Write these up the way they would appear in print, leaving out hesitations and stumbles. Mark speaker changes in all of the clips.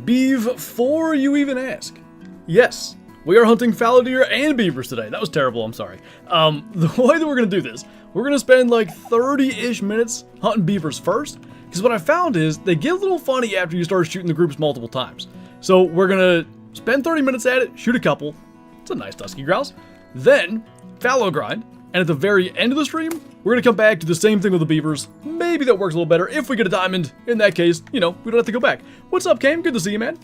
Speaker 1: Before you even ask, yes, we are hunting fallow deer and beavers today. That was terrible, I'm sorry. The way that we're going to do this, we're going to spend like 30-ish minutes hunting beavers first, because what I found is they get a little funny after you start shooting the groups multiple times. So we're going to spend 30 minutes at it, shoot a couple. It's a nice dusky grouse. Then, fallow grind, and at the very end of the stream, we're going to come back to the same thing with the beavers. Maybe that works a little better if we get a diamond. In that case, you know, we don't have to go back. What's up, Kane? Good to see you, man.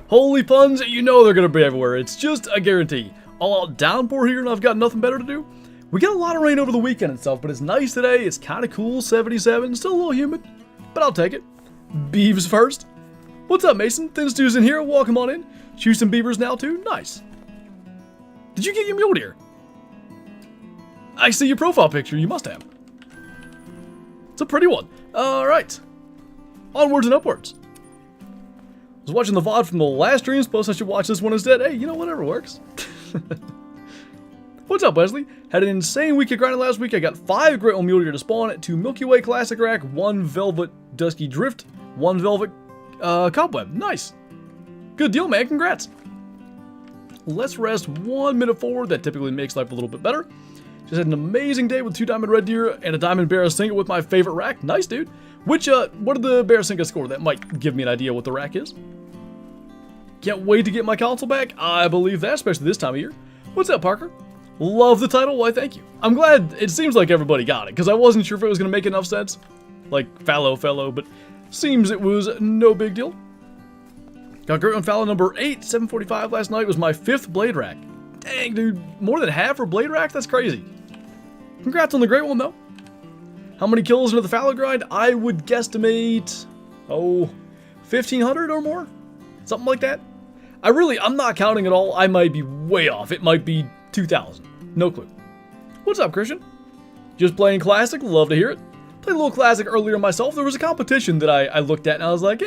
Speaker 1: Holy puns, you know they're going to be everywhere. It's just a guarantee. All out downpour here and I've got nothing better to do. We got a lot of rain over the weekend itself, but it's nice today. It's kind of cool, 77, still a little humid, but I'll take it. Beavs first. What's up, Mason? Thin Stew's in here. Welcome on in. Shoot some beavers now, too. Nice. Did you get your mule deer? I see your profile picture. You must have. It's a pretty one. All right. Onwards and upwards. I was watching the VOD from the last stream. Suppose I should watch this one instead. Hey, you know, whatever works. What's up, Wesley? Had an insane week of grinding last week. I got 5 Great One Mule Deer to spawn, 2 Milky Way Classic Rack, 1 Velvet Dusky Drift, 1 Velvet Cobweb. Nice. Good deal, man. Congrats. Let's rest 1 minute forward. That typically makes life a little bit better. Just had an amazing day with 2 diamond red deer and a diamond barrasinga with my favorite rack. Nice, dude. Which, what did the barrasinga score? That might give me an idea what the rack is. Can't wait to get my console back. I believe that, especially this time of year. What's up, Parker? Love the title. Why, thank you. I'm glad it seems like everybody got it, because I wasn't sure if it was going to make enough sense. Like, fallow, but seems it was no big deal. Got Great One Fallow number 8, 745 last night. Was my 5th blade rack. Dang, dude. More than half for blade rack? That's crazy. Congrats on the Great One, though. How many kills into the fallow grind? I would guesstimate, 1,500 or more? Something like that. I'm not counting at all. I might be way off. It might be 2,000. No clue. What's up, Christian? Just playing Classic. Love to hear it. Played a little Classic earlier myself. There was a competition that I looked at and I was like,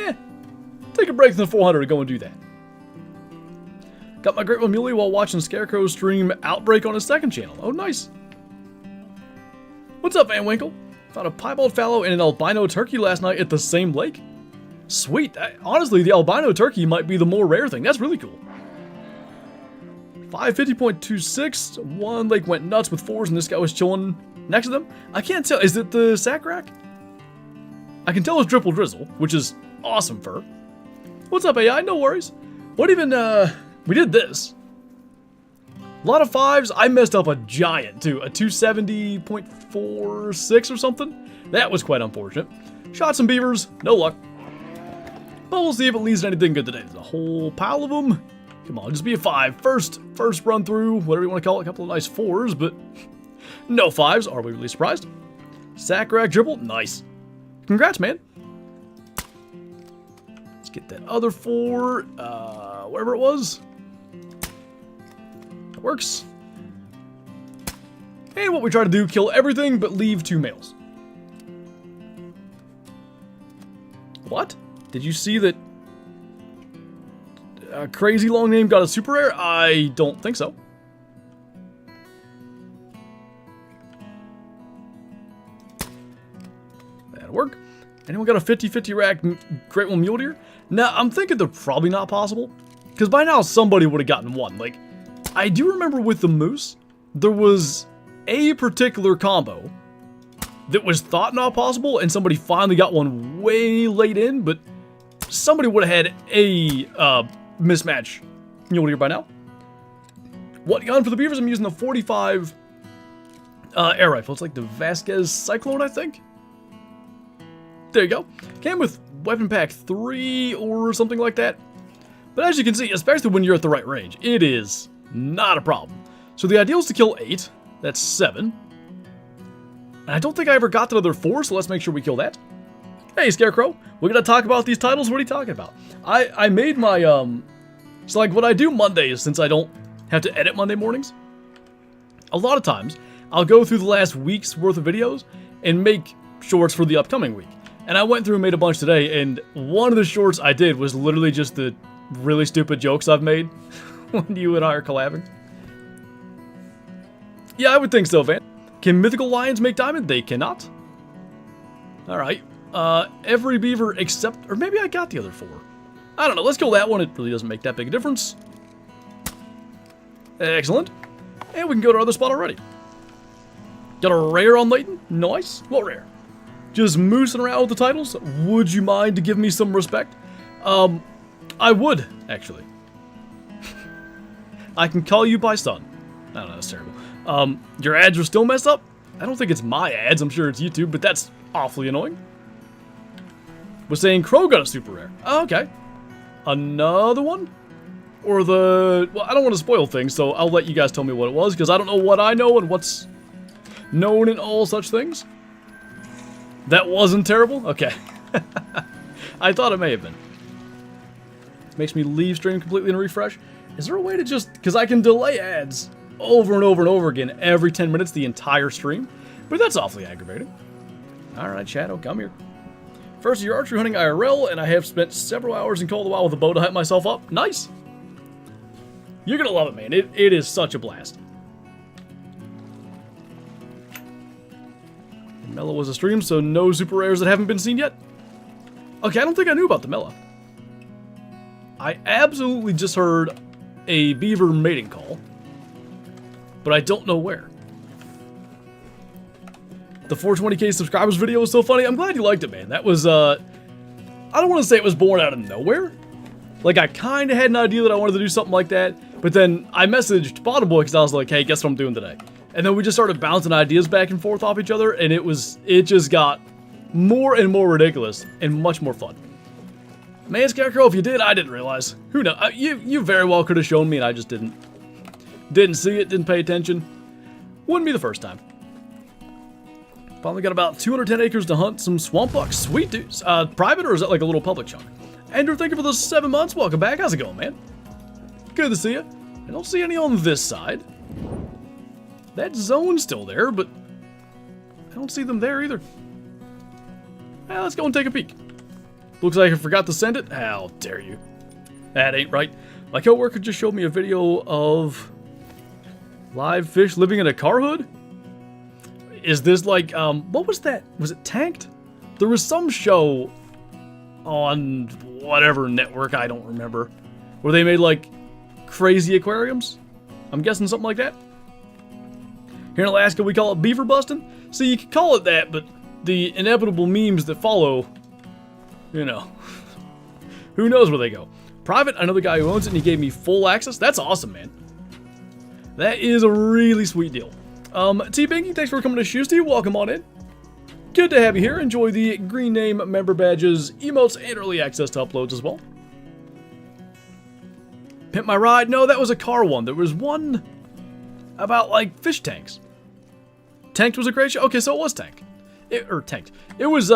Speaker 1: take a break from the 400 to go and do that. Got my Great One Muley while watching Scarecrow stream Outbreak on his 2nd channel. Oh, nice. What's up, Van Winkle? Found a piebald fallow and an albino turkey last night at the same lake. Sweet. Honestly, the albino turkey might be the more rare thing. That's really cool. 550.26. One lake went nuts with 4s and this guy was chilling next to them. I can't tell. Is it the sack rack? I can tell it's Dripple Drizzle, which is awesome fur. What's up, AI? No worries. What even, we did this. A lot of 5s. I messed up a giant, too. A 270.46 or something. That was quite unfortunate. Shot some beavers. No luck. But we'll see if it leads to anything good today. There's a whole pile of them. Come on, just be a 5. First run through, whatever you want to call it. A couple of nice 4s, but no 5s. Are we really surprised? Sack rack dribble. Nice. Congrats, man. Let's get that other 4. Wherever it was. That works. And what we try to do, kill everything but leave 2 males. What? Did you see that Crazy Long Name got a super rare? I don't think so. That'll work. Anyone got a 50-50 rack Great One Mule Deer? Now, I'm thinking they're probably not possible. Because by now, somebody would have gotten one. Like, I do remember with the moose, there was a particular combo that was thought not possible, and somebody finally got one way late in, but somebody would have had a mismatch mule deer by now. What gun for the beavers? I'm using the 45 air rifle. It's like the Vasquez Cyclone, I think. There you go. Came with weapon pack 3 or something like that. But as you can see, especially when you're at the right range, it is not a problem. So the ideal is to kill 8. That's 7. And I don't think I ever got to another 4, so let's make sure we kill that. Hey, Scarecrow, we're going to talk about these titles. What are you talking about? I made my, so like what I do Mondays, since I don't have to edit Monday mornings, a lot of times I'll go through the last week's worth of videos and make shorts for the upcoming week. And I went through and made a bunch today, and one of the shorts I did was literally just the really stupid jokes I've made when you and I are collabing. Yeah, I would think so, Van. Can mythical lions make diamond? They cannot. Alright. Every beaver except, or maybe I got the other 4. I don't know. Let's go that one. It really doesn't make that big a difference. Excellent. And we can go to our other spot already. Got a rare on Leighton. Nice. What rare? Just moosing around with the titles. Would you mind to give me some respect? I would, actually. I can call you by son. I don't know, that's terrible. Your ads are still messed up? I don't think it's my ads, I'm sure it's YouTube, but that's awfully annoying. Was saying Crow got a super rare. Oh, okay. Another one? Or the... Well, I don't want to spoil things, so I'll let you guys tell me what it was, because I don't know what I know and what's known in all such things. That wasn't terrible? Okay. I thought it may have been. It makes me leave stream completely and refresh. Is there a way to just... Because I can delay ads over and over and over again every 10 minutes the entire stream. But that's awfully aggravating. Alright, Shadow, come here. First year archery hunting IRL, and I have spent several hours in Cold Wild with a bow to hype myself up. Nice! You're gonna love it, man. It is such a blast. Mellow was a stream, so no super rares that haven't been seen yet. Okay, I don't think I knew about the Mellow. I absolutely just heard a beaver mating call, but I don't know where. The 420k subscribers video was so funny. I'm glad you liked it, man. That was, I don't want to say it was born out of nowhere. Like, I kind of had an idea that I wanted to do something like that, but then I messaged Bottom Boy because I was like, hey, guess what I'm doing today? And then we just started bouncing ideas back and forth off each other, and it just got more and more ridiculous and much more fun. Man, Scarecrow, if you did, I didn't realize. Who knows? You very well could have shown me, and I just didn't. Didn't see it, didn't pay attention. Wouldn't be the first time. Finally got about 210 acres to hunt some swamp bucks. Sweet dudes. Private, or is that like a little public chunk? Andrew, thank you for the 7 months. Welcome back. How's it going, man? Good to see you. I don't see any on this side. That zone's still there, but I don't see them there either. Let's go and take a peek. Looks like I forgot to send it. How dare you? That ain't right. My coworker just showed me a video of live fish living in a car hood. Is this like, what was that? Was it Tanked? There was some show on whatever network, I don't remember, where they made like crazy aquariums. I'm guessing something like that. Here in Alaska, we call it beaver busting. See, you could call it that, but the inevitable memes that follow, you know, who knows where they go. Private, I know the guy who owns it, and he gave me full access. That's awesome, man. That is a really sweet deal. T-Binky, thanks for coming to Shoesty. Welcome on in. Good to have you here. Enjoy the green name, member badges, emotes, and early access to uploads as well. Pimp My Ride? No, that was a car one. There was one about, like, fish tanks. Tanked was a great show? Okay, so it was Tanked. Tanked. It was,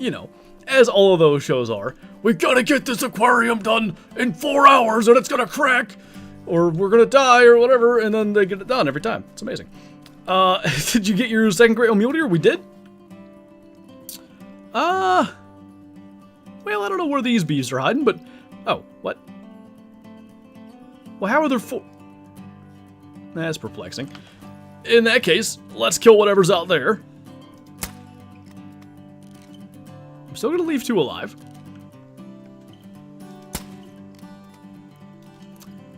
Speaker 1: you know, as all of those shows are. We gotta get this aquarium done in 4 hours or it's gonna crack, or we're gonna die, or whatever, and then they get it done every time. It's amazing. Did you get your second Great Mule Deer? We did? Well, I don't know where these bees are hiding, but... Oh, what? Well, how are there 4? That's perplexing. In that case, let's kill whatever's out there. I'm still gonna leave 2 alive.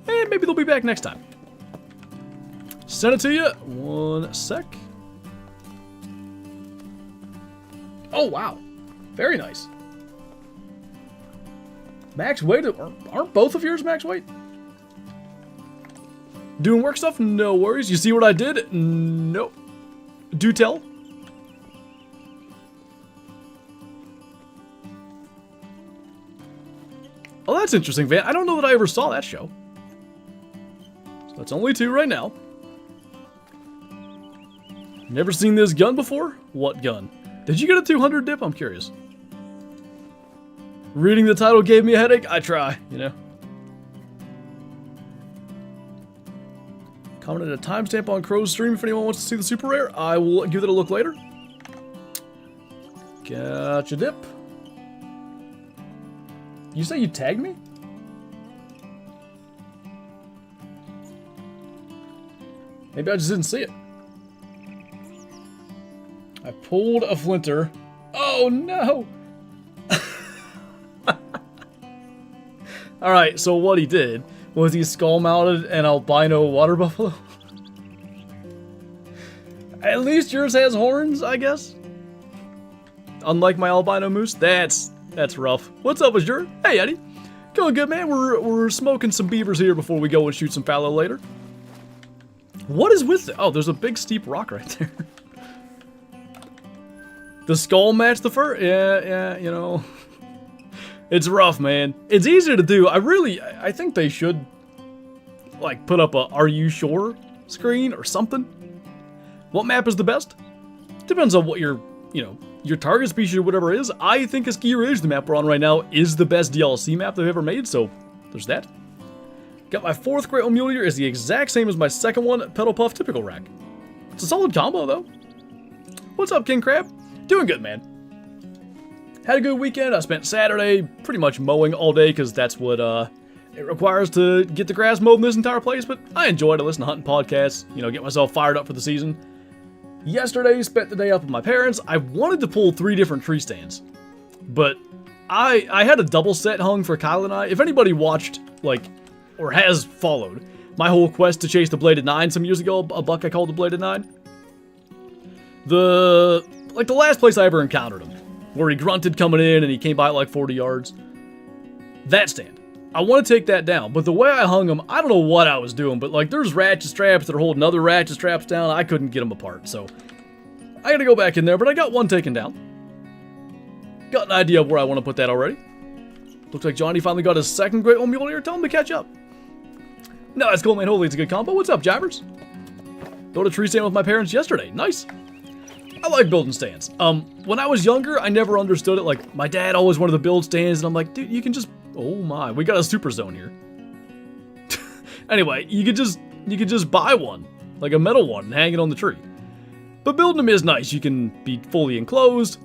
Speaker 1: And maybe they'll be back next time. Send it to you. 1 sec. Oh, wow. Very nice. Max weight? Aren't both of yours max weight? Doing work stuff? No worries. You see what I did? Nope. Do tell. Oh, that's interesting, Van. I don't know that I ever saw that show. So that's only 2 right now. Never seen this gun before? What gun? Did you get a 200 dip? I'm curious. Reading the title gave me a headache. I try, you know. Commented a timestamp on Crow's stream if anyone wants to see the super rare. I will give it a look later. Gotcha, dip. You say you tagged me? Maybe I just didn't see it. I pulled a Flinter. Oh, no. Alright, so what he did was he skull-mounted an albino water buffalo. At least yours has horns, I guess. Unlike my albino moose. That's rough. What's up, Azure? Hey, Eddie. Going good, man. We're smoking some beavers here before we go and shoot some fallow later. What is with it? Oh, there's a big steep rock right there. The skull match the fur? Yeah, you know. It's rough, man. It's easier to do. I think they should, like, put up a "Are you sure?" screen or something. What map is the best? Depends on what your target species or whatever is. I think Ski Ridge, the map we're on right now, is the best DLC map they've ever made, so there's that. Got my 4th Great Old Mule Deer, is the exact same as my 2nd one, Pedal Puff Typical Rack. It's a solid combo, though. What's up, King Crab? Doing good, man. Had a good weekend. I spent Saturday pretty much mowing all day, because that's what it requires to get the grass mowed in this entire place, but I enjoyed it. I listen to hunting podcasts, get myself fired up for the season. Yesterday, spent the day up with my parents. I wanted to pull 3 different tree stands, but I had a double set hung for Kyle and I. If anybody watched, or has followed my whole quest to chase the Bladed 9 some years ago, a buck I called the Bladed 9. The last place I ever encountered him, where he grunted coming in and he came by at 40 yards. That stand. I want to take that down, but the way I hung him, I don't know what I was doing, but there's ratchet straps that are holding other ratchet straps down. I couldn't get them apart, so I gotta go back in there, but I got one taken down. Got an idea of where I want to put that already. Looks like Johnny finally got his 2nd Great Old Mule Deer. Tell him to catch up. No, that's cool, man. Hopefully it's a good combo. What's up, Jabbers? Built a tree stand with my parents yesterday. Nice. I like building stands. When I was younger, I never understood it. My dad always wanted to build stands, and I'm like, dude, you can just... Oh my, we got a super zone here. Anyway, you could just buy one, like a metal one, and hang it on the tree. But building them is nice. You can be fully enclosed,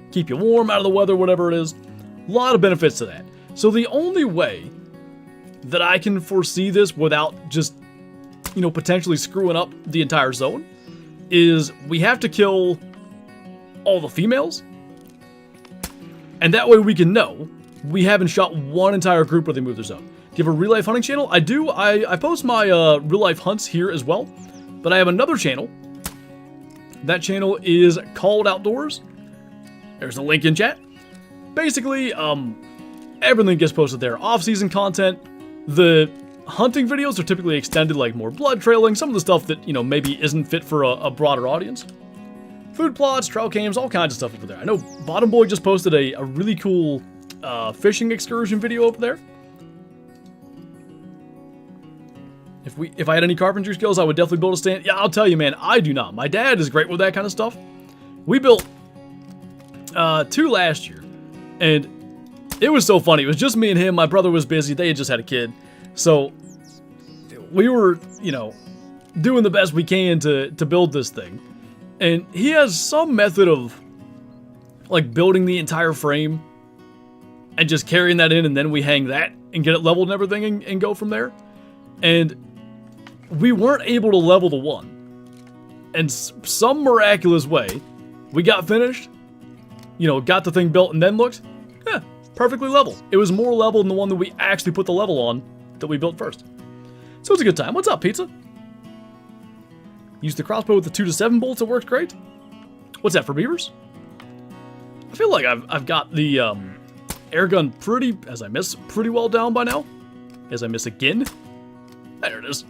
Speaker 1: keep you warm out of the weather, whatever it is. A lot of benefits to that. So the only way that I can foresee this without just, potentially screwing up the entire zone is we have to kill all the females. And that way we can know we haven't shot one entire group where they move their zone. Do you have a real life hunting channel? I do. I post my real life hunts here as well. But I have another channel. That channel is Called Outdoors. There's a link in chat. Basically, everything gets posted there. Off-season content. The hunting videos are typically extended, more blood trailing. Some of the stuff that, maybe isn't fit for a broader audience. Food plots, trail cams, all kinds of stuff over there. I know Bottom Boy just posted a really cool fishing excursion video over there. If I had any carpentry skills, I would definitely build a stand. Yeah, I'll tell you, man, I do not. My dad is great with that kind of stuff. We built 2 last year, and it was so funny. It was just me and him. My brother was busy. They had just had a kid. So we were, doing the best we can to build this thing. And he has some method of, building the entire frame and just carrying that in, and then we hang that and get it leveled and everything and go from there. And we weren't able to level the one. And some miraculous way, we got finished, got the thing built and then looked, perfectly level. It was more level than the one that we actually put the level on that we built first. So it's a good time. What's up, Pizza? Use the crossbow with the 2 to 7 bolts. It works great. What's that, for beavers? I feel like I've got the air gun pretty well down by now. As I miss again. There it is.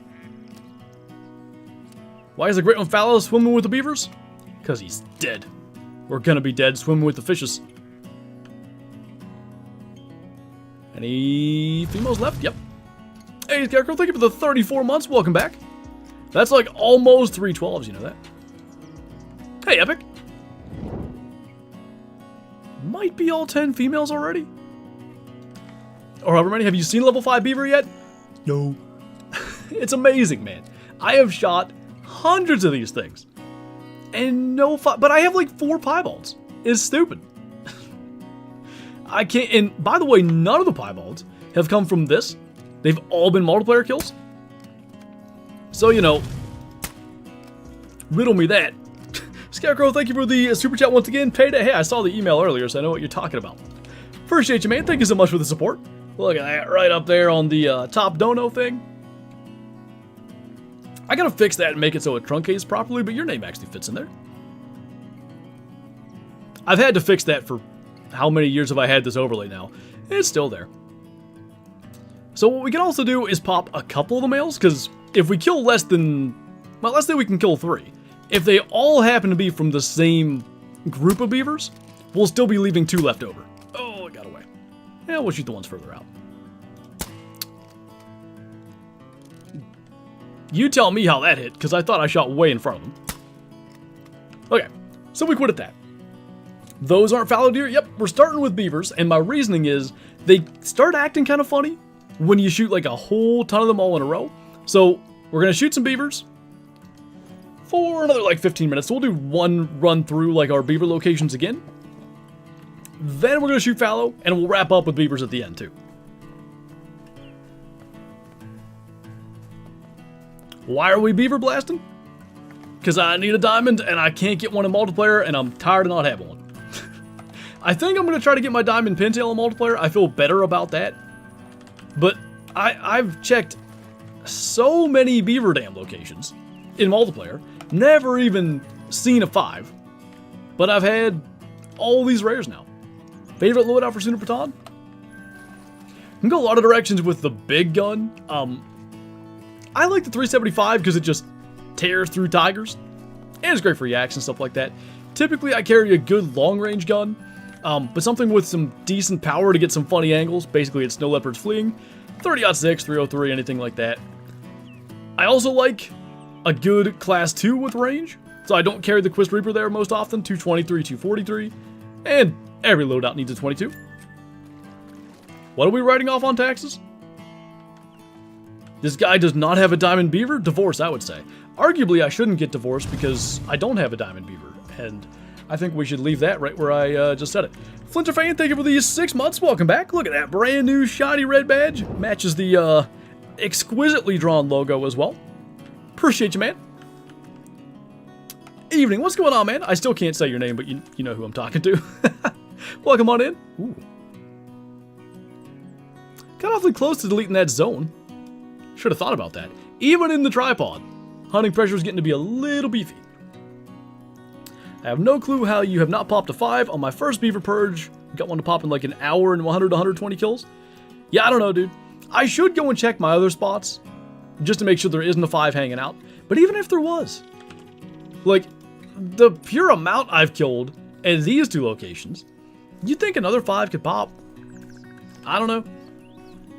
Speaker 1: Why is the great one Fallow swimming with the beavers? Because he's dead. We're gonna be dead swimming with the fishes. Any females left? Yep. Hey, Scarecrow, thank you for the 34 months. Welcome back. That's almost 312s, you know that? Hey, Epic. Might be all 10 females already. Or however many. Have you seen level 5 beaver yet? No. It's amazing, man. I have shot hundreds of these things. And but I have 4 piebalds. It's stupid. I can't, and by the way, none of the piebalds have come from this. They've all been multiplayer kills. So, riddle me that. Scarecrow, thank you for the super chat once again. Payday, hey, I saw the email earlier, so I know what you're talking about. Appreciate you, man. Thank you so much for the support. Look at that right up there on the top dono thing. I gotta fix that and make it so it truncates properly, but your name actually fits in there. I've had to fix that for how many years have I had this overlay now? It's still there. So what we can also do is pop a couple of the males, because if we kill less than... Well, let's say we can kill 3. If they all happen to be from the same group of beavers, we'll still be leaving 2 left over. Oh, it got away. Yeah, we'll shoot the ones further out. You tell me how that hit, because I thought I shot way in front of them. Okay, so we quit at that. Those aren't fallow deer? Yep, we're starting with beavers, and my reasoning is they start acting kind of funny when you shoot like a whole ton of them all in a row. So we're going to shoot some beavers for another like 15 minutes. So we'll do one run through like our beaver locations again. Then we're going to shoot fallow, and we'll wrap up with beavers at the end too. Why are we beaver blasting? Because I need a diamond, and I can't get one in multiplayer, and I'm tired of not having one. I think I'm going to try to get my diamond pintail in multiplayer. I feel better about that. But I've checked so many beaver dam locations in multiplayer, never even seen a 5. But I've had all these rares now. Favorite loadout for Sooner Baton? Can go a lot of directions with the big gun. I like the 375 because it just tears through tigers. And it's great for yaks and stuff like that. Typically, I carry a good long-range gun. But something with some decent power to get some funny angles. Basically, it's snow leopards fleeing. 30-06, 303, anything like that. I also like a good class 2 with range. So I don't carry the Quist Reaper there most often. 223, 243. And every loadout needs a 22. What are we writing off on taxes? This guy does not have a diamond beaver? Divorce, I would say. Arguably, I shouldn't get divorced because I don't have a diamond beaver. And I think we should leave that right where I just said it. Flinter fan, thank you for these 6 months. Welcome back. Look at that brand new shiny red badge. Matches the exquisitely drawn logo as well. Appreciate you, man. Evening, what's going on, man? I still can't say your name, but you know who I'm talking to. Welcome on in. Ooh. Got awfully close to deleting that zone. Should have thought about that. Even in the tripod, hunting pressure is getting to be a little beefy. I have no clue how you have not popped a 5 on my first beaver purge. Got one to pop in like an hour and 100 to 120 kills. Yeah, I don't know, dude. I should go and check my other spots just to make sure there isn't a 5 hanging out. But even if there was, like, the pure amount I've killed at these 2 locations, you'd think another 5 could pop. I don't know.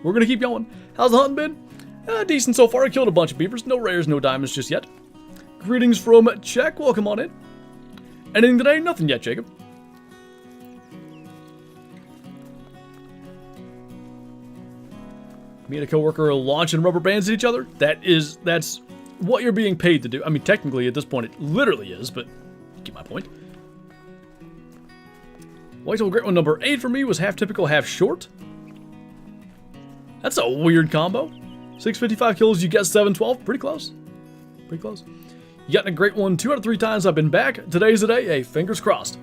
Speaker 1: We're going to keep going. How's the hunting been? Decent so far. I killed a bunch of beavers. No rares, no diamonds just yet. Greetings from Czech. Welcome on in. Anything today? Nothing yet, Jacob. Me and a coworker are launching rubber bands at each other. That's what you're being paid to do. I mean, technically at this point it literally is, but you get my point. Whitetail Great One number 8 for me was half typical, half short. That's a weird combo. 655 kills, you get 712. Pretty close. Pretty close. You got in a great one 2 out of 3 times I've been back. Today's the day. Hey, fingers crossed.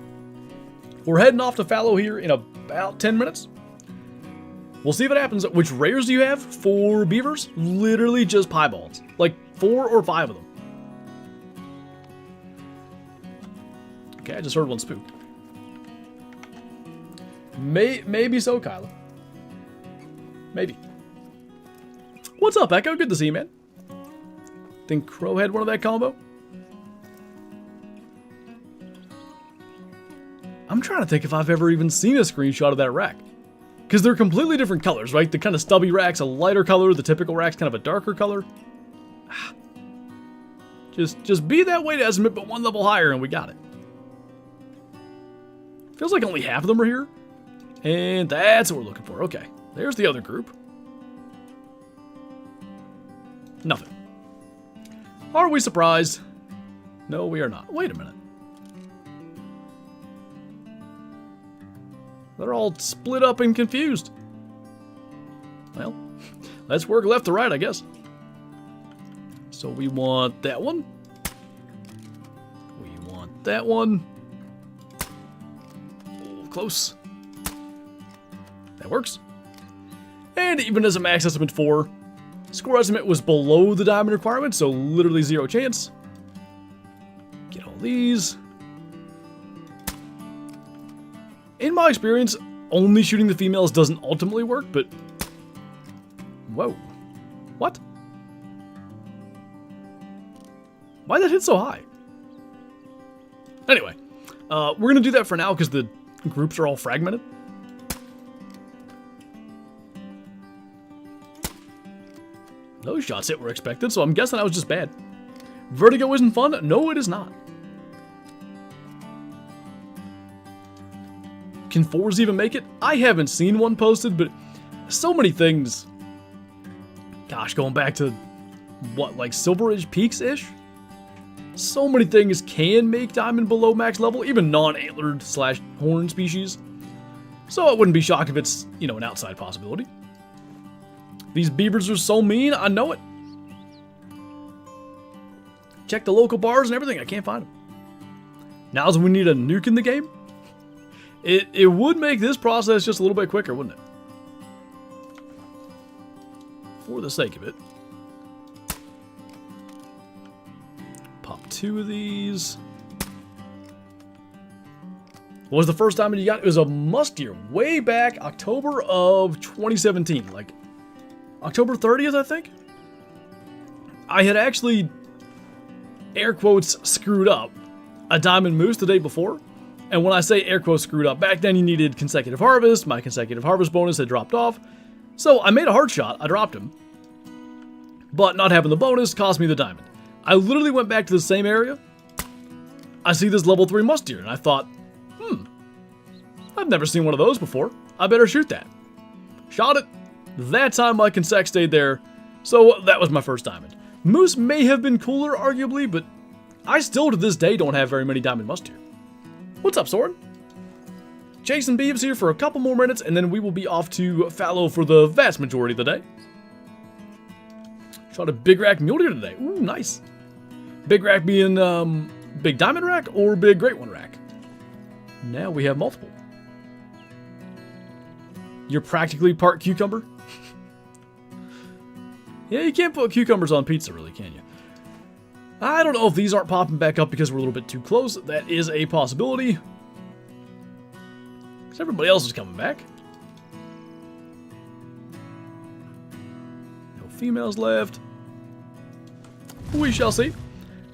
Speaker 1: We're heading off to Fallow here in about 10 minutes. We'll see what happens. Which rares do you have for beavers? Literally just pieballs. Like 4 or 5 of them. Okay, I just heard one spook. Maybe so, Kyla. Maybe. What's up, Echo? Good to see you, man. Think Crow had one of that combo? I'm trying to think if I've ever even seen a screenshot of that rack. Because they're completely different colors, right? The kind of stubby rack's a lighter color, the typical rack's kind of a darker color. Just be that way to estimate, but 1 level higher and we got it. Feels like only half of them are here. And that's what we're looking for. Okay, there's the other group. Nothing. Are we surprised? No, we are not. Wait a minute. They're all split up and confused. Well, let's work left to right, I guess. So we want that one. We want that one. Oh, close. That works. And even as a max estimate 4, score estimate was below the diamond requirement, so literally 0 chance. Get all these. In my experience, only shooting the females doesn't ultimately work, but... Whoa. What? Why'd that hit so high? Anyway, we're going to do that for now because the groups are all fragmented. Those shots hit were expected, so I'm guessing I was just bad. Vertigo isn't fun? No, it is not. Can 4s even make it? I haven't seen one posted, but so many things. Gosh, going back to, what, like Silver Ridge Peaks-ish? So many things can make diamond below max level, even non-antlered / horn species. So I wouldn't be shocked if it's, you know, an outside possibility. These beavers are so mean, I know it. Check the local bars and everything, I can't find them. Now's when we need a nuke in the game. It would make this process just a little bit quicker, wouldn't it? For the sake of it. Pop 2 of these. What was the first diamond you got? It was a mustier way back October of 2017. Like October 30th, I think. I had actually, air quotes, screwed up a diamond moose the day before. And when I say air quotes screwed up, back then you needed consecutive harvest. My consecutive harvest bonus had dropped off. So I made a hard shot. I dropped him. But not having the bonus cost me the diamond. I literally went back to the same area. I see this level 3 mustier, and I thought, I've never seen one of those before. I better shoot that. Shot it. That time my consec stayed there, so that was my first diamond. Moose may have been cooler, arguably, but I still to this day don't have very many diamond mustier. What's up, Soren? Chasing Beavers here for a couple more minutes, and then we will be off to Fallow for the vast majority of the day. Shot a big rack mule deer today. Ooh, nice. Big rack being big diamond rack or big great one rack. Now we have multiple. You're practically part cucumber. Yeah, you can't put cucumbers on pizza, really, can you? I don't know if these aren't popping back up because we're a little bit too close. That is a possibility. Because everybody else is coming back. No females left. We shall see.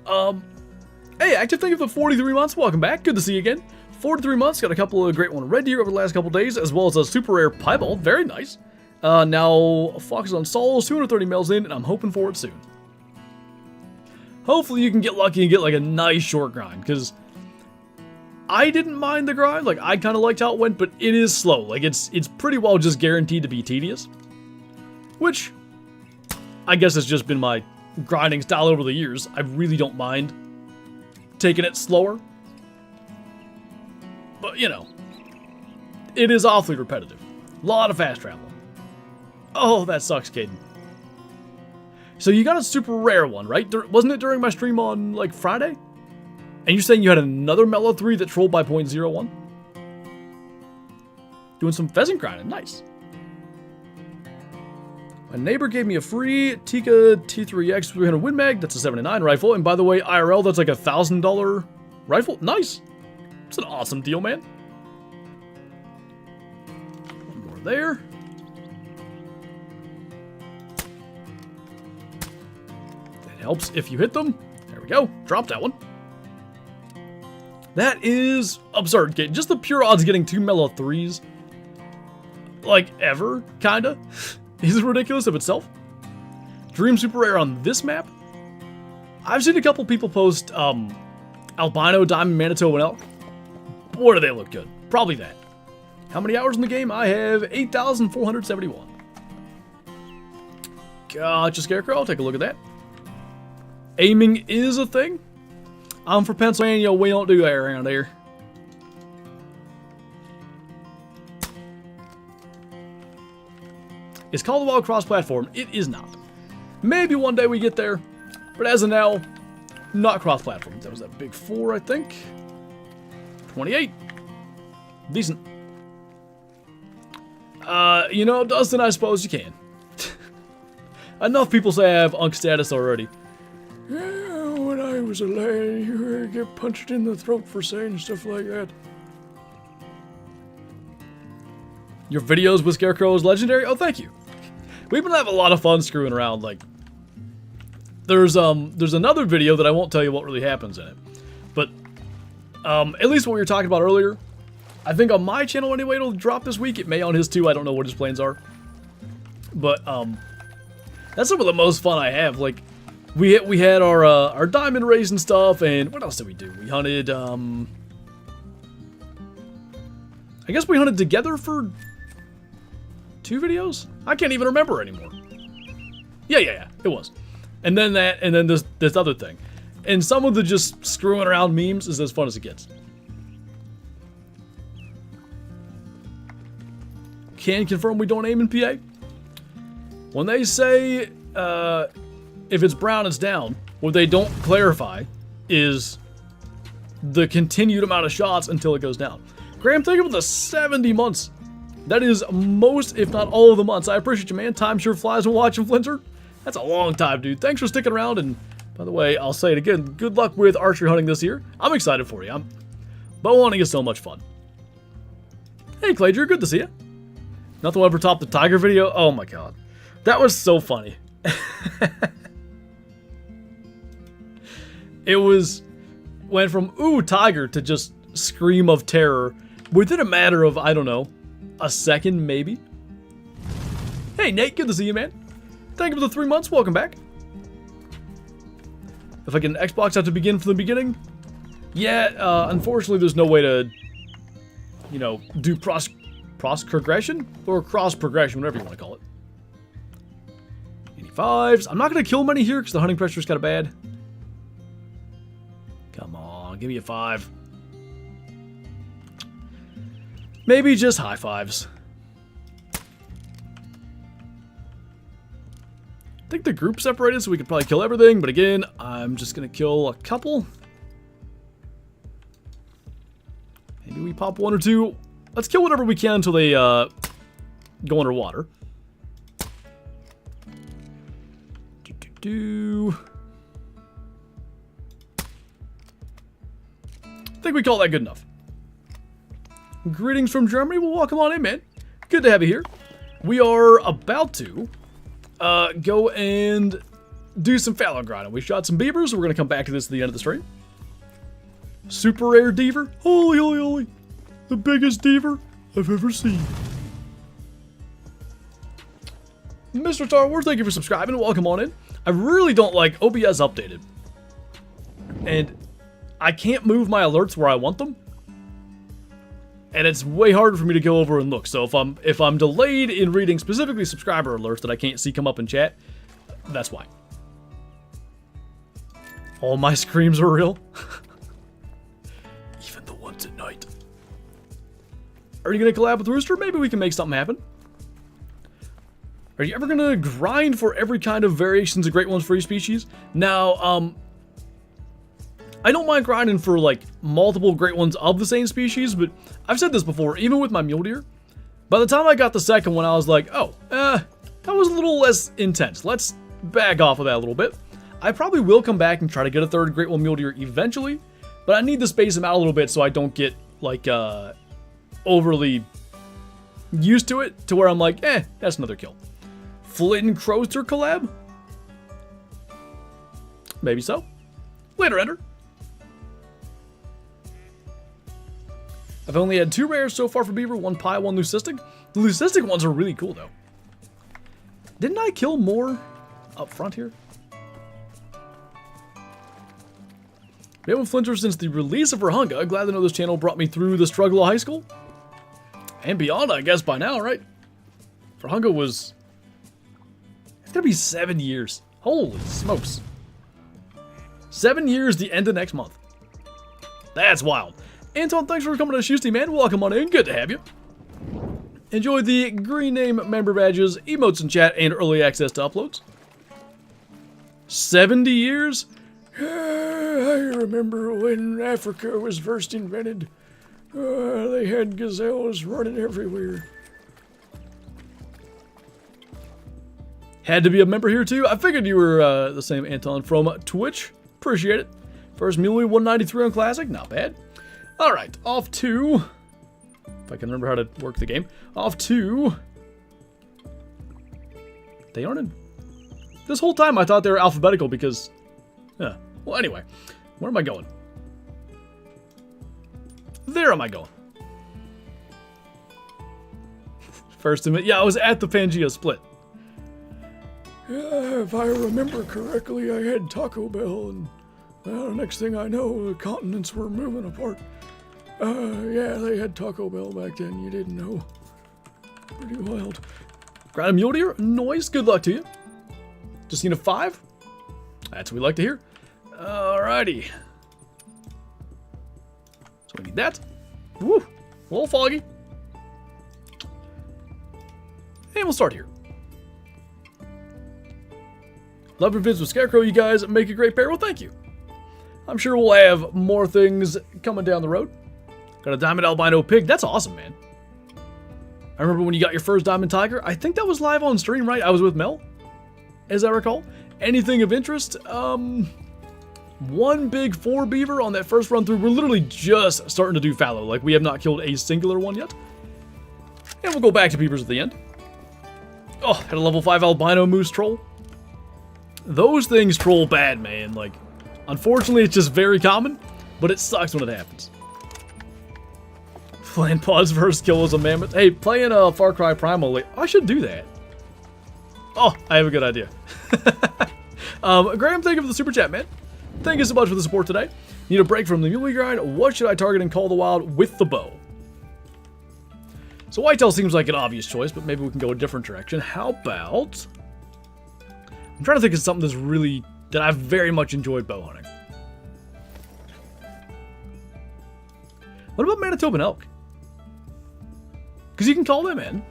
Speaker 1: Hey, active, thank you for 43 months. Welcome back. Good to see you again. 43 months. Got a couple of great one red deer over the last couple days, as well as a super rare piebald. Very nice. Now, Fox on Souls, 230 males in, and I'm hoping for it soon. Hopefully you can get lucky and get like a nice short grind, because I didn't mind the grind. Like, I kind of liked how it went, but it is slow. Like, it's pretty well just guaranteed to be tedious. Which, I guess has just been my grinding style over the years. I really don't mind taking it slower. But, you know, it is awfully repetitive. A lot of fast travel. Oh, that sucks, Caden. So you got a super rare one, right? Wasn't it during my stream on, like, Friday? And you're saying you had another Mellow 3 that trolled by 0.01? Doing some pheasant grinding. Nice. My neighbor gave me a free Tika T3X 300 Win Mag. That's a 79 rifle. And by the way, IRL, that's like a $1,000 rifle. Nice. It's an awesome deal, man. One more there. Helps if you hit them. There we go. Drop that one. That is absurd. Okay, just the pure odds of getting 2 Mellow 3s, like, ever, kinda, is ridiculous of itself. Dream super rare on this map. I've seen a couple people post albino diamond Manitou and elk. Boy, do they look good. Probably that. How many hours in the game? I have 8,471. Gotcha, Scarecrow. I'll take a look at that. Aiming is a thing. I'm from Pennsylvania. We don't do that around here. Is Call of the Wild cross-platform? It is not. Maybe one day we get there, but as of now, not cross-platform. That was that big 4, I think. 28. Decent. You know, Dustin, I suppose you can. Enough people say I have unk status already. Yeah, when I was a lad, you would get punched in the throat for saying stuff like that. Your videos with Scarecrow is legendary? Oh, thank you. We've been having a lot of fun screwing around. Like, there's another video that I won't tell you what really happens in it. But, at least what we were talking about earlier, I think on my channel anyway, it'll drop this week. It may on his too. I don't know what his plans are. But, that's some of the most fun I have. Like, we had our diamond race and stuff, and what else did we do? We hunted, I guess we hunted together for 2 videos? I can't even remember anymore. Yeah, it was. And then that, and then this other thing. And some of the just screwing around memes is as fun as it gets. Can confirm we don't aim in PA. When they say, if it's brown, it's down, what they don't clarify is the continued amount of shots until it goes down. Graham, think of the 70 months. That is most, if not all of the months. I appreciate you, man. Time sure flies when watching Flinter. That's a long time, dude. Thanks for sticking around, and by the way, I'll say it again, good luck with archery hunting this year. I'm excited for you. Bow hunting is so much fun. Hey, Claydrew, good to see you. Nothing will ever top the tiger video. Oh my god. That was so funny. It went from, ooh, tiger, to just scream of terror within a matter of, I don't know, a second, maybe. Hey, Nate, good to see you, man. Thank you for the 3 months. Welcome back. If I get an Xbox, I have to begin from the beginning? Yeah, unfortunately, there's no way to, you know, do progression or cross progression, whatever you want to call it. 85s. I'm not going to kill many here because the hunting pressure is kind of bad. Come on, give me a 5. Maybe just high 5s. I think the group separated, so we could probably kill everything, but again, I'm just going to kill a couple. Maybe we pop 1 or 2. Let's kill whatever we can until they go underwater. I think we call that good enough. Greetings from Germany. Well, welcome on in, man. Good to have you here. We are about to go and do some Fallow grinding. We shot some beavers. We're going to come back to this at the end of the stream. Super rare deaver. Holy, holy, holy. The biggest deaver I've ever seen. Mr. Star Wars, thank you for subscribing. Welcome on in. I really don't like OBS updated. And I can't move my alerts where I want them. And it's way harder for me to go over and look. So if I'm delayed in reading specifically subscriber alerts that I can't see come up in chat, that's why. All my screams are real. Even the ones at night. Are you going to collab with Rooster? Maybe we can make something happen. Are you ever going to grind for every kind of variations of Great Ones for each species? Now, I don't mind grinding for, like, multiple Great Ones of the same species, but I've said this before, even with my mule deer, by the time I got the second one, I was like, oh, that was a little less intense. Let's back off of that a little bit. I probably will come back and try to get a third Great One mule deer eventually, but I need to space them out a little bit so I don't get, like, overly used to it, to where I'm like, that's another kill. Flint Crowster collab? Maybe so. Later, Ender. I've only had 2 rares so far for Beaver, 1 pie, 1 leucistic. The leucistic ones are really cool, though. Didn't I kill more up front here? Been with Flinter since the release of Rahunga. Glad to know this channel brought me through the struggle of high school. And beyond, I guess, by now, right? Rahunga was... It's gonna be 7 years. Holy smokes. 7 years, the end of next month. That's wild. Anton, thanks for coming to Shusty, man. Welcome on in. Good to have you. Enjoy the green name member badges, emotes in chat, and early access to uploads. 70 years? I remember when Africa was first invented. They had gazelles running everywhere. Had to be a member here too. I figured you were the same Anton from Twitch. Appreciate it. First Muley 193 on Classic. Not bad. Alright, off to... If I can remember how to work the game. Off to... They aren't in... This whole time I thought they were alphabetical because... Yeah. Well, anyway. Where am I going? There am I going. First admit, yeah, I was at the Pangea split. Yeah, if I remember correctly, I had Taco Bell, and well, the next thing I know, the continents were moving apart. Yeah, they had Taco Bell back then, you didn't know. Pretty wild. Got a mule deer? Noise, good luck to you. Just seen a 5? That's what we like to hear. Alrighty. So we need that. Woo! A little foggy. And we'll start here. Love your vids with Scarecrow, you guys make a great pair. Well, thank you. I'm sure we'll have more things coming down the road. Got a Diamond Albino Pig. That's awesome, man. I remember when you got your first Diamond Tiger. I think that was live on stream, right? I was with Mel, as I recall. Anything of interest? One big 4 beaver on that first run through. We're literally just starting to do fallow. Like, we have not killed a singular one yet. And we'll go back to beavers at the end. Oh, had a level 5 albino moose troll. Those things troll bad, man. Like, unfortunately, it's just very common, but it sucks when it happens. Flanpaw's first kill was a mammoth. Hey, playing Far Cry Primal, like, I should do that. Oh, I have a good idea. Graham, thank you for the super chat, man. Thank you so much for the support today. Need a break from the muley grind? What should I target and call the wild with the bow? So whitetail seems like an obvious choice, but maybe we can go a different direction. How about... I'm trying to think of something that's really... that I've very much enjoyed bow hunting. What about Manitoban elk? Because you can call them in.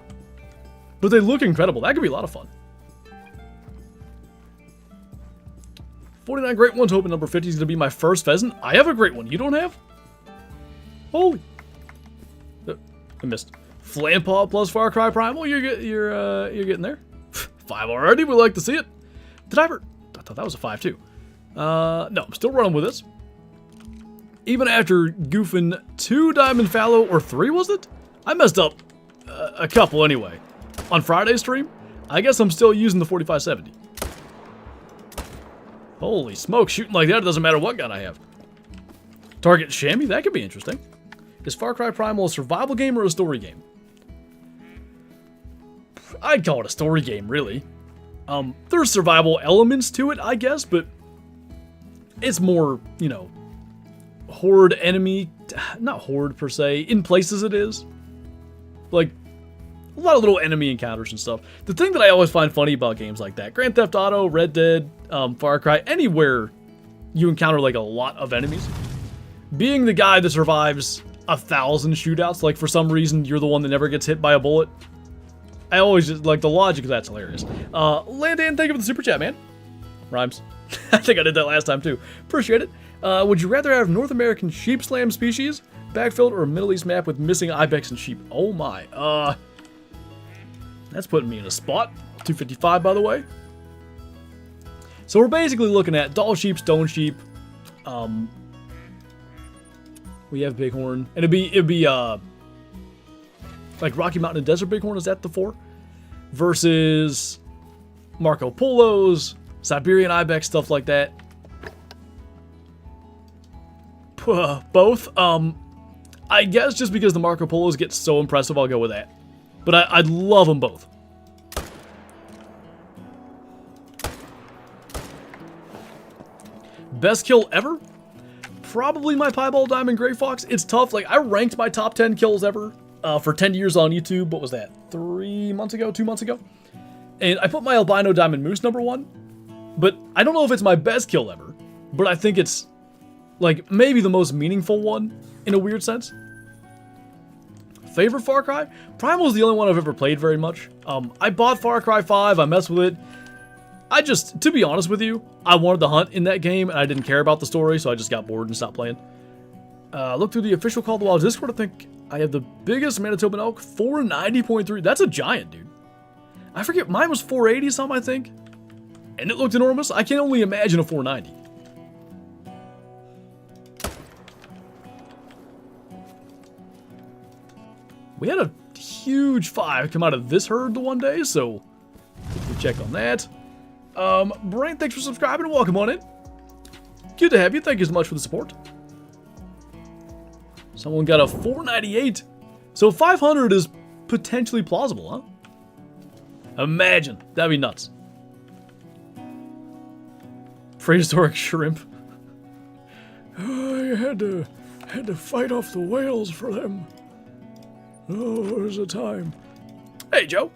Speaker 1: But they look incredible. That could be a lot of fun. 49 great ones, hoping number 50 is going to be my first pheasant. I have a great one. You don't have? Holy. I missed. Flanpaw plus Far Cry Primal. You're getting there. 5 already. We like to see it. Did I ever? I thought that was a 5 too. No, I'm still running with this. Even after goofing 2 diamond fallow, or 3 was it? I messed up a couple anyway. On Friday's stream, I guess I'm still using the 4570. Holy smoke, shooting like that, it doesn't matter what gun I have. Target chamois, that could be interesting. Is Far Cry Primal a survival game or a story game? I'd call it a story game, really. There's survival elements to it, I guess, but it's more, you know, horde enemy, not horde per se, in places it is. Like, a lot of little enemy encounters and stuff. The thing that I always find funny about games like that, Grand Theft Auto, Red Dead, Far Cry, anywhere you encounter like a lot of enemies, being the guy that survives 1,000 shootouts, like for some reason you're the one that never gets hit by a bullet. I always just, like, the logic of that's hilarious. Landan, thank you for the super chat, man. Rhymes. I think I did that last time too. Appreciate it. Would you rather have North American sheep slam species backfilled or a Middle East map with missing ibex and sheep? Oh my. That's putting me in a spot. 255, by the way. So we're basically looking at doll sheep, stone sheep. We have bighorn, and it'd be like Rocky Mountain and Desert Bighorn. Is that the 4? Versus Marco Polos, Siberian ibex, stuff like that. Both. I guess just because the Marco Polos get so impressive, I'll go with that. But I'd love them both. Best kill ever? Probably my Piebald Diamond Gray Fox. It's tough. Like, I ranked my top 10 kills ever for 10 years on YouTube. What was that? 3 months ago? 2 months ago? And I put my Albino Diamond Moose number 1. But I don't know if it's my best kill ever. But I think it's, like, maybe the most meaningful one in a weird sense. Favorite Far Cry? Primal's the only one I've ever played very much. I bought Far Cry 5, I messed with it. I just, to be honest with you, I wanted to hunt in that game, and I didn't care about the story, so I just got bored and stopped playing. Look through the official Call of the Wild Discord. I think I have the biggest Manitoba elk, 490.3. That's a giant, dude. I forget, mine was 480 something, I think. And it looked enormous. I can only imagine a 490. We had a huge 5 come out of this herd the one day, so we check on that. Brian, thanks for subscribing and welcome on in. Good to have you. Thank you so much for the support. Someone got a 498. So 500 is potentially plausible, huh? Imagine. That'd be nuts. Prehistoric shrimp. I had to fight off the whales for them. Oh, it was a time. Hey, Joe.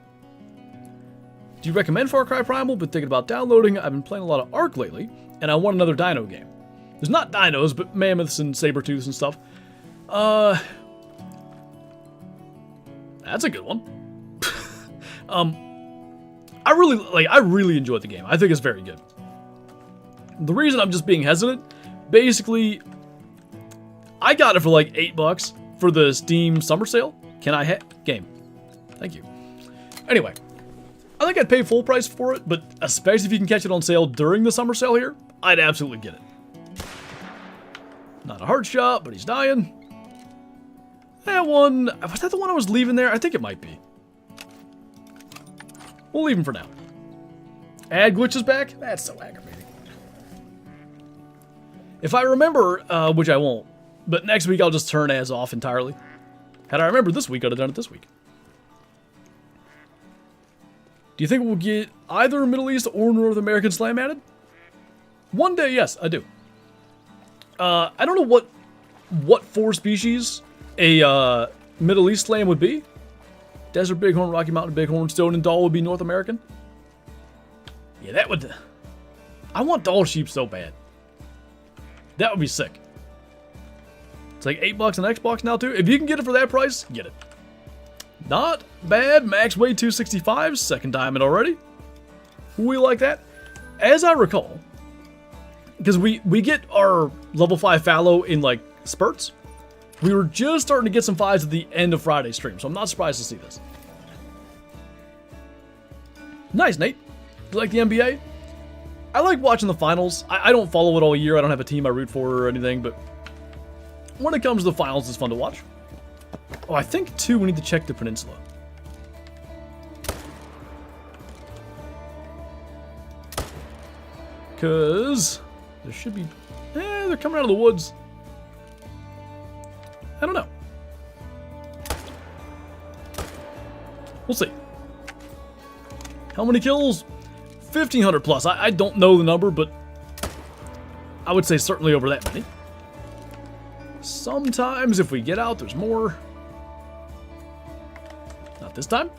Speaker 1: Do you recommend Far Cry Primal? Been thinking about downloading. I've been playing a lot of Ark lately, and I want another dino game. There's not dinos, but mammoths and saber-tooths and stuff. That's a good one. I really enjoyed the game. I think it's very good. The reason I'm just being hesitant, basically, I got it for like $8 for the Steam summer sale. Can I game? Thank you. Anyway, I think I'd pay full price for it, but especially if you can catch it on sale during the summer sale here, I'd absolutely get it. Not a hard shot, but he's dying. That one, was that the one I was leaving there? I think it might be. We'll leave him for now. Ad glitches back? That's so aggravating. If I remember, which I won't, but next week I'll just turn ads off entirely. Had I remembered this week, I'd have done it this week. Do you think we'll get either Middle East or North American slam added? One day, yes, I do. I don't know what 4 species a Middle East slam would be. Desert Bighorn, Rocky Mountain Bighorn, Stone and Doll would be North American. Yeah, that would... I want Doll sheep so bad. That would be sick. It's like $8 on Xbox now too. If you can get it for that price, get it. Not bad. Max weight 265. Second diamond already. We like that. As I recall, because we get our level 5 fallow in like spurts. We were just starting to get some 5s at the end of Friday's stream, so I'm not surprised to see this. Nice, Nate. You like the NBA? I like watching the finals. I don't follow it all year. I don't have a team I root for or anything, but when it comes to the finals, it's fun to watch. Oh, I think, too, we need to check the peninsula. Because there should be... they're coming out of the woods. I don't know. We'll see. How many kills? 1,500 plus. I don't know the number, but I would say certainly over that many. Sometimes if we get out, there's more. Not this time. Do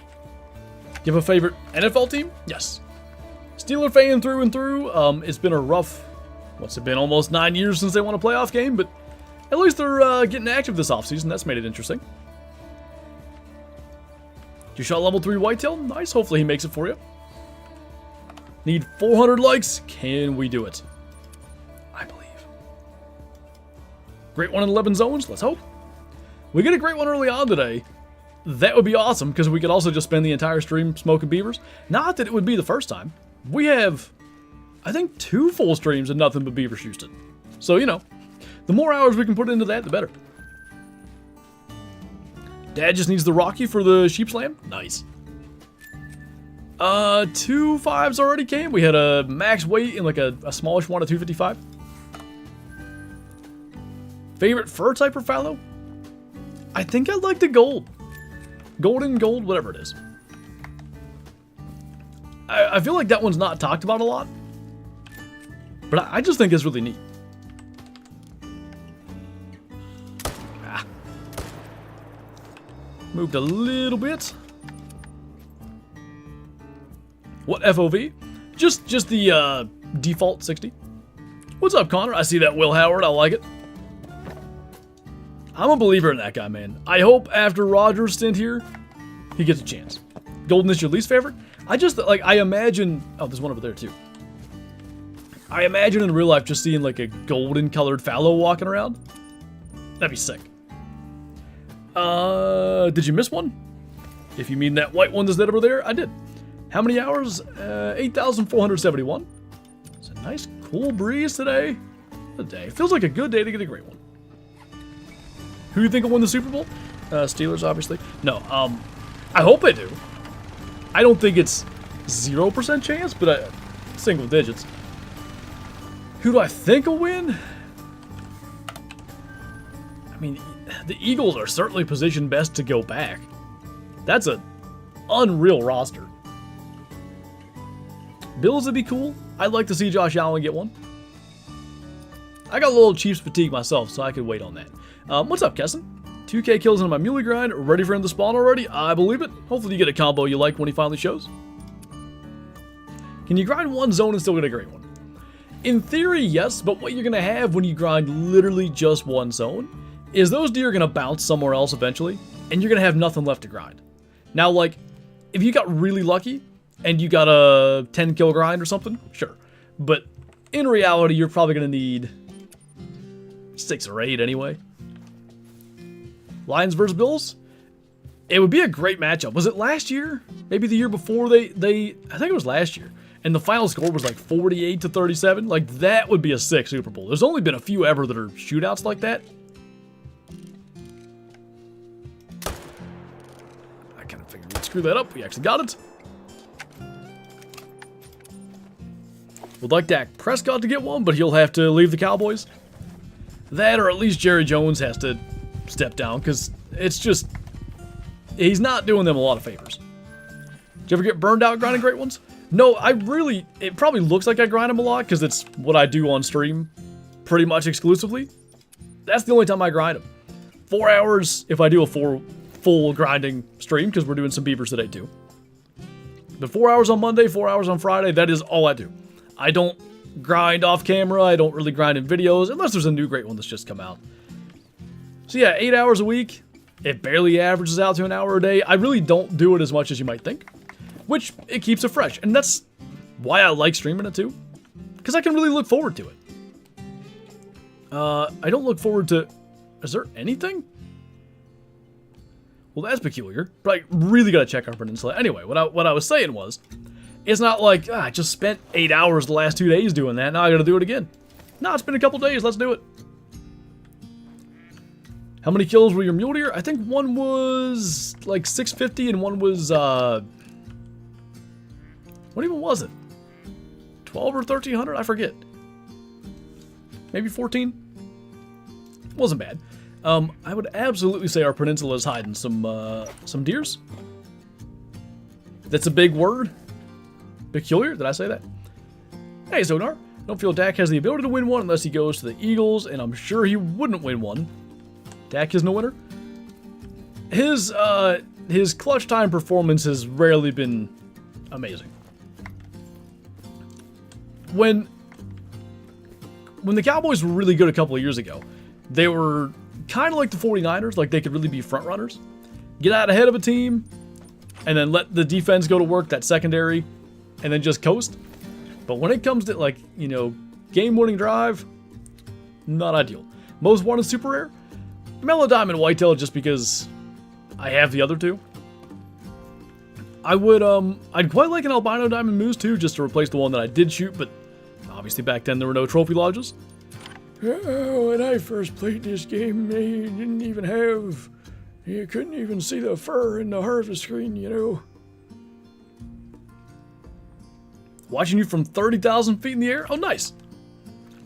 Speaker 1: you have a favorite NFL team? Yes. Steeler fan through and through. It's been a rough, what's it been, almost 9 years since they won a playoff game, but at least they're getting active this offseason. That's made it interesting. You shot level 3 whitetail? Nice. Hopefully he makes it for you. Need 400 likes. Can we do it? I believe. Great one in 11 zones. Let's hope. We get a great one early on today. That would be awesome because we could also just spend the entire stream smoking beavers. Not that it would be the first time. We have, I think, 2 full streams of nothing but beaver Houston. So, you know, the more hours we can put into that, the better. Dad just needs the Rocky for the sheep slam. Nice. 2 5s already came. We had a max weight in like a smallish one at 255. Favorite fur type for fallow? I think I like the gold. Golden, gold, whatever it is. I feel like that one's not talked about a lot. But I just think it's really neat. Moved a little bit. What FOV? Just the default 60. What's up, Connor? I see that Will Howard. I like it. I'm a believer in that guy, man. I hope after Roger's stint here, he gets a chance. Golden is your least favorite? I just, like, I imagine... Oh, there's one over there, too. I imagine in real life just seeing, like, a golden-colored fallow walking around. That'd be sick. Did you miss one? If you mean that white one that's over there, I did. How many hours? 8,471. It's a nice cool breeze today. Good day. Feels like a good day to get a great one. Who do you think will win the Super Bowl? Steelers, obviously. No, I hope they do. I don't think it's 0% chance, but single digits. Who do I think will win? I mean, the Eagles are certainly positioned best to go back. That's an unreal roster. Bills would be cool. I'd like to see Josh Allen get one. I got a little Chiefs fatigue myself, so I could wait on that. What's up, Kesson? 2K kills in my muley grind. Ready for him to spawn already? I believe it. Hopefully you get a combo you like when he finally shows. Can you grind one zone and still get a great one? In theory, yes, but what you're going to have when you grind literally just one zone is those deer are going to bounce somewhere else eventually, and you're going to have nothing left to grind. Now, like, if you got really lucky and you got a 10 kill grind or something, sure. But in reality, you're probably going to need 6 or 8 anyway. Lions versus Bills? It would be a great matchup. Was it last year? Maybe the year before I think it was last year. And the final score was like 48-37. Like, that would be a sick Super Bowl. There's only been a few ever that are shootouts like that. I kind of figured we'd screw that up. We actually got it. Would like Dak Prescott to get one, but he'll have to leave the Cowboys. That, or at least Jerry Jones has to step down, because it's just, he's not doing them a lot of favors. Did you ever get burned out grinding great ones? No, it probably looks like I grind them a lot, because it's what I do on stream pretty much exclusively. That's the only time I grind them. 4 hours if I do a full grinding stream, because we're doing some beavers today too. The 4 hours on Monday, 4 hours on Friday, that is all I do. I don't grind off camera, I don't really grind in videos, unless there's a new great one that's just come out. So yeah, 8 hours a week. It barely averages out to an hour a day. I really don't do it as much as you might think, which it keeps it fresh. And that's why I like streaming it too, because I can really look forward to it. I don't look forward to... Is there anything? Well, that's peculiar, but I really gotta check our peninsula. Anyway, what I was saying was, it's not like, I just spent 8 hours the last 2 days doing that, now I gotta do it again. No, it's been a couple days, let's do it. How many kills were your mule deer? I think one was like 650 and one was, what even was it? 12 or 1300? I forget. Maybe 14? Wasn't bad. I would absolutely say our peninsula is hiding some deers. That's a big word. Peculiar, did I say that? Hey, Zonar. Don't feel Dak has the ability to win one unless he goes to the Eagles, and I'm sure he wouldn't win one. Dak is no winner. His clutch time performance has rarely been amazing. When the Cowboys were really good a couple of years ago, they were kind of like the 49ers, like they could really be front runners. Get out ahead of a team, and then let the defense go to work, that secondary, and then just coast. But when it comes to, like, you know, game-winning drive, not ideal. Most wanted super rare? Mellow Diamond Whitetail, just because I have the other two. I'd quite like an Albino Diamond Moose too, just to replace the one that I did shoot, but obviously back then there were no trophy lodges. When I first played this game, they didn't even have, you couldn't even see the fur in the harvest screen, you know. Watching you from 30,000 feet in the air? Oh, nice.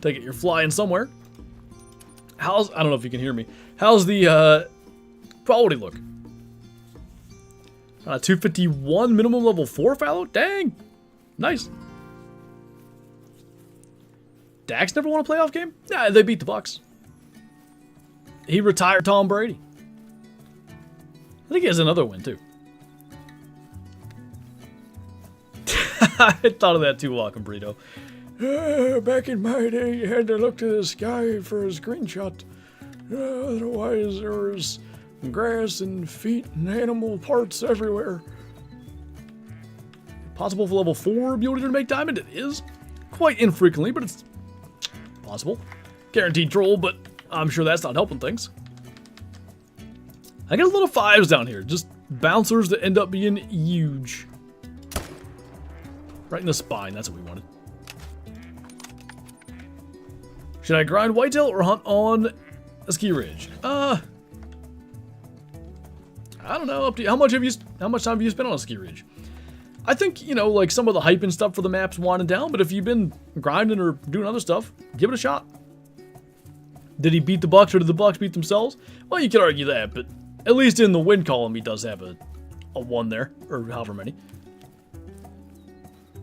Speaker 1: Take it you're flying somewhere. I don't know if you can hear me. How's the quality look? 251 minimum level 4 fallow? Dang. Nice. Dax never won a playoff game? Nah, they beat the Bucks. He retired Tom Brady. I think he has another win too. I thought of that too, Welcome Burrito. Back in my day, you had to look to the sky for a screenshot. Otherwise, there was grass and feet and animal parts everywhere. Possible for level 4 mule deer to make diamond? It is. Quite infrequently, but it's possible. Guaranteed troll, but I'm sure that's not helping things. I got a lot of 5s down here. Just bouncers that end up being huge. Right in the spine. That's what we wanted. Should I grind whitetail or hunt on a ski ridge? I don't know. Up to you. How much time have you spent on a ski ridge? I think, you know, like some of the hype and stuff for the map's winding down, but if you've been grinding or doing other stuff, give it a shot. Did he beat the Bucks or did the Bucks beat themselves? Well, you could argue that, but at least in the win column, he does have a 1 there, or however many.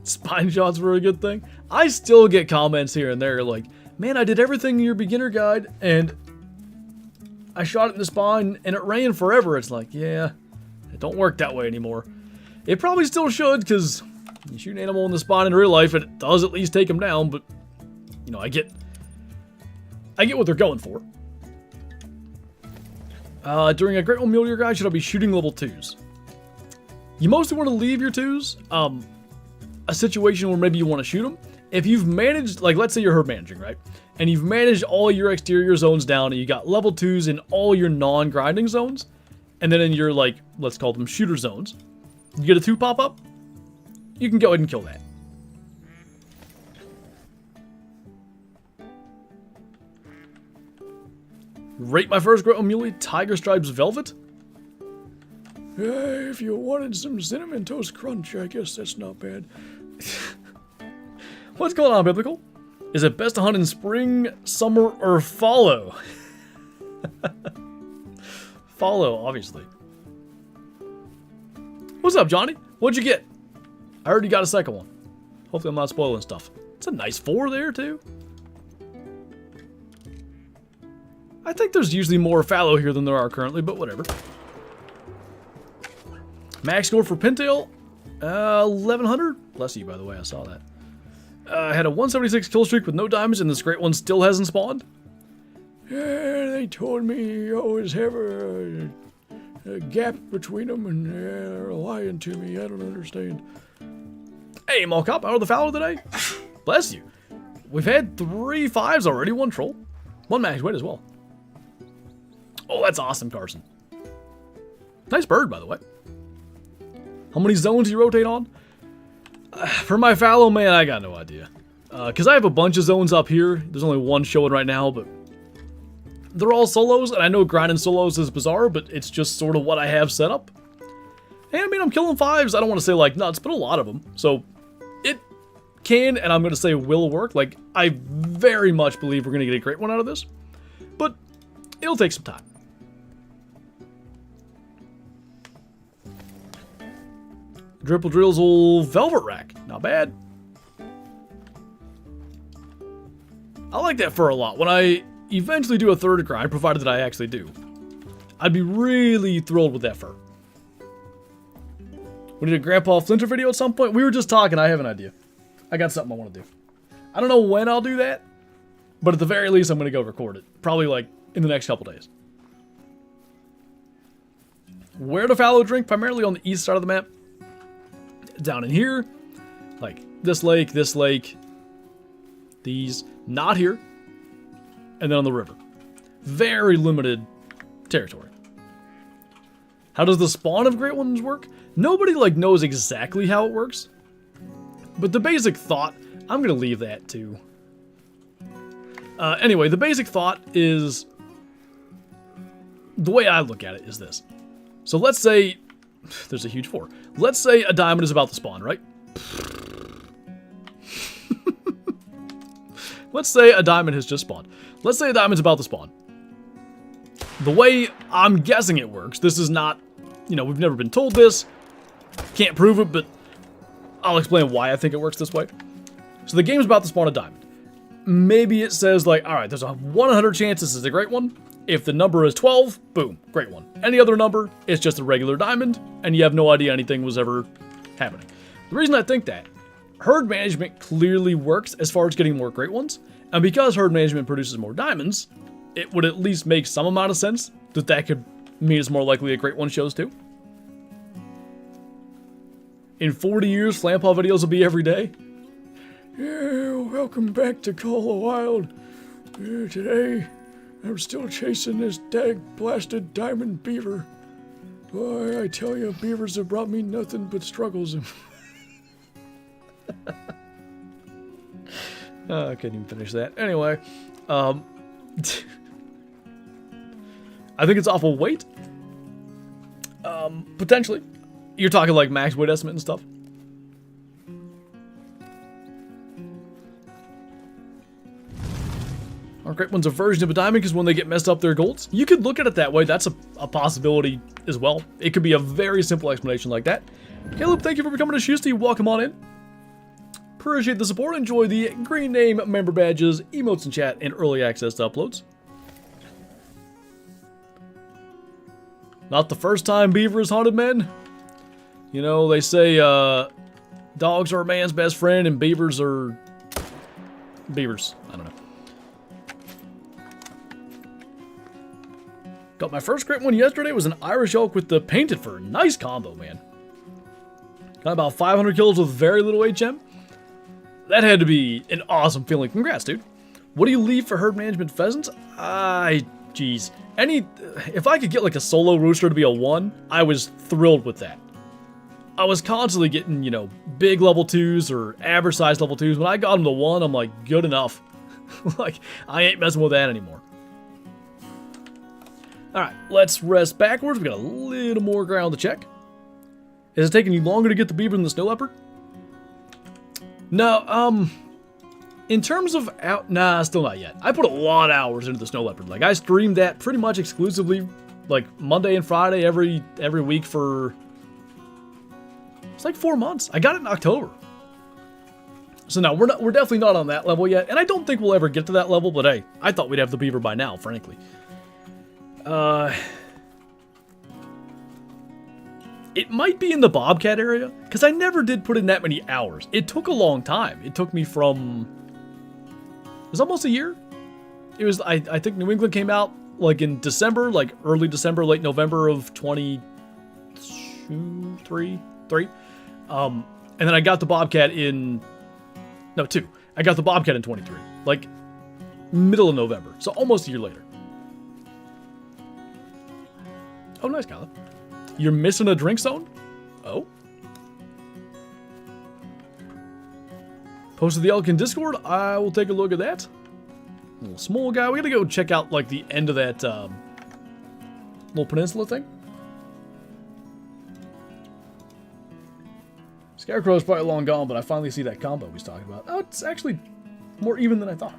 Speaker 1: Spine shots were a good thing. I still get comments here and there like, man, I did everything in your beginner guide, and I shot it in the spine, and it ran forever. It's like, yeah, it don't work that way anymore. It probably still should, because you shoot an animal in the spine in real life, it does at least take them down, but, you know, I get what they're going for. During a Great One Mule Deer guide, should I be shooting level 2s? You mostly want to leave your 2s, a situation where maybe you want to shoot them. If you've managed, like let's say you're herd managing, right? And you've managed all your exterior zones down and you got level 2s in all your non-grinding zones, and then in your, like, let's call them shooter zones, you get a 2 pop up, you can go ahead and kill that. Rate my first Great One Muley, Tiger Stripes Velvet. If you wanted some Cinnamon Toast Crunch, I guess that's not bad. What's going on, Biblical? Is it best to hunt in spring, summer, or fallow? Fallow, obviously. What's up, Johnny? What'd you get? I heard you got a second one. Hopefully I'm not spoiling stuff. It's a nice 4 there, too. I think there's usually more fallow here than there are currently, but whatever. Max score for Pintail, 1100. Bless you, by the way, I saw that. I had a 176 kill streak with no diamonds, and this great one still hasn't spawned. Yeah, they told me you always have a gap between them, and they're lying to me. I don't understand. Hey, Malek, how are the fallow today? Bless you. We've had 3 5s already, 1 troll, 1 max weight as well. Oh, that's awesome, Carson. Nice bird, by the way. How many zones do you rotate on? For my fallow, man, I got no idea. Because I have a bunch of zones up here. There's only 1 showing right now, but they're all solos, and I know grinding solos is bizarre, but it's just sort of what I have set up. And I mean, I'm killing 5s. I don't want to say like nuts, but a lot of them. So it can, and I'm going to say will work. Like, I very much believe we're going to get a great one out of this, but it'll take some time. Dripple Drill's old velvet rack. Not bad. I like that fur a lot. When I eventually do a 3rd grind, provided that I actually do, I'd be really thrilled with that fur. We need a Grandpa Flinter video at some point. We were just talking. I have an idea. I got something I want to do. I don't know when I'll do that, but at the very least, I'm going to go record it. Probably like in the next couple days. Where to fallow drink? Primarily on the east side of the map. Down in here, like this lake, these, not here, and then on the river. Very limited territory. How does the spawn of great ones work? Nobody like knows exactly how it works, but the basic thought, I'm gonna leave that to. Anyway, the basic thought is, the way I look at it is this. So let's say there's a huge 4. Let's say a diamond is about to spawn, right? Let's say a diamond has just spawned. Let's say a diamond's about to spawn. The way I'm guessing it works, this is not, you know, we've never been told this. Can't prove it, but I'll explain why I think it works this way. So the game's about to spawn a diamond. Maybe it says like, all right, there's a 100 chance this is a great one. If the number is 12, boom, great one. Any other number, it's just a regular diamond, and you have no idea anything was ever happening. The reason I think that, herd management clearly works as far as getting more great ones, and because herd management produces more diamonds, it would at least make some amount of sense that that could mean it's more likely a great one shows too. In 40 years, Flampaw videos will be every day. Yeah, welcome back to Call the Wild. Today, I'm still chasing this blasted diamond beaver. Boy, I tell you, beavers have brought me nothing but struggles. I couldn't even finish that. Anyway, I think it's awful weight. Potentially. You're talking like max weight estimate and stuff. Our great one's a version of a diamond because when they get messed up, they're golds. You could look at it that way. That's a possibility as well. It could be a very simple explanation like that. Caleb, thank you for becoming a Shoesty. Welcome on in. Appreciate the support. Enjoy the green name, member badges, emotes in chat, and early access to uploads. Not the first time Beaver has haunted men. You know, they say dogs are a man's best friend and beavers are beavers. I don't know. Got my first great one yesterday. It was an Irish elk with the painted fur. Nice combo, man. Got about 500 kills with very little HM. That had to be an awesome feeling. Congrats, dude. What do you leave for herd management pheasants? Geez. If I could get like a solo rooster to be a 1, I was thrilled with that. I was constantly getting, you know, big level 2s or average size level 2s. When I got them to 1, I'm like, good enough. Like, I ain't messing with that anymore. Alright, let's rest backwards. We got a little more ground to check. Is it taking you longer to get the beaver than the snow leopard? No, in terms of nah, still not yet. I put a lot of hours into the snow leopard. Like, I streamed that pretty much exclusively, like, Monday and Friday every week for... It's like 4 months. I got it in October. So no, we're definitely not on that level yet, and I don't think we'll ever get to that level, but hey, I thought we'd have the beaver by now, frankly. It might be in the bobcat area, because I never did put in that many hours. It took a long time. It took me from... It was almost a year. It was, I think New England came out, like, in December, like, early December, late November of 3. And then I got the bobcat in... No, 2. I got the bobcat in 23. Like, middle of November. So almost a year later. Oh, nice, Kyla. You're missing a drink zone? Oh. Posted the elk in Discord. I will take a look at that. Little small guy. We gotta go check out, like, the end of that little peninsula thing. Scarecrow's probably long gone, but I finally see that combo he's talking about. Oh, it's actually more even than I thought.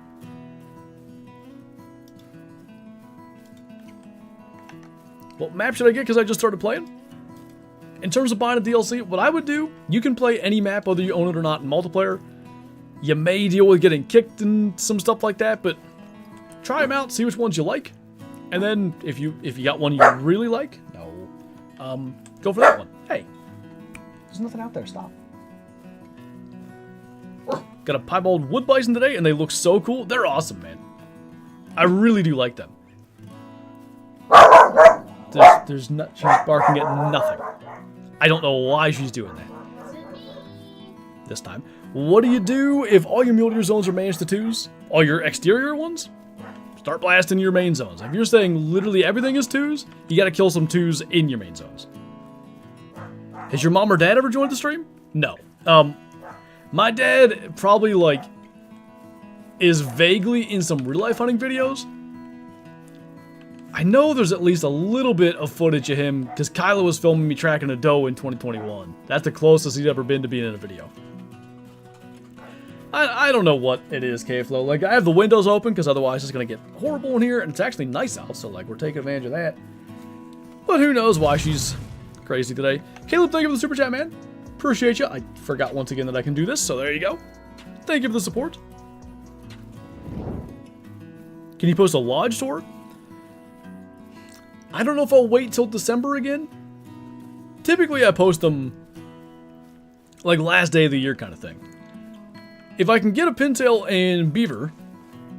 Speaker 1: What map should I get because I just started playing? In terms of buying a DLC, what I would do, you can play any map whether you own it or not in multiplayer. You may deal with getting kicked and some stuff like that, but try them out, see which ones you like. And then if you got one you really like, go for that one. Hey, there's nothing out there, stop. Got a piebald wood bison today and they look so cool. They're awesome, man. I really do like them. She's barking at nothing. I don't know why she's doing that. This time. What do you do if all your mule deer zones are managed to 2s? All your exterior ones? Start blasting your main zones. If you're saying literally everything is 2s, you gotta kill some 2s in your main zones. Has your mom or dad ever joined the stream? No. My dad probably, like, is vaguely in some real life hunting videos. I know there's at least a little bit of footage of him, because Kylo was filming me tracking a doe in 2021. That's the closest he's ever been to being in a video. I don't know what it is, K-Flow. Like, I have the windows open, because otherwise it's going to get horrible in here, and it's actually nice out, so, like, we're taking advantage of that. But who knows why she's crazy today. Caleb, thank you for the super chat, man. Appreciate you. I forgot once again that I can do this, so there you go. Thank you for the support. Can you post a lodge tour? I don't know if I'll wait till December again. Typically, I post them like last day of the year kind of thing. If I can get a pintail and beaver,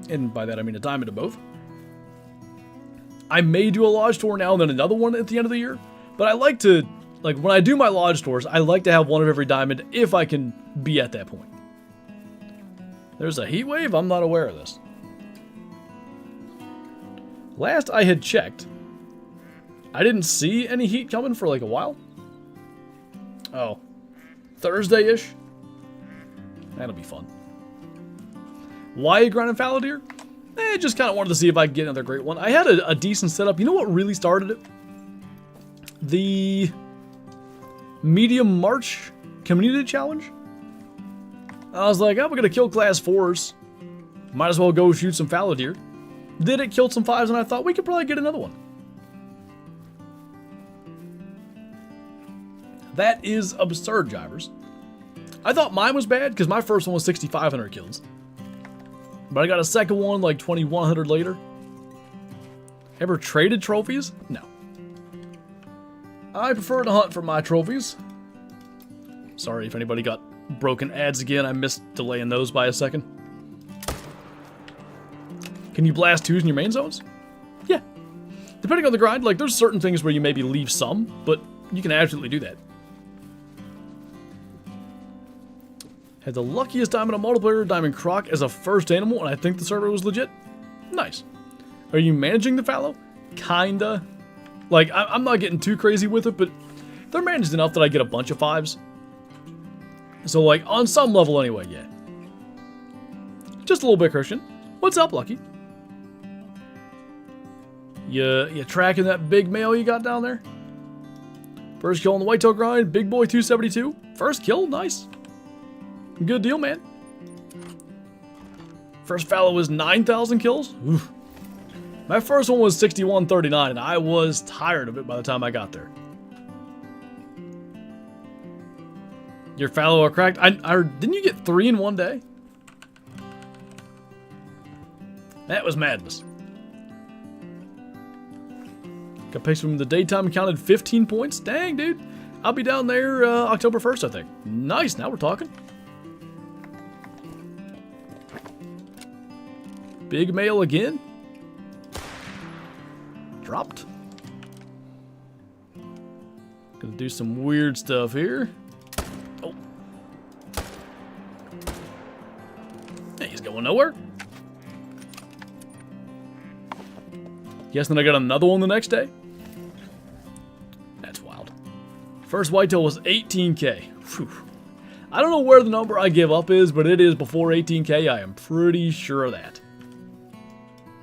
Speaker 1: and by that I mean a diamond of both, I may do a lodge tour now and then another one at the end of the year. But I like to, like, when I do my lodge tours, I like to have one of every diamond if I can be at that point. There's a heat wave? I'm not aware of this. Last I had checked, I didn't see any heat coming for like a while. Oh. Thursday-ish? That'll be fun. Why are you grinding fallow deer? Just kind of wanted to see if I could get another great one. I had a decent setup. You know what really started it? The Medium March Community Challenge. I was like, oh, we're going to kill class 4s. Might as well go shoot some fallow deer. Did it, killed some 5s, and I thought we could probably get another one. That is absurd, Jivers. I thought mine was bad because my first one was 6,500 kills. But I got a second one like 2,100 later. Ever traded trophies? No. I prefer to hunt for my trophies. Sorry if anybody got broken ads again. I missed delaying those by a second. Can you blast 2s in your main zones? Yeah. Depending on the grind, like there's certain things where you maybe leave some, but you can absolutely do that. Had the luckiest diamond on multiplayer, Diamond Croc, as a first animal, and I think the server was legit. Nice. Are you managing the fallow? Kinda. Like, I'm not getting too crazy with it, but they're managed enough that I get a bunch of 5s. So, like, on some level anyway, yeah. Just a little bit, Christian. What's up, Lucky? You tracking that big male you got down there? First kill on the whitetail grind, big boy 272. First kill, nice. Good deal, man. First fallow was 9,000 kills. Oof. My first one was 6139, and I was tired of it by the time I got there. Your fallow are cracked. Didn't you get 3 in one day? That was madness. Got picks from the daytime and counted 15 points. Dang, dude. I'll be down there October 1st, I think. Nice, now we're talking. Big male again. Dropped. Gonna do some weird stuff here. Oh. Hey, he's going nowhere. Guessing I got another one the next day. That's wild. First whitetail was 18K. Whew. I don't know where the number I give up is, but it is before 18K. I am pretty sure of that.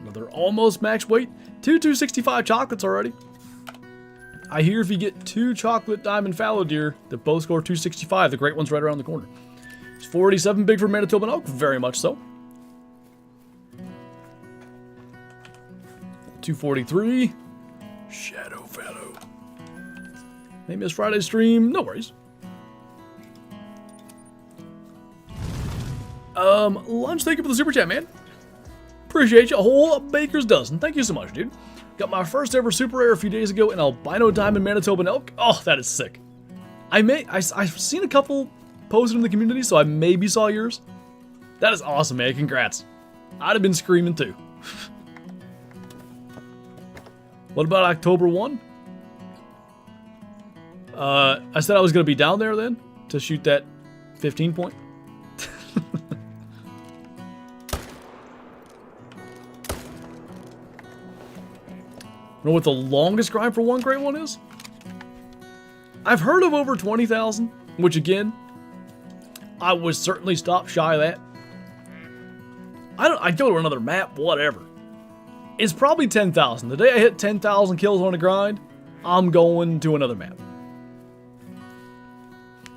Speaker 1: Another almost max weight. 265 chocolates already. I hear if you get 2 chocolate diamond fallow deer that both score 265, the great one's right around the corner. It's 47 big for Manitoban elk, very much so. 243. Shadow fallow. Maybe it's Friday's stream. No worries. Lunch, thank you for the super chat, man. Appreciate you. A whole baker's dozen. Thank you so much, dude. Got my first ever super rare a few days ago in albino diamond Manitoban elk. Oh, that is sick. I've seen a couple posted in the community, so I maybe saw yours. That is awesome, man. Congrats. I'd have been screaming too. What about October 1? I said I was going to be down there then to shoot that 15 point. Know what the longest grind for one great one is? I've heard of over 20,000, which again, I would certainly stop shy of that. I'd go to another map, whatever. It's probably 10,000. The day I hit 10,000 kills on a grind, I'm going to another map.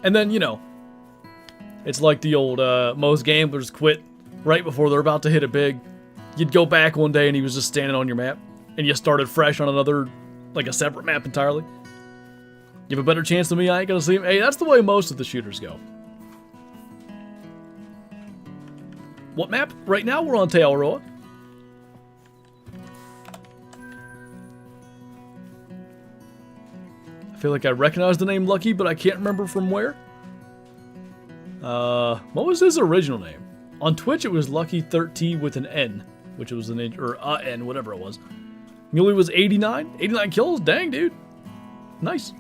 Speaker 1: And then, you know, it's like the old, most gamblers quit right before they're about to hit it big. You'd go back one day and he was just standing on your map. And you started fresh on another, like a separate map entirely. You have a better chance than me, I ain't gonna see him. Hey, that's the way most of the shooters go. What map? Right now we're on Te Aroa. I feel like I recognize the name Lucky, but I can't remember from where. What was his original name? On Twitch it was Lucky13 with an N, which was an N, or N, whatever it was. Muley was 89? 89 kills? Dang, dude. Nice.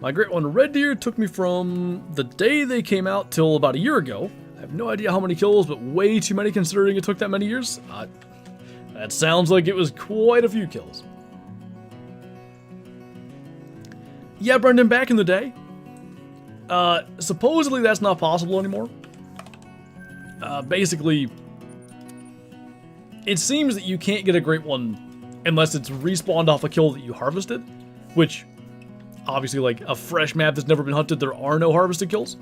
Speaker 1: My great one, red deer, took me from the day they came out till about a year ago. I have no idea how many kills, but way too many considering it took that many years. That sounds like it was quite a few kills. Yeah, Brendan, back in the day, supposedly that's not possible anymore. Basically, it seems that you can't get a great one unless it's respawned off a kill that you harvested, which, obviously, like a fresh map that's never been hunted, there are no harvested kills.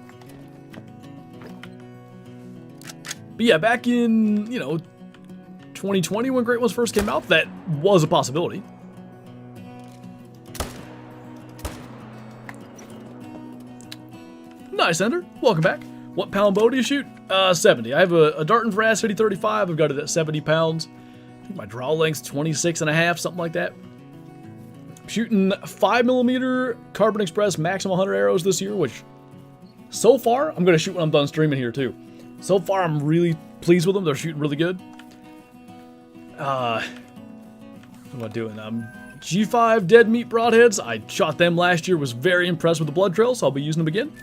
Speaker 1: But yeah, back in, 2020 when great ones first came out, that was a possibility. Nice, Ender. Welcome back. What pound bow do you shoot? 70. I have a Darton Veracity 35. I've got it at 70 pounds. I think my draw length's 26 and a half, something like that. Shooting 5mm Carbon Express maximum 100 arrows this year, which so far, I'm going to shoot when I'm done streaming here too. So far, I'm really pleased with them. They're shooting really good. What am I doing? G5 Dead Meat Broadheads. I shot them last year, was very impressed with the blood trail, so I'll be using them again.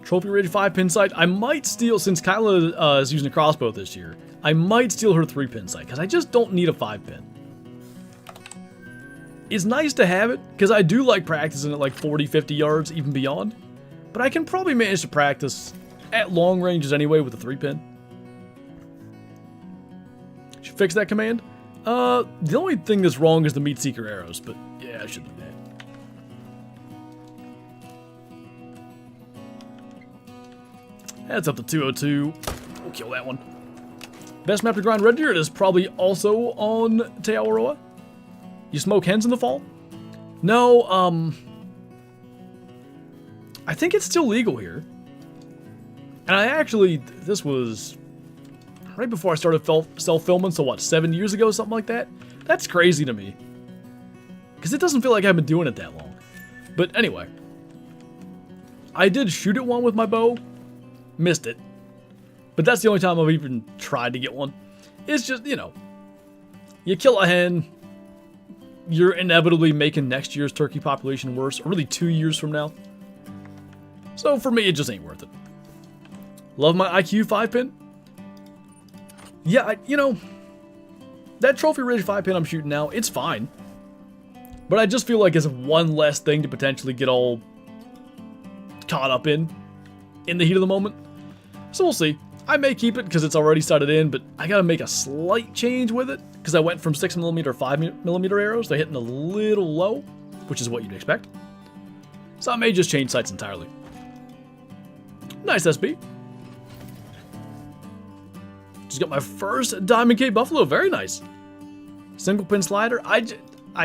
Speaker 1: Trophy Ridge 5-pin sight. I might steal, since Kyla is using a crossbow this year, I might steal her 3-pin sight, because I just don't need a 5-pin. It's nice to have it, because I do like practicing at like 40, 50 yards, even beyond. But I can probably manage to practice at long ranges anyway with a 3-pin. Should fix that command. The only thing that's wrong is the Meat Seeker arrows, but yeah, I should do that. That's up to 202. We'll kill that one. Best map to grind red deer is probably also on Te Awaroa. You smoke hens in the fall? No, I think it's still legal here. And I actually, this was right before I started self-filming, so what, 7 years ago, something like that? That's crazy to me. Because it doesn't feel like I've been doing it that long. But anyway. I did shoot at one with my bow. Missed it. But that's the only time I've even tried to get one. It's just, you kill a hen, you're inevitably making next year's turkey population worse, or really 2 years from now. So for me, it just ain't worth it. Love my IQ 5-pin. Yeah, that Trophy Ridge 5-pin I'm shooting now, it's fine. But I just feel like it's one less thing to potentially get all caught up in the heat of the moment. So we'll see. I may keep it because it's already started in, but I gotta make a slight change with it because I went from 6mm or 5mm arrows. They're hitting a little low, which is what you'd expect. So I may just change sights entirely. Nice, SB. Just got my first Diamond Cape Buffalo. Very nice. Single pin slider. I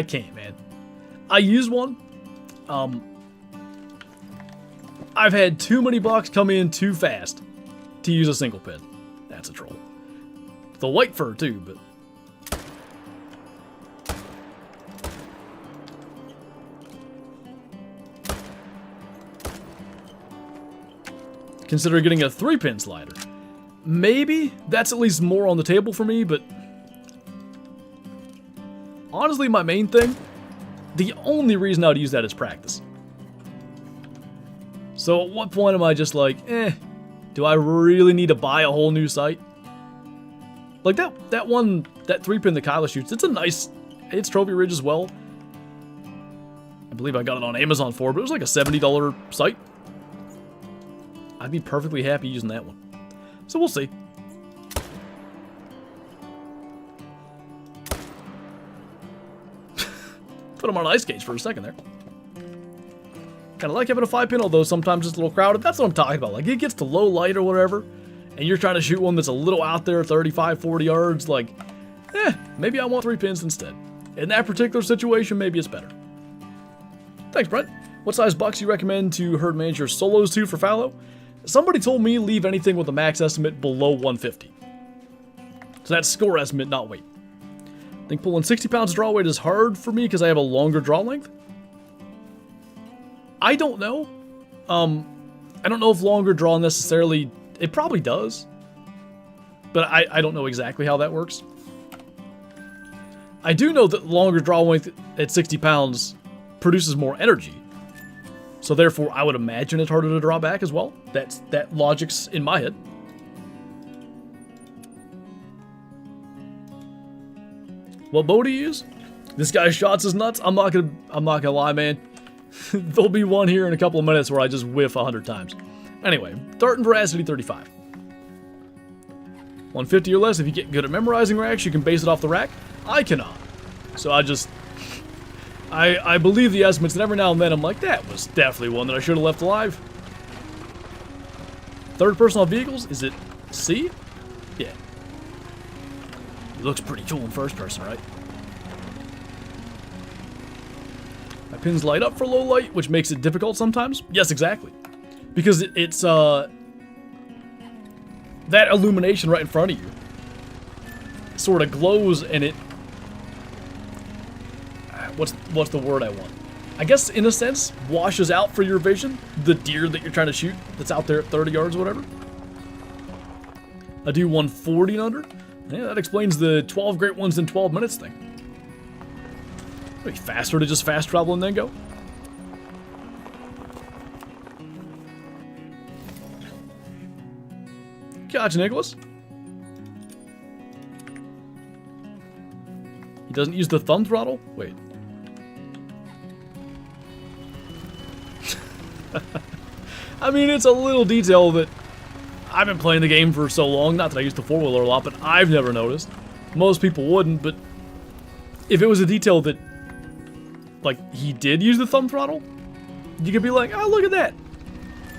Speaker 1: can't, man. I use one. I've had too many bucks come in too fast to use a single pin. That's a troll. The white fur too, but consider getting a 3-pin slider. Maybe that's at least more on the table for me, but honestly, my main thing, the only reason I would use that is practice. So at what point am I just like, do I really need to buy a whole new sight? Like that 3-pin that Kyla shoots, it's Trophy Ridge as well. I believe I got it on Amazon for, but it was like a $70 sight. I'd be perfectly happy using that one. So we'll see. Put him on ice cage for a second there. Kind of like having a 5-pin, although sometimes it's a little crowded. That's what I'm talking about. Like, it gets to low light or whatever, and you're trying to shoot one that's a little out there, 35, 40 yards, like, maybe I want 3 pins instead. In that particular situation, maybe it's better. Thanks, Brent. What size bucks you recommend to herd manage your solos to for fallow? Somebody told me leave anything with a max estimate below 150. So that's score estimate, not weight. I think pulling 60 pounds draw weight is hard for me because I have a longer draw length. I don't know. I don't know if longer draw necessarily... It probably does. But I don't know exactly how that works. I do know that longer draw length at 60 pounds produces more energy. So therefore, I would imagine it's harder to draw back as well. That logic's in my head. What bow do you use? This guy's shots is nuts. I'm not gonna lie, man. There'll be one here in a couple of minutes where I just whiff 100 times. Anyway, dart and veracity 35. 150 or less. If you get good at memorizing racks, you can base it off the rack. I cannot. So I believe the estimates, and every now and then I'm like, that was definitely one that I should have left alive. Third person on vehicles, is it C? Yeah. It looks pretty cool in first person, right? My pins light up for low light, which makes it difficult sometimes. Yes, exactly. Because it's that illumination right in front of you sort of glows, and it... What's the word I want? I guess, in a sense, washes out for your vision the deer that you're trying to shoot that's out there at 30 yards or whatever. I do 140 and under. Yeah, that explains the 12 great ones in 12 minutes thing. It'd be faster to just fast travel and then go. Gotcha, Nicholas. He doesn't use the thumb throttle? Wait. I mean, it's a little detail that I've been playing the game for so long. Not that I use the four-wheeler a lot, but I've never noticed. Most people wouldn't, but if it was a detail that, like, he did use the thumb throttle, you could be like, oh, look at that.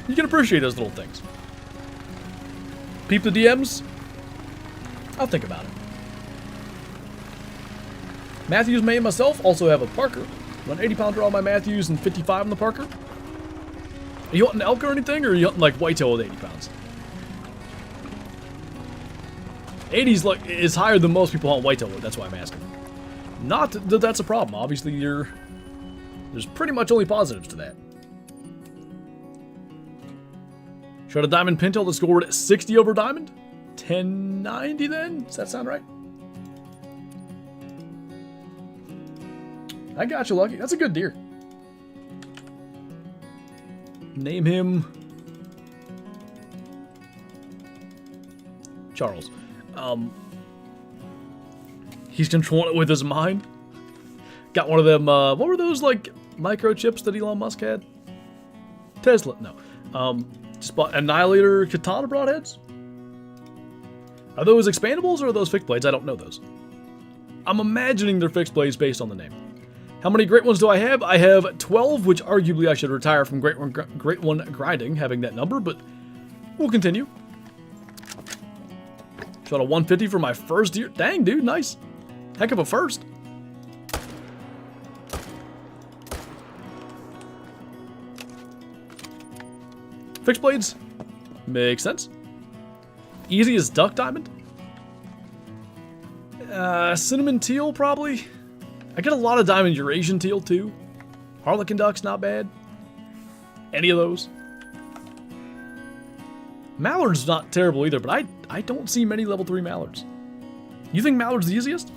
Speaker 1: You can appreciate those little things. Peep the DMs? I'll think about it. Matthews, May, and myself also have a Parker. Run 80-pounder on my Matthews and 55 on the Parker. Are you hunting elk or anything, or are you hunting like whitetail with 80 pounds? 80's like is higher than most people hunt whitetail with. That's why I'm asking. Not that that's a problem. Obviously, there's pretty much only positives to that. Shot a diamond pintail that scored 60 over diamond. 1090 then? Does that sound right? I got you, Lucky. That's a good deer. Name him Charles. He's controlling it with his mind. Got one of them, what were those, like, microchips that Elon Musk had? Tesla, no. Just bought Annihilator katana broadheads. Are those expandables or are those fixed blades? I don't know those. I'm imagining they're fixed blades based on the name. How many great ones do I have? I have 12, which arguably I should retire from great one grinding, having that number, but we'll continue. Shot a 150 for my first deer. Dang, dude, nice. Heck of a first. Fixed blades. Makes sense. Easy as duck diamond. Cinnamon teal, probably. I get a lot of diamond Eurasian teal, too. Harlequin duck's not bad. Any of those. Mallard's not terrible either, but I don't see many level 3 mallards. You think mallard's the easiest?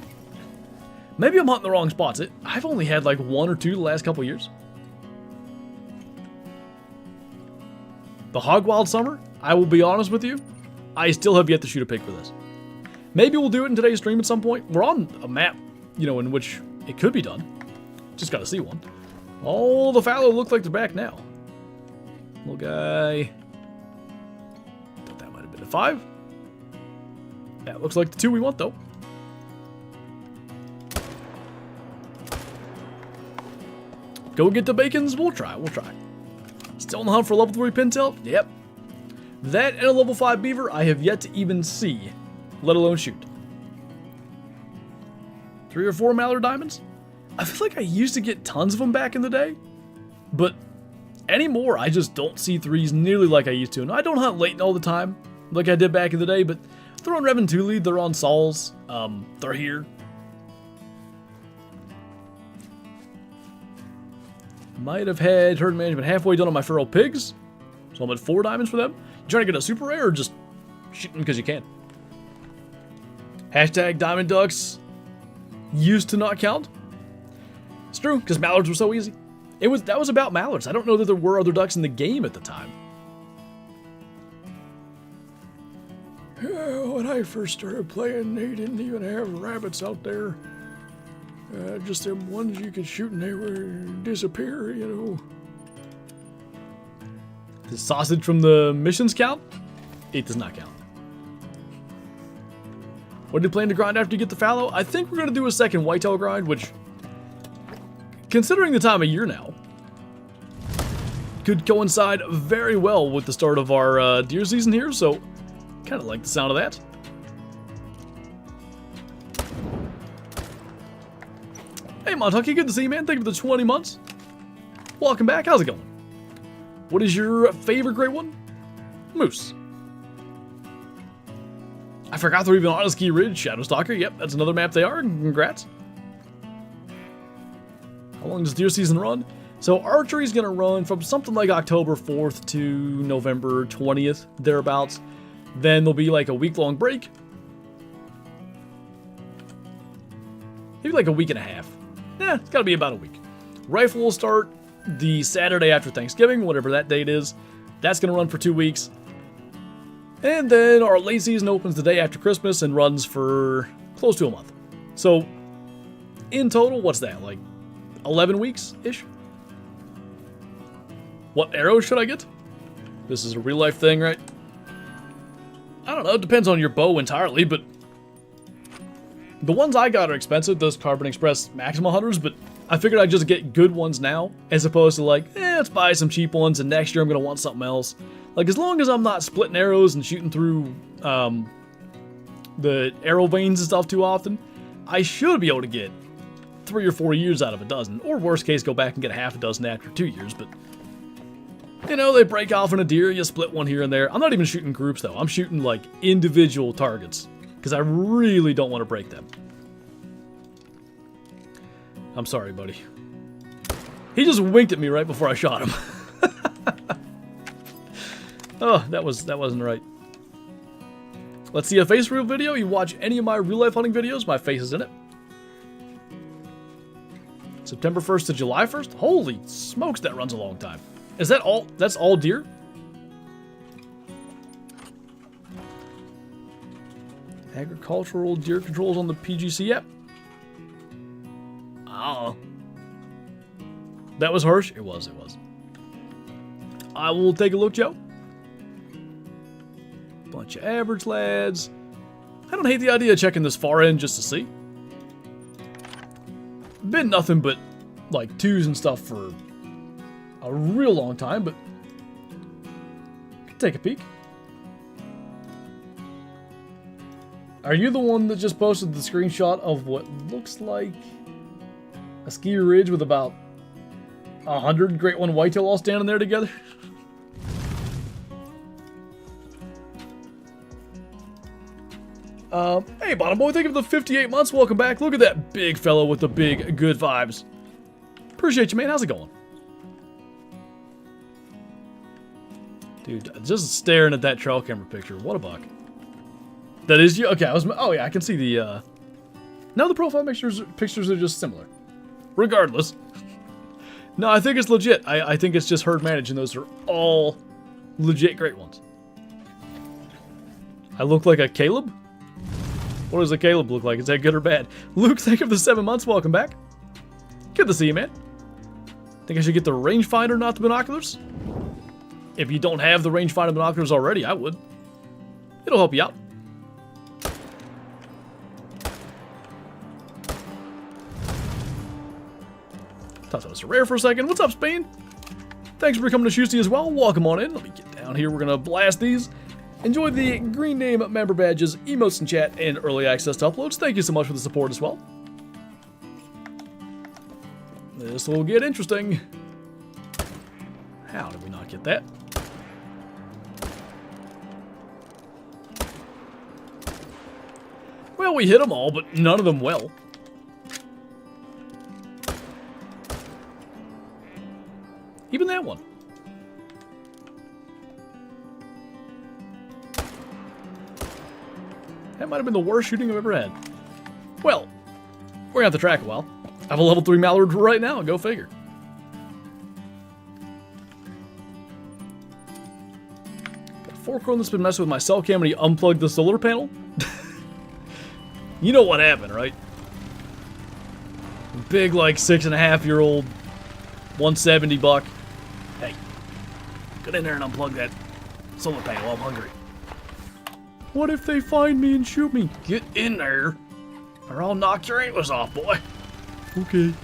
Speaker 1: Maybe I'm hunting the wrong spots. I've only had like 1 or 2 the last couple years. The Hog Wild Summer, I will be honest with you, I still have yet to shoot a pig for this. Maybe we'll do it in today's stream at some point. We're on a map, you know, in which it could be done. Just gotta see one. Oh, the fallow look like they're back now. Little guy. Thought that might have been a 5. That looks like the 2 we want, though. Go get the bacons. We'll try. Still on the hunt for a level 3 pintail? Yep. That and a level 5 beaver I have yet to even see, let alone shoot. 3 or 4 mallard diamonds? I feel like I used to get tons of them back in the day, but anymore I just don't see 3s nearly like I used to. And I don't hunt Leighton all the time like I did back in the day, but they're on Revan 2 lead, they're on Saul's, they're here. Might have had herd management halfway done on my feral pigs, so I'm at 4 diamonds for them. You trying to get a super rare or just shoot them because you can? Hashtag diamond ducks used to not count. It's true, because mallards were so easy. That was about mallards. I don't know that there were other ducks in the game at the time. When I first started playing, they didn't even have rabbits out there. Just them ones you could shoot and they would disappear, you know. The sausage from the missions count? It does not count. What do you plan to grind after you get the fallow? I think we're going to do a second whitetail grind, which, considering the time of year now, could coincide very well with the start of our deer season here, so kind of like the sound of that. Hey, Montucky, good to see you, man. Thank you for the 20 months. Welcome back. How's it going? What is your favorite great one? Moose. I forgot they're even on a ski ridge. Shadowstalker. Yep, that's another map they are. Congrats. How long does deer season run? So archery's going to run from something like October 4th to November 20th, thereabouts. Then there'll be like a week-long break. Maybe like a week and a half. Yeah, it's got to be about a week. Rifle will start the Saturday after Thanksgiving, whatever that date is. That's going to run for 2 weeks. And then our late season opens the day after Christmas and runs for close to a month. So, in total, what's that? Like 11 weeks-ish? What arrows should I get? This is a real-life thing, right? I don't know. It depends on your bow entirely, but the ones I got are expensive, those Carbon Express Maxima Hunters, but I figured I'd just get good ones now, as opposed to like, let's buy some cheap ones, and next year I'm going to want something else. Like, as long as I'm not splitting arrows and shooting through the arrow veins and stuff too often, I should be able to get 3 or 4 years out of a dozen. Or worst case, go back and get a half a dozen after 2 years, but you know, they break off in a deer, you split one here and there. I'm not even shooting groups, though. I'm shooting, like, individual targets, because I really don't want to break them. I'm sorry, buddy. He just winked at me right before I shot him. Oh, that wasn't right. Let's see a face reveal video. You watch any of my real-life hunting videos, my face is in it. September 1st to July 1st? Holy smokes, that runs a long time. Is that all? That's all deer? Agricultural deer controls on the PGC app? Oh. That was harsh? It was. I will take a look, Joe. Bunch of average lads. I don't hate the idea of checking this far end just to see. Been nothing but, like, twos and stuff for a real long time, but take a peek. Are you the one that just posted the screenshot of what looks like a ski ridge with about 100 great one whitetail all standing there together? Hey, Bottom Boy, thank you for the 58 months. Welcome back. Look at that big fellow with the big good vibes. Appreciate you, man. How's it going? Dude, just staring at that trail camera picture. What a buck. That is you? Okay, oh yeah, I can see the, now the profile pictures are just similar. Regardless. No, I think it's legit. I think it's just herd managed, and those are all legit great ones. I look like a Caleb? What does a Caleb look like? Is that good or bad? Luke, thank you for the 7 months. Welcome back. Good to see you, man. Think I should get the rangefinder, not the binoculars? If you don't have the rangefinder binoculars already, I would. It'll help you out. Thought that was rare for a second. What's up, Spain? Thanks for coming to Shusty as well. Welcome on in. Let me get down here. We're going to blast these. Enjoy the green name member badges, emotes in chat, and early access to uploads. Thank you so much for the support as well. This will get interesting. How did we not get that? Well, we hit them all, but none of them well. Even that one. That might have been the worst shooting I've ever had. Well, we're gonna have to track a while. I have a level 3 mallard right now, go figure. Got a 4-chrome that's been messing with my cell cam and he unplugged the solar panel. You know what happened, right? Big, like, 6.5-year-old, 170 buck. Hey, get in there and unplug that solar panel. I'm hungry. What if they find me and shoot me? Get in there, or I'll knock your antlers off, boy. Okay.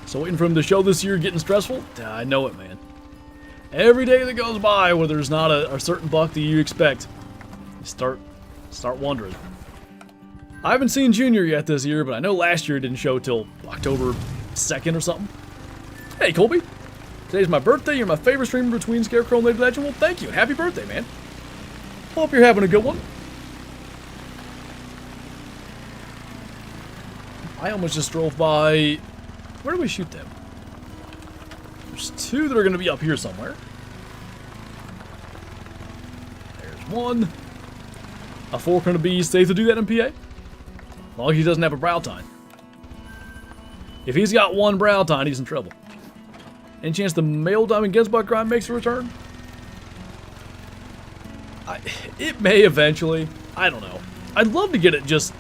Speaker 1: So waiting for him to show this year getting stressful? I know it, man. Every day that goes by where there's not a certain buck that you expect, you start wondering. I haven't seen Junior yet this year, but I know last year it didn't show till October 2nd or something. Hey, Colby. Today's my birthday. You're my favorite streamer between Scarecrow and Lady Legend. Well, thank you. Happy birthday, man. Hope you're having a good one. I almost just drove by... Where do we shoot them? There's two that are going to be up here somewhere. There's one. A fork on a bee. Safe to do that in PA? As long as he doesn't have a brow tine. If he's got one brow tine, he's in trouble. Any chance the male diamond Gensbuck grind makes a return? It may eventually. I don't know. I'd love to get it just,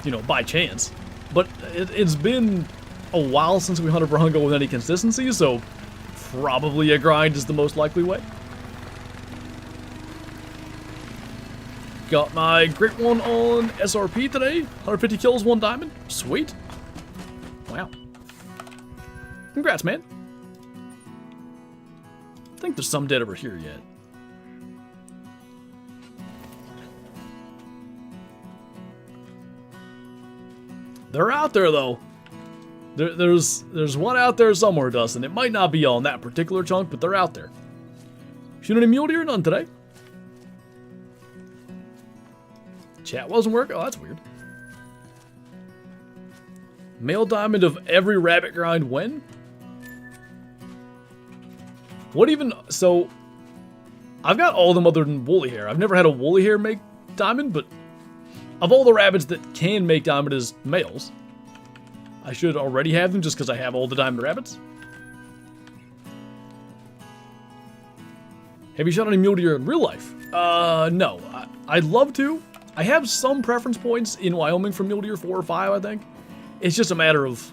Speaker 1: you know, by chance. But it's been a while since we hunted for Hungo with any consistency, so probably a grind is the most likely way. Got my great one on SRP today. 150 kills, 1 diamond. Sweet. Wow. Congrats, man. I think there's some dead over here yet. They're out there, though. There's one out there somewhere, Dustin. It might not be on that particular chunk, but they're out there. Shoot any mule deer? None today. Chat wasn't working? Oh, that's weird. Male diamond of every rabbit grind when? What even... So, I've got all of them other than woolly hair. I've never had a woolly hair make diamond, but of all the rabbits that can make diamond as males, I should already have them just because I have all the diamond rabbits. Have you shot any mule deer in real life? No. I'd love to. I have some preference points in Wyoming for mule deer, 4 or 5, I think. It's just a matter of,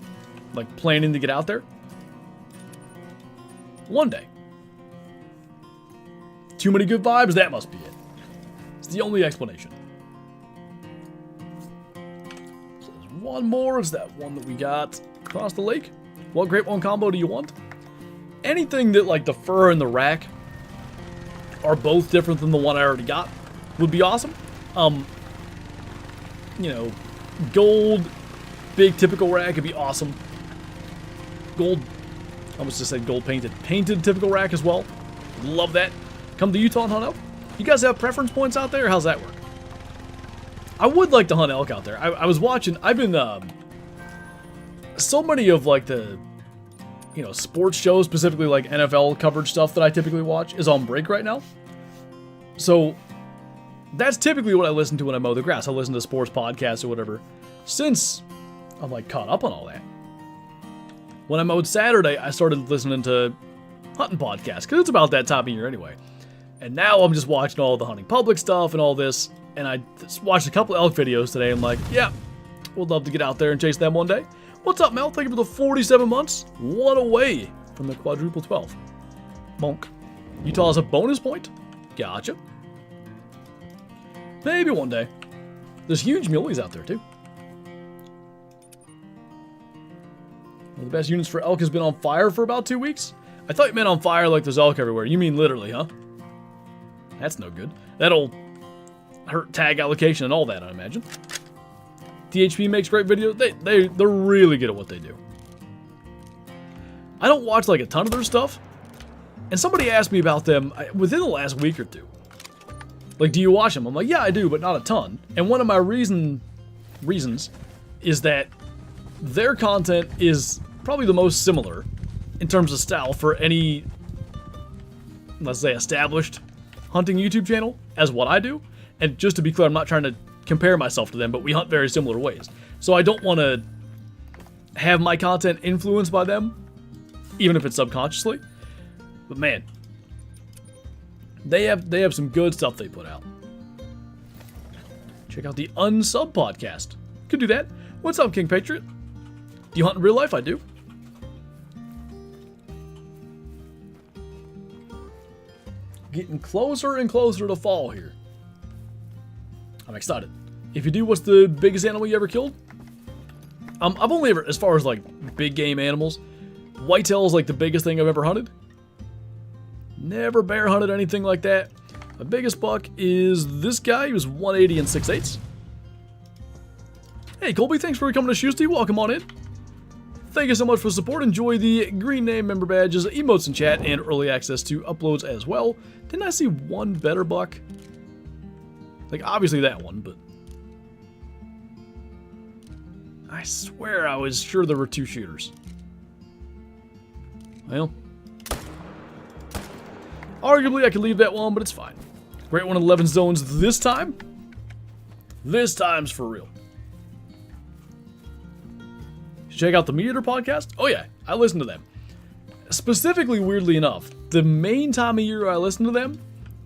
Speaker 1: like, planning to get out there. One day. Too many good vibes? That must be it. It's the only explanation. So there's one more. Is that one that we got across the lake? What Great One combo do you want? Anything that, like, the fur and the rack are both different than the one I already got would be awesome. You know, gold, big typical rack would be awesome. Gold, I almost just said gold painted. Painted typical rack as well. Love that. Come to Utah and hunt elk. You guys have preference points out there? How's that work? I would like to hunt elk out there. I was watching, I've been, so many of, like, the, you know, sports shows, specifically, like, NFL coverage stuff that I typically watch is on break right now. So, that's typically what I listen to when I mow the grass. I listen to sports podcasts or whatever. Since I'm, like, caught up on all that. When I mowed Saturday, I started listening to hunting podcasts, because it's about that time of year anyway. And now I'm just watching all the hunting public stuff and all this, and I just watched a couple elk videos today. I'm like, yeah, would love to get out there and chase them one day. What's up, Mel? Thank you for the 47 months. One away from the quadruple 12. Bonk. Utah has a bonus point? Gotcha. Maybe one day. There's huge muleys out there, too. One of the best units for elk has been on fire for about 2 weeks. I thought you meant on fire like there's elk everywhere. You mean literally, huh? That's no good. That'll hurt tag allocation and all that, I imagine. THP makes great videos. They're really good at what they do. I don't watch, like, a ton of their stuff. And somebody asked me about them within the last week or two. Like, do you watch them? I'm like, yeah, I do, but not a ton. And one of my reasons is that their content is probably the most similar in terms of style for any, let's say, established hunting YouTube channel as what I do. And just to be clear, I'm not trying to compare myself to them, but we hunt very similar ways. So I don't want to have my content influenced by them, even if it's subconsciously. But man, they have some good stuff they put out. Check out the Unsub podcast. Could do that. What's up, King Patriot? Do you hunt in real life? I do. Getting closer and closer to fall here. I'm excited. If you do, what's the biggest animal you ever killed? I've only ever, as far as like big game animals, whitetail is like the biggest thing I've ever hunted. Never bear hunted anything like that. My biggest buck is this guy. He was 180 and 6/8. Hey Colby, thanks for coming to Shoesty. Welcome on in. Thank you so much for the support. Enjoy the green name member badges, emotes in chat, and early access to uploads as well. Didn't I see one better buck? Like, obviously that one, but I swear I was sure there were 2 shooters. Well, arguably I could leave that one, but it's fine. Great 111 zones this time. This time's for real. Check out the Meat Eater podcast. Oh yeah, I listen to them. Specifically, weirdly enough, the main time of year I listen to them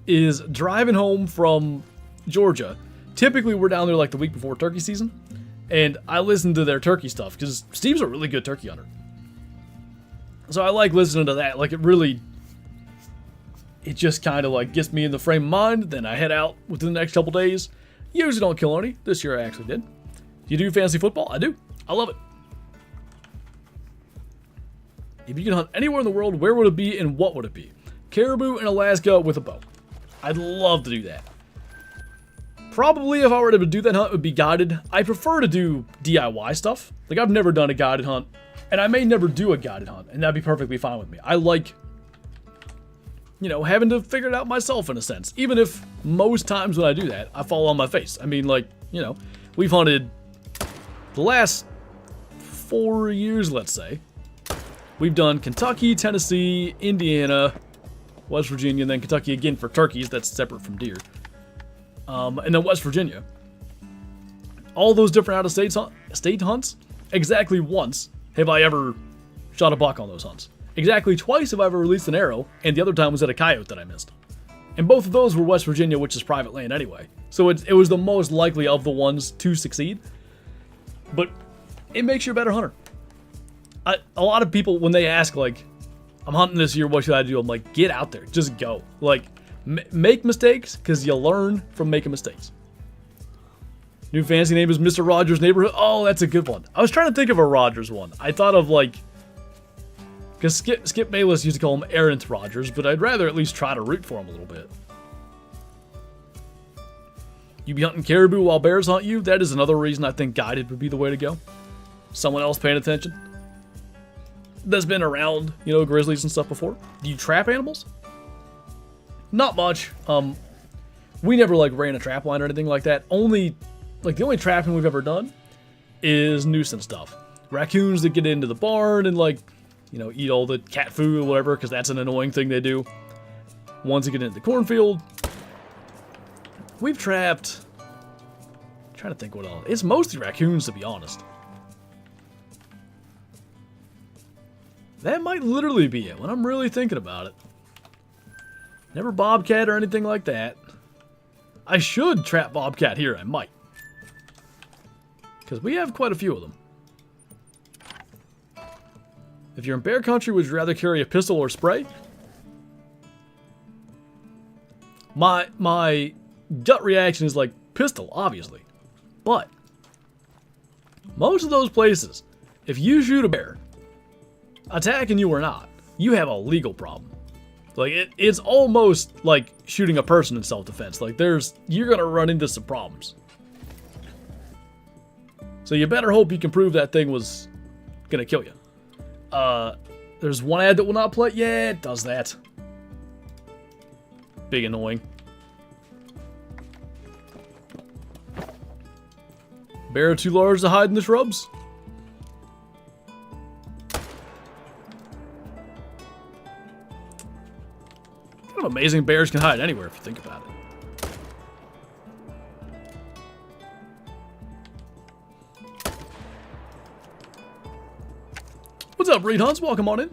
Speaker 1: is driving home from Georgia. Typically, we're down there like the week before turkey season, and I listen to their turkey stuff because Steve's a really good turkey hunter. So I like listening to that. Like, it just kind of like gets me in the frame of mind. Then I head out within the next couple days. Usually don't kill any. This year I actually did. You do fantasy football? I do. I love it. If you could hunt anywhere in the world, where would it be and what would it be? Caribou in Alaska with a bow. I'd love to do that. Probably if I were to do that hunt, it would be guided. I prefer to do DIY stuff. Like, I've never done a guided hunt, and I may never do a guided hunt, and that'd be perfectly fine with me. I like, you know, having to figure it out myself in a sense. Even if most times when I do that, I fall on my face. I mean, like, you know, we've hunted the last 4 years, let's say. We've done Kentucky, Tennessee, Indiana, West Virginia, and then Kentucky again for turkeys. That's separate from deer. And then West Virginia. All those different out-of-state hunts, exactly once have I ever shot a buck on those hunts. Exactly twice have I ever released an arrow, and the other time was at a coyote that I missed. And both of those were West Virginia, which is private land anyway. So it was the most likely of the ones to succeed. But it makes you a better hunter. A lot of people, when they ask, like, I'm hunting this year, what should I do? I'm like, get out there. Just go. Like, make mistakes, because you learn from making mistakes. New fancy name is Mr. Rogers' Neighborhood. Oh, that's a good one. I was trying to think of a Rogers one. I thought of, like, because Skip Bayless used to call him Errant Rogers, but I'd rather at least try to root for him a little bit. You be hunting caribou while bears hunt you? That is another reason I think guided would be the way to go. Someone else paying attention. That's been around, you know, grizzlies and stuff before. Do you trap animals? Not much. We never, like, ran a trap line or anything like that. Only, like, the only trapping we've ever done is nuisance stuff. Raccoons that get into the barn and, like, you know, eat all the cat food or whatever, because that's an annoying thing they do. Ones that get into the cornfield. We've trapped... I'm trying to think what else. It's mostly raccoons, to be honest. That might literally be it, when I'm really thinking about it. Never bobcat or anything like that. I should trap bobcat here, I might. Because we have quite a few of them. If you're in bear country, would you rather carry a pistol or spray? My gut reaction is like pistol, obviously. But most of those places, if you shoot a bear, attacking you or not, you have a legal problem. Like, it's almost like shooting a person in self-defense. Like, you're gonna run into some problems. So you better hope you can prove that thing was gonna kill you. There's one ad that will not play. Yeah, it does that. Big annoying. Bear too large to hide in the shrubs? Kind of amazing bears can hide anywhere if you think about it. What's up, Reed Hunts? Welcome on in.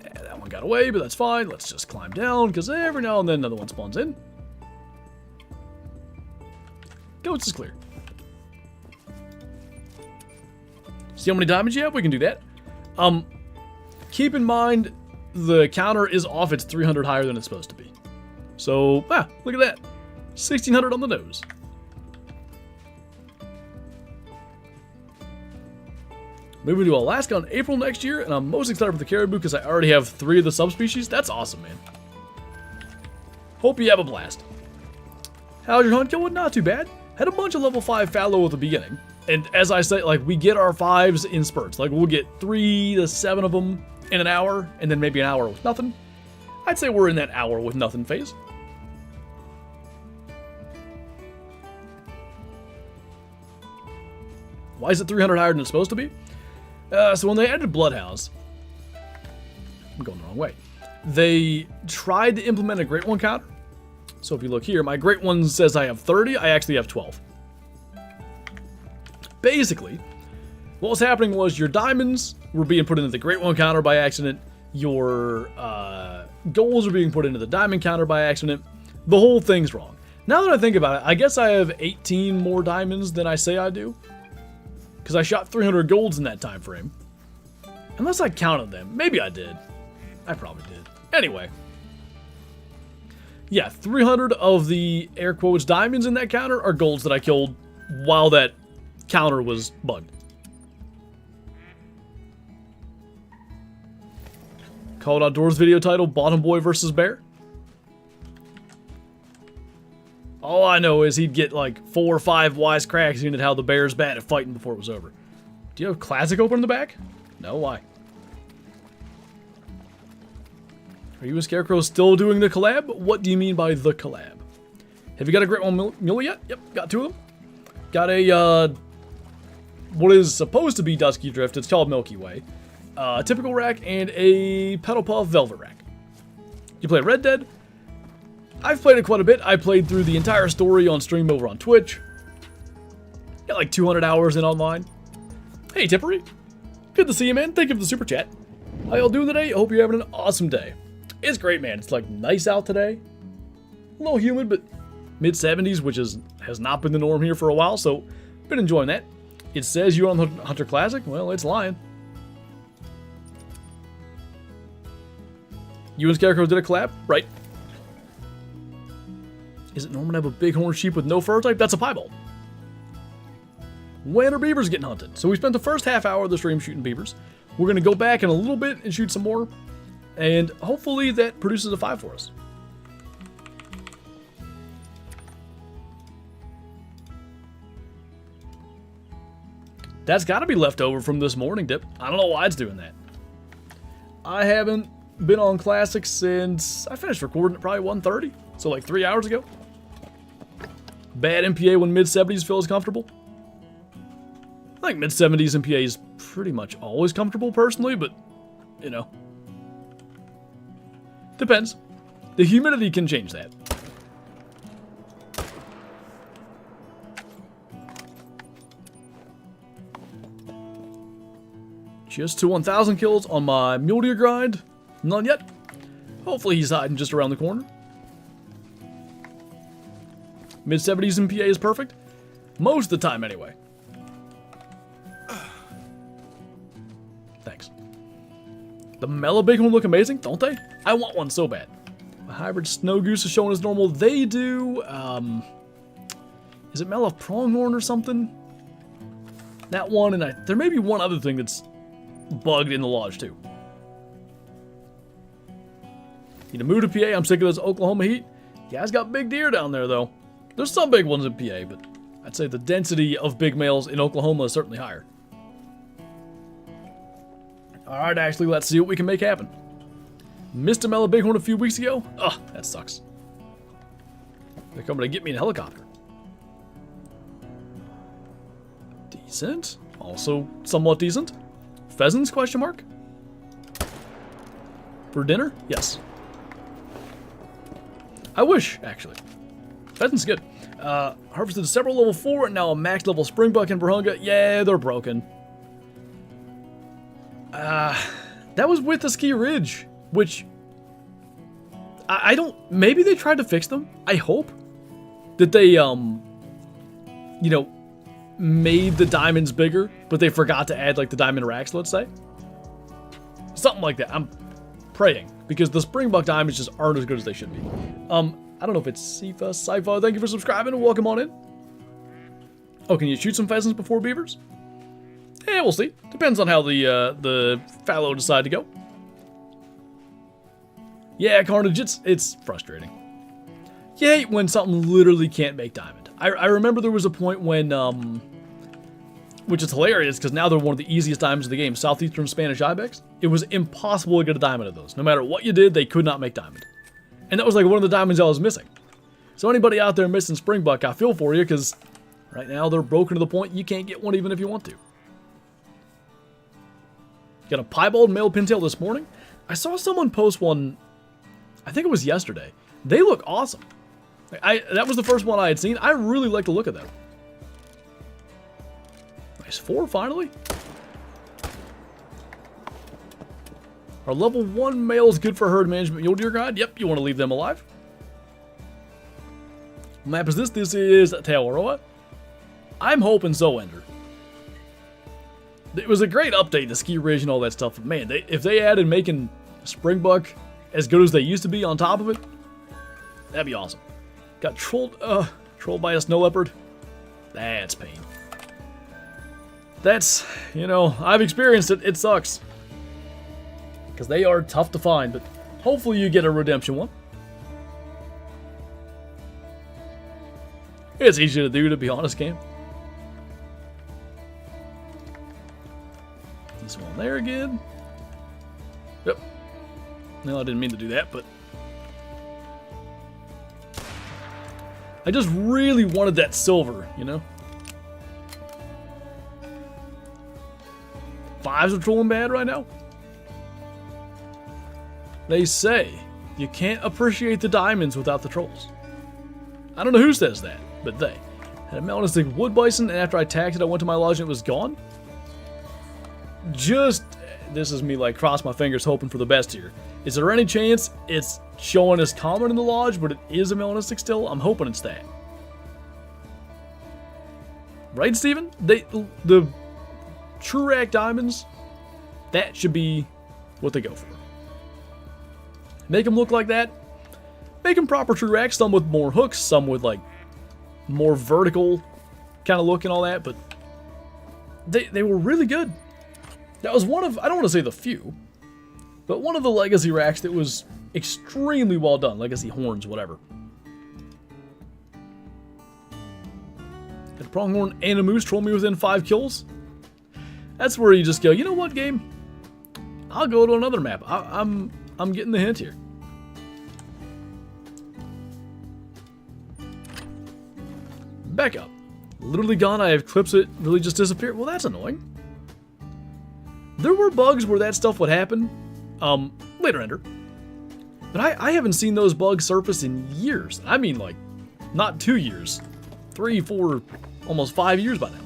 Speaker 1: Yeah, that one got away, but that's fine. Let's just climb down, because every now and then another one spawns in. Coast is clear. See how many diamonds you have? We can do that. Keep in mind, the counter is off. It's 300 higher than it's supposed to be. So, look at that. 1,600 on the nose. Moving to Alaska in April next year, and I'm most excited for the caribou because I already have 3 of the subspecies. That's awesome, man. Hope you have a blast. How's your hunt going? Not too bad. Had a bunch of level 5 fallow at the beginning. And as I say, like, we get our 5s in spurts. Like, we'll get 3 to 7 of them in an hour, and then maybe an hour with nothing. I'd say we're in that hour with nothing phase. Why is it 300 higher than it's supposed to be? So when they added Bloodhouse, I'm going the wrong way. They tried to implement a Great One counter. So if you look here, my Great One says I have 30. I actually have 12. Basically, what was happening was your diamonds were being put into the Great One counter by accident. Your goals are being put into the diamond counter by accident. The whole thing's wrong. Now that I think about it, I guess I have 18 more diamonds than I say I do. Because I shot 300 golds in that time frame. Unless I counted them. Maybe I did. I probably did. Anyway. Yeah, 300 of the air quotes diamonds in that counter are golds that I killed while that counter was bugged. Cold Outdoors video title, Bottom Boy versus Bear. All I know is he'd get like 4 or 5 wise cracks into how the bear's bad at fighting before it was over. Do you have Classic open in the back? No, why? Are you and Scarecrow still doing the collab? What do you mean by the collab? Have you got a Great One Mule yet? Yep, got 2 of them. Got a, what is supposed to be Dusky Drift. It's called Milky Way. A typical rack and a Petal Puff Velvet rack. You play Red Dead? I've played it quite a bit. I played through the entire story on stream over on Twitch. Got like 200 hours in online. Hey, Tippery. Good to see you, man. Thank you for the super chat. How y'all doing today? I hope you're having an awesome day. It's great, man. It's like nice out today. A little humid, but mid-70s, which has not been the norm here for a while, so been enjoying that. It says you're on the Hunter Classic. Well, it's lying. You and Scarecrow did a collab? Right. Is it normal to have a bighorn sheep with no fur type? That's a piebald. When are beavers getting hunted? So we spent the first half hour of the stream shooting beavers. We're going to go back in a little bit and shoot some more. And hopefully that produces a 5 for us. That's got to be left over from this morning dip. I don't know why it's doing that. I haven't been on Classic since I finished recording at probably 1:30. So like 3 hours ago. Bad MPA when mid-70s feels comfortable. I think mid-70s MPA is pretty much always comfortable personally, but, you know. Depends. The humidity can change that. Just to 1,000 kills on my mule deer grind. None yet. Hopefully he's hiding just around the corner. Mid-70s MPA is perfect. Most of the time, anyway. Thanks. The mellow bighorn look amazing, don't they? I want one so bad. The hybrid snow goose is showing as normal. They do, is it mellow pronghorn or something? That one, and there may be one other thing that's bugged in the lodge, too. Need to move to PA. I'm sick of this Oklahoma heat. You guys got big deer down there, though. There's some big ones in PA, but I'd say the density of big males in Oklahoma is certainly higher. Alright, Ashley, let's see what we can make happen. Missed a mellow bighorn a few weeks ago? Ugh, that sucks. They're coming to get me in a helicopter. Decent. Also somewhat decent. Pheasants, question mark? For dinner? Yes. I wish, actually. Pheasant's good. Harvested several level 4 and now a max level springbuck in Virunga. Yeah, they're broken. That was with the Ski Ridge, which I don't, maybe they tried to fix them. I hope that they you know, made the diamonds bigger, but they forgot to add like the diamond racks, let's say. Something like that. I'm praying, because the Springbuck diamonds just aren't as good as they should be. I don't know if it's Sifa. Thank you for subscribing and welcome on in. Oh, can you shoot some pheasants before beavers? Yeah, we'll see. Depends on how the fallow decide to go. Yeah, Carnage, it's frustrating. You hate when something literally can't make diamond. I remember there was a point when, which is hilarious because now they're one of the easiest diamonds in the game, Southeastern Spanish Ibex. It was impossible to get a diamond of those. No matter what you did, they could not make diamond. And that was like one of the diamonds I was missing. So anybody out there missing Springbuck, I feel for you, because right now they're broken to the point you can't get one even if you want to. Got a piebald male pintail this morning. I saw someone post one, I think it was yesterday. They look awesome. That was the first one I had seen. I really like the look of them. Nice 4, finally. Our level 1 male is good for herd management mule deer guide. Yep, you want to leave them alive. What map is this? This is Tailroa. I'm hoping so, Ender. It was a great update, the ski ridge and all that stuff. But man, if they added making Springbuck as good as they used to be on top of it, that'd be awesome. Got trolled by a snow leopard. That's pain. That's, you know, I've experienced it. It sucks. Because they are tough to find, but hopefully you get a redemption one. It's easy to do, to be honest, Cam. This one there again. Yep. No, I didn't mean to do that, but I just really wanted that silver, you know? 5s are trolling bad right now. They say you can't appreciate the diamonds without the trolls. I don't know who says that, but they. Had a melanistic wood bison, and after I tagged it, I went to my lodge and it was gone. This is me like cross my fingers hoping for the best here. Is there any chance it's showing as common in the lodge, but it is a melanistic still? I'm hoping it's that. Right, Steven? The true rack diamonds, that should be what they go for. Make them look like that. Make them proper true racks, some with more hooks, some with like more vertical kind of look and all that, but they were really good. That was one of, I don't want to say the few, but one of the legacy racks that was extremely well done. Legacy horns, whatever. Got a pronghorn and a moose troll me within 5 kills. That's where you just go, you know what, game? I'll go to another map. I'm getting the hint here. Back up. Literally gone. I have clips that really just disappeared. Well, that's annoying. There were bugs where that stuff would happen. Later, Ender. But I haven't seen those bugs surface in years. I mean, like, not 2 years. 3, 4, almost 5 years by now.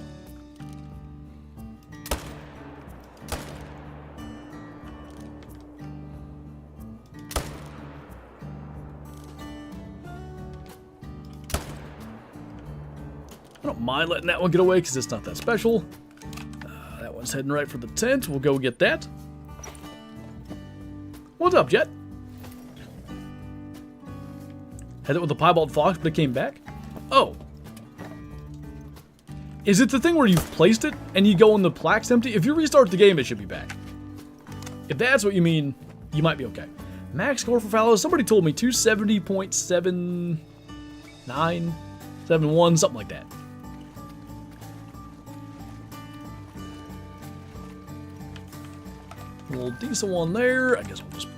Speaker 1: I don't mind letting that one get away because it's not that special. That one's heading right for the tent. We'll go get that. What's up, Jet? Had it with the piebald fox, but it came back? Oh. Is it the thing where you've placed it and you go and the plaque's empty? If you restart the game, it should be back. If that's what you mean, you might be okay. Max score for Fallow, somebody told me 270.79, 71, something like that. A little decent one there. I guess we'll just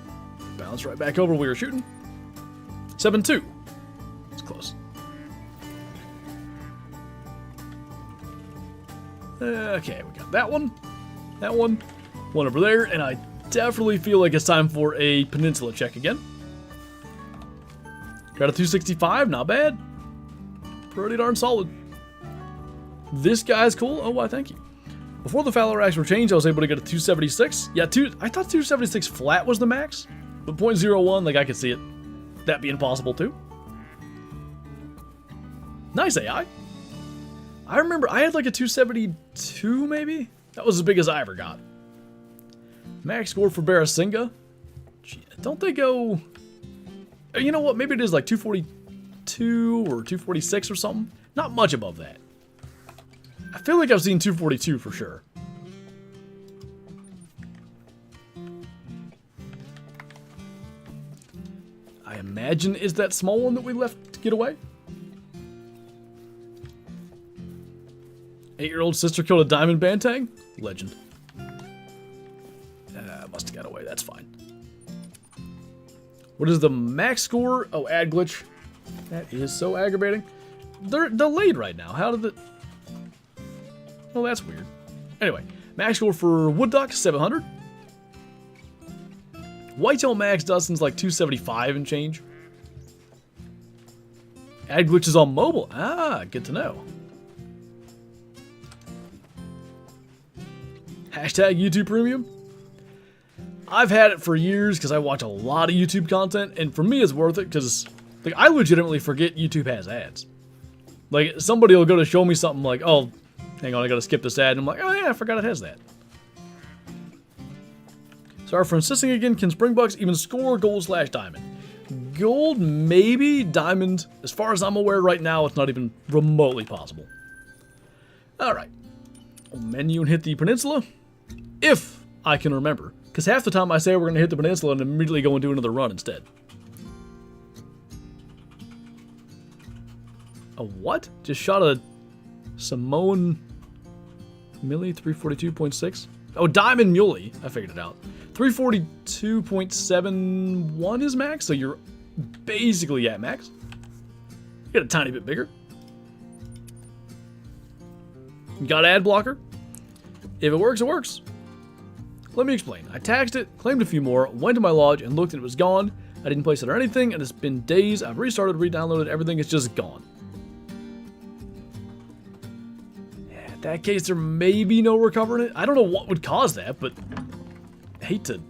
Speaker 1: bounce right back over where we were shooting. 7-2. It's close. Okay, we got that one, one over there, and I definitely feel like it's time for a peninsula check again. Got a 265, not bad. Pretty darn solid. This guy's cool. Oh, why, thank you. Before the fallow racks were changed, I was able to get a 276. Yeah, I thought 276 flat was the max, but 0.01, like I could see it. That being possible too. Nice AI. I remember I had like a 272 maybe? That was as big as I ever got. Max score for Barasinga. Gee, don't they go... You know what? Maybe it is like 242 or 246 or something. Not much above that. I feel like I've seen 242 for sure. I imagine is that small one that we left to get away? 8-year-old sister killed a diamond bantang? Legend. Must have got away, that's fine. What is the max score? Oh, ad glitch. That is so aggravating. They're delayed right now. How did it... Oh, that's weird. Anyway, max score for wood duck, 700. Whitetail max Dustin's like 275 and change. Ad glitch is on mobile. Ah, good to know. Hashtag YouTube Premium. I've had it for years because I watch a lot of YouTube content, and for me it's worth it because like I legitimately forget YouTube has ads. Like somebody will go to show me something like, oh, hang on, I gotta skip this ad, and I'm like, oh yeah, I forgot it has that. Sorry for insisting again. Can Springbucks even score gold/diamond? Gold, maybe. Diamond, as far as I'm aware right now, it's not even remotely possible. Alright. Menu and hit the peninsula. If I can remember. Because half the time I say we're going to hit the peninsula and immediately go and do another run instead. A what? Just shot a Samoan Millie 342.6? Oh, Diamond Muley. I figured it out. 342.71 is max, so you're basically at max. Get a tiny bit bigger. Got ad blocker. If it works, it works. Let me explain. I taxed it, claimed a few more, went to my lodge and looked and it was gone. I didn't place it or anything, and it's been days. I've restarted, re-downloaded, everything is just gone. Yeah, in that case, there may be no recovering it. I don't know what would cause that, but I hate to,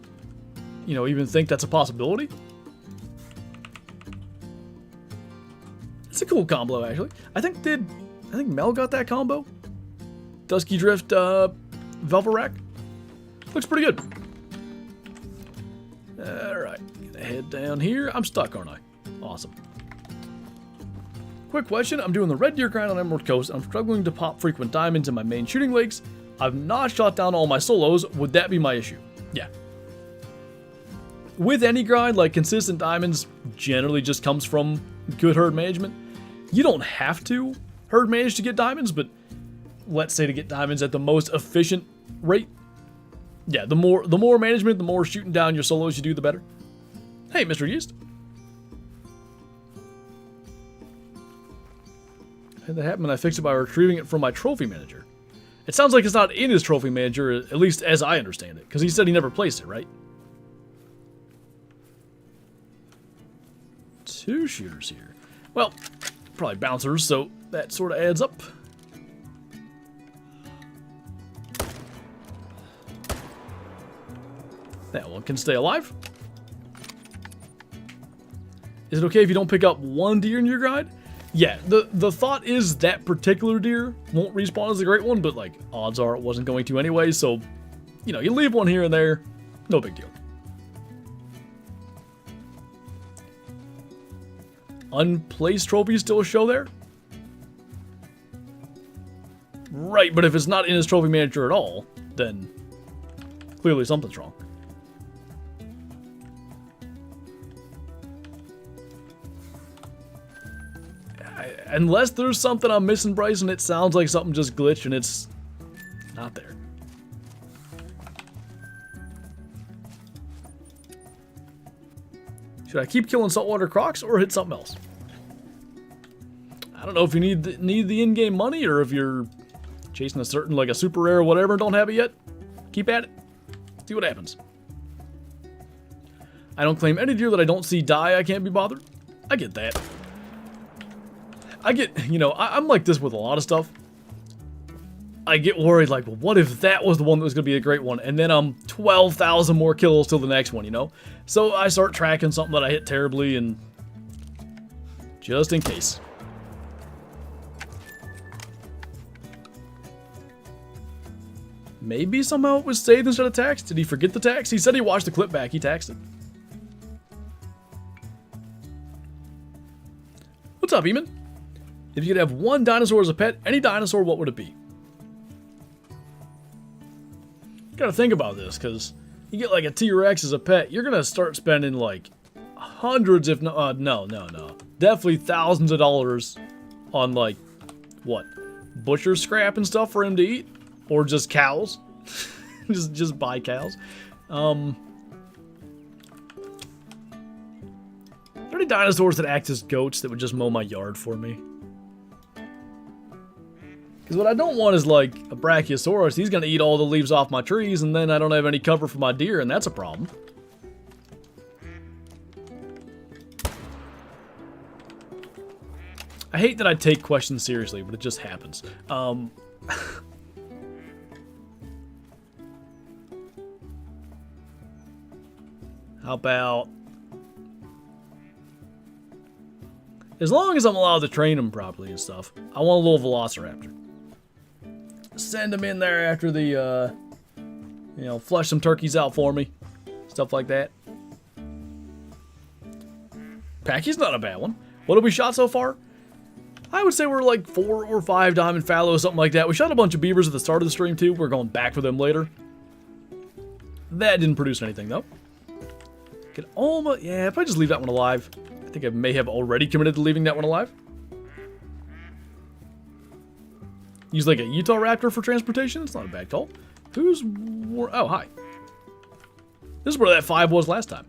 Speaker 1: you know, even think that's a possibility. It's a cool combo, actually. I think Mel got that combo. Dusky Drift, Velvet Rack. Looks pretty good. Alright, gonna head down here. I'm stuck, aren't I? Awesome. Quick question. I'm doing the red deer grind on Emerald Coast, and I'm struggling to pop frequent diamonds in my main shooting lakes. I've not shot down all my solos. Would that be my issue? Yeah. With any grind, like consistent diamonds generally just comes from good herd management. You don't have to herd manage to get diamonds, but let's say to get diamonds at the most efficient rate. Yeah, the more management, the more shooting down your solos you do, the better. Hey, Mr. Yeast. Had that happen when I fixed it by retrieving it from my trophy manager. It sounds like it's not in his trophy manager, at least as I understand it, because he said he never placed it, right? 2 shooters here. Well, probably bouncers, so that sort of adds up. That one can stay alive. Is it okay if you don't pick up 1 deer in your grind? Yeah, the thought is that particular deer won't respawn as a great one, but like odds are it wasn't going to anyway, so you know, you leave one here and there, no big deal. Unplaced trophies still show there? Right, but if it's not in his trophy manager at all, then clearly something's wrong. Unless there's something I'm missing, Bryson, it sounds like something just glitched and it's not there. Should I keep killing saltwater crocs or hit something else? I don't know if you need the in-game money or if you're chasing a certain, like a super rare or whatever and don't have it yet. Keep at it. See what happens. I don't claim any deer that I don't see die. I can't be bothered. I get that. I get, you know, I'm like this with a lot of stuff. I get worried, like, well, what if that was the one that was going to be a great one? And then I'm 12,000 more kills till the next one, you know? So I start tracking something that I hit terribly, and just in case. Maybe somehow it was saved instead of taxed. Did he forget the tax? He said he watched the clip back. He taxed it. What's up, Eamon? If you could have one dinosaur as a pet, any dinosaur, what would it be? You gotta think about this, because you get like a T-Rex as a pet, you're gonna start spending like hundreds, if not, no. Definitely thousands of dollars on like, what? Butcher scrap and stuff for him to eat? Or just cows? just buy cows. Are there any dinosaurs that act as goats that would just mow my yard for me? Because what I don't want is like a Brachiosaurus. He's going to eat all the leaves off my trees, and then I don't have any cover for my deer, and that's a problem. I hate that I take questions seriously, but it just happens. How about... As long as I'm allowed to train them properly and stuff, I want a little Velociraptor. Send him in there after the, you know, flush some turkeys out for me. Stuff like that. Packy's not a bad one. What have we shot so far? I would say we're like 4 or 5 diamond fallow, something like that. We shot a bunch of beavers at the start of the stream too. We're going back for them later. That didn't produce anything though. Could almost, yeah, if I just leave that one alive. I think I may have already committed to leaving that one alive. Use like a Utah Raptor for transportation. It's not a bad call. Oh, hi. This is where that 5 was last time.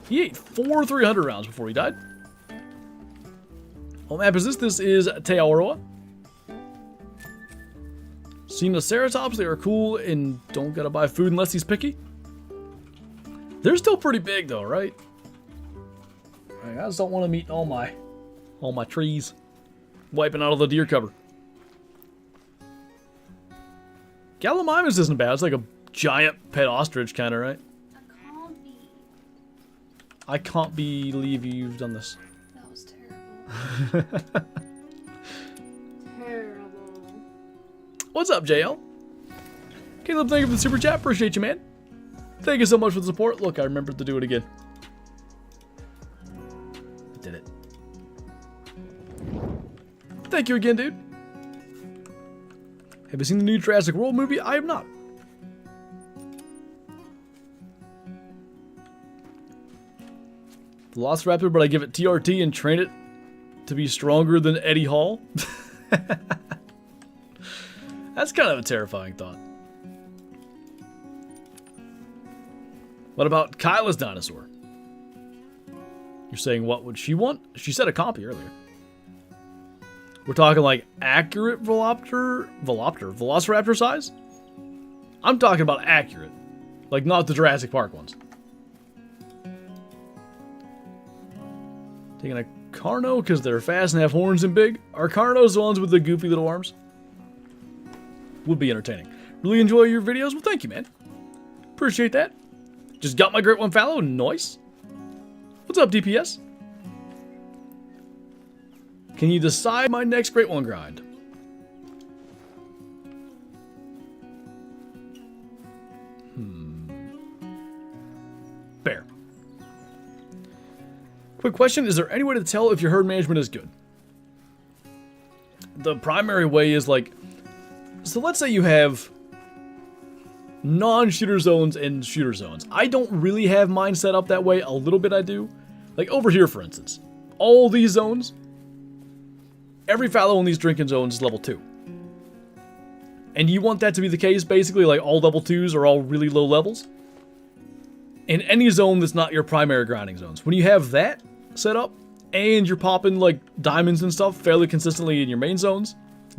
Speaker 1: He ate 4 300 rounds before he died. What map is this? This is Teaoroa. Ceratops, they are cool and don't gotta buy food unless he's picky. They're still pretty big though, right? I just don't want to meet all my trees. Wiping out all the deer cover. Gallimimus isn't bad. It's like a giant pet ostrich kind of, right? I can't believe you've done this.
Speaker 2: That was terrible. Terrible.
Speaker 1: What's up, JL? Caleb, thank you for the super chat. Appreciate you, man. Thank you so much for the support. Look, I remembered to do it again. I did it. Thank you again, dude. Have you seen the new Jurassic World movie? I have not. Velociraptor, but I give it TRT and train it to be stronger than Eddie Hall. That's kind of a terrifying thought. What about Kyla's dinosaur? You're saying what would she want? She said a copy earlier. We're talking like accurate Velociraptor size? I'm talking about accurate. Like not the Jurassic Park ones. Taking a Carno because they're fast and have horns and big. Are Carnos the ones with the goofy little arms? Would be entertaining. Really enjoy your videos? Well, thank you, man. Appreciate that. Just got my great one fallow. Nice. What's up, DPS? Can you decide my next great one grind? Fair. Quick question, is there any way to tell if your herd management is good? The primary way is like, so let's say you have non-shooter zones and shooter zones. I don't really have mine set up that way, a little bit I do. Like over here, for instance, all these zones, every fallow in these drinking zones is level 2. And you want that to be the case, basically, like all level 2s are all really low levels. In any zone that's not your primary grinding zones. When you have that set up, and you're popping like diamonds and stuff fairly consistently in your main zones,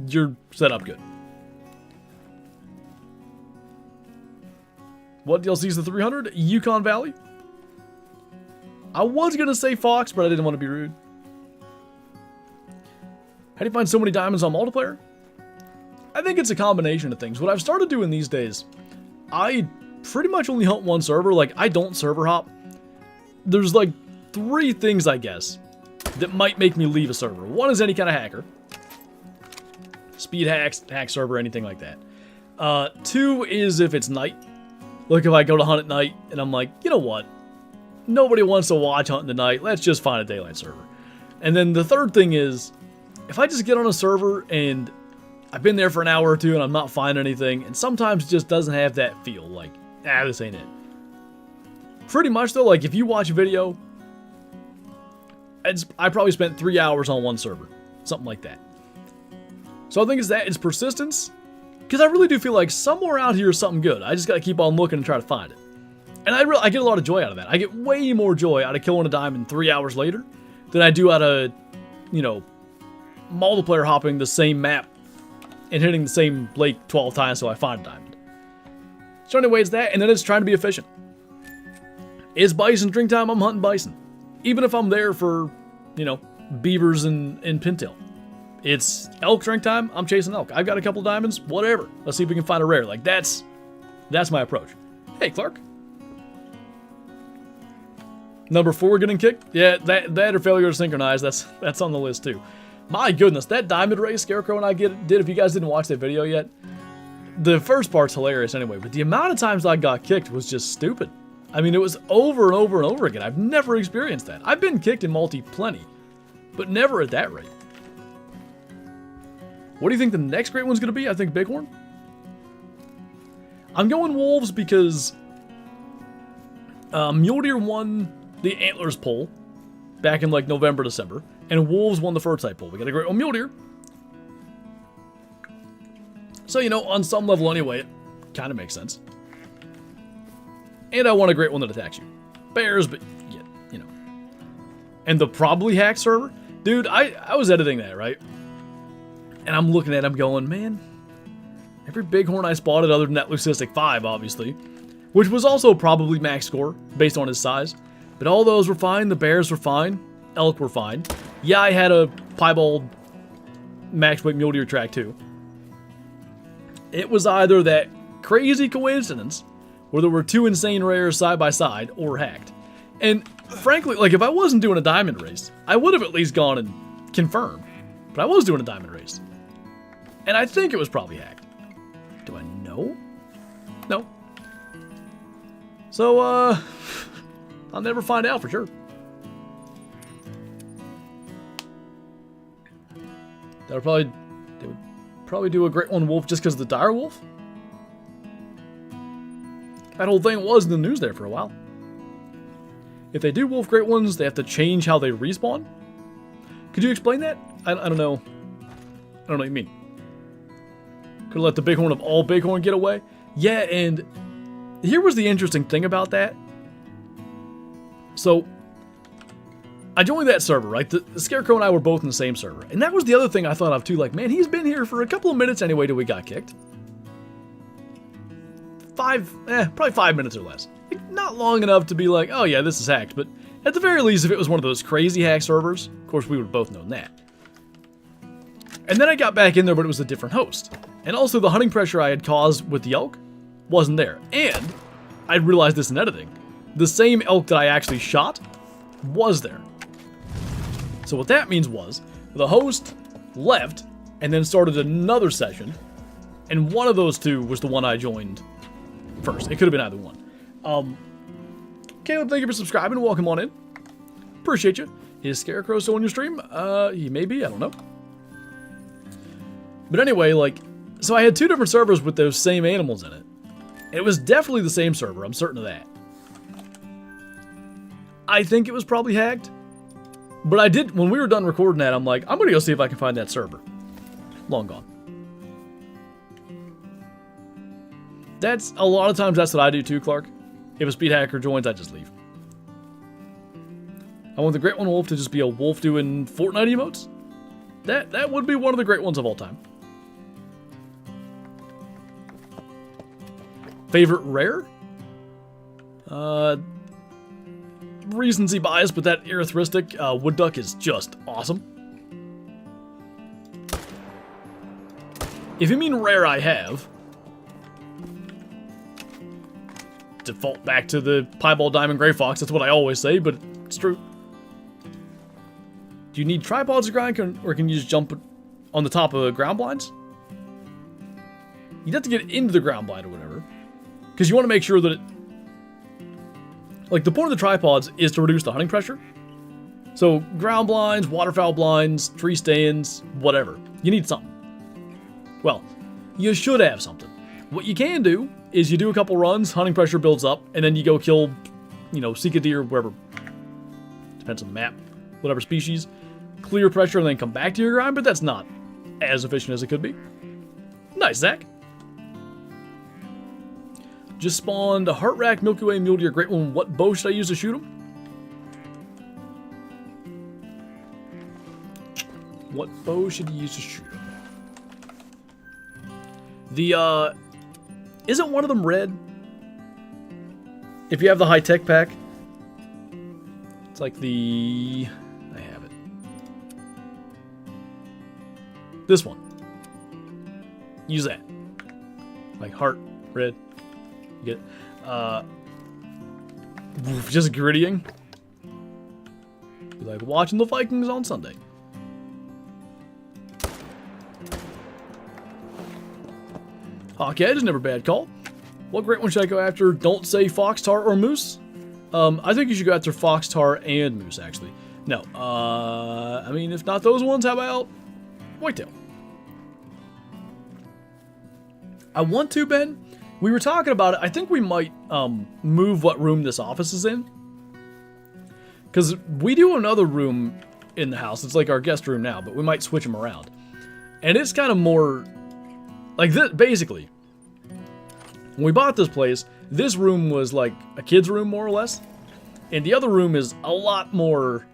Speaker 1: you're set up good. What DLC is the 300? Yukon Valley? I was gonna say Fox, but I didn't want to be rude. How do you find so many diamonds on multiplayer? I think it's a combination of things. What I've started doing these days, I pretty much only hunt one server. Like, I don't server hop. There's like 3 things, I guess, that might make me leave a server. One is any kind of hacker. Speed hacks, hack server, anything like that. Two is if it's night. Like if I go to hunt at night and I'm like, you know what? Nobody wants to watch hunting tonight. Let's just find a daylight server. And then the third thing is, if I just get on a server and I've been there for an hour or two and I'm not finding anything, and sometimes it just doesn't have that feel, like, this ain't it. Pretty much though, like if you watch a video, I probably spent 3 hours on one server. Something like that. So I think it's that, it's persistence. Because I really do feel like somewhere out here is something good. I just gotta keep on looking and try to find it. And I get a lot of joy out of that. I get way more joy out of killing a diamond 3 hours later than I do out of, you know, multiplayer hopping the same map and hitting the same lake 12 times till I find a diamond. So anyway, it's that, and then it's trying to be efficient. It's bison drink time, I'm hunting bison. Even if I'm there for, you know, beavers and pintail. It's elk drink time, I'm chasing elk. I've got a couple diamonds, whatever. Let's see if we can find a rare. Like, that's my approach. Hey, Clark. Number 4 getting kicked? Yeah, that or failure to synchronize, that's on the list too. My goodness, that diamond race Scarecrow and I did, if you guys didn't watch that video yet, the first part's hilarious anyway, but the amount of times I got kicked was just stupid. I mean, it was over and over and over again. I've never experienced that. I've been kicked in multi plenty, but never at that rate. What do you think the next great one's going to be? I think Bighorn. I'm going wolves because mule deer won the antlers poll back in like November, December, and wolves won the fur type poll. We got a great one mule deer. So, you know, on some level anyway, it kind of makes sense. And I want a great one that attacks you. Bears, but yeah, you know. And the probably hack server? Dude, I was editing that, right? And I'm looking at it, I'm going, man, every bighorn I spotted other than that leucistic 5, obviously, which was also probably max score based on his size, but all those were fine. The bears were fine. Elk were fine. Yeah, I had a piebald max weight mule deer track too. It was either that crazy coincidence where there were 2 insane rares side by side or hacked. And frankly, like if I wasn't doing a diamond race, I would have at least gone and confirmed. But I was doing a diamond race. And I think it was probably hacked. Do I know? No. So, I'll never find out for sure. They would probably do a great one wolf just because of the dire wolf. That whole thing was in the news there for a while. If they do wolf great ones, they have to change how they respawn. Could you explain that? I don't know. I don't know what you mean. Could let the bighorn of all bighorn get away? Yeah, and here was the interesting thing about that. So, I joined that server, right? The Scarecrow and I were both in the same server. And that was the other thing I thought of too. Like, man, he's been here for a couple of minutes anyway till we got kicked. Probably 5 minutes or less. Like, not long enough to be like, oh yeah, this is hacked. But at the very least, if it was one of those crazy hack servers, of course we would have both known that. And then I got back in there, but it was a different host. And also the hunting pressure I had caused with the elk wasn't there. And I realized this in editing. The same elk that I actually shot was there. So what that means was, the host left and then started another session, and one of those two was the one I joined first. It could have been either one. Caleb, thank you for subscribing. Welcome on in. Appreciate you. Is Scarecrow still on your stream? He may be, I don't know. But anyway, like, so I had 2 different servers with those same animals in it. It was definitely the same server, I'm certain of that. I think it was probably hacked. But I did, when we were done recording that, I'm like, I'm gonna go see if I can find that server. Long gone. That's, a lot of times that's what I do too, Clark. If a speed hacker joins, I just leave. I want the Great One Wolf to just be a wolf doing Fortnite emotes. That would be one of the great ones of all time. Favorite rare? Recency bias, but that erythristic wood duck is just awesome. If you mean rare I have, default back to the piebald diamond gray fox. That's what I always say, but it's true. Do you need tripods to grind, or can you just jump on the top of ground blinds? You'd have to get into the ground blind or whatever. Because you want to make sure that it... Like, the point of the tripods is to reduce the hunting pressure. So, ground blinds, waterfowl blinds, tree stands, whatever. You need something. Well, you should have something. What you can do is you do a couple runs, hunting pressure builds up, and then you go kill, you know, seek a deer, wherever. Depends on the map. Whatever species. Clear pressure and then come back to your grind, but that's not as efficient as it could be. Nice, Zach. Just spawned a Heart Rack, Milky Way, Mule Deer, Great One. What bow should I use to shoot him? What bow should you use to shoot him? The, isn't one of them red? If you have the high-tech pack. It's like the... I have it. This one. Use that. Like heart, red. You get it? Just grittying. Be like watching the Vikings on Sunday. Hawkhead is never a bad call. What great one should I go after? Don't say fox tar or moose. I think you should go after fox tar and moose, actually. No. I mean, if not those ones, how about whitetail? I want to, Ben. We were talking about it. I think we might move what room this office is in. Because we do another room in the house. It's like our guest room now, but we might switch them around. And it's kind of more... Like this, basically. When we bought this place, this room was like a kid's room, more or less. And the other room is a lot more...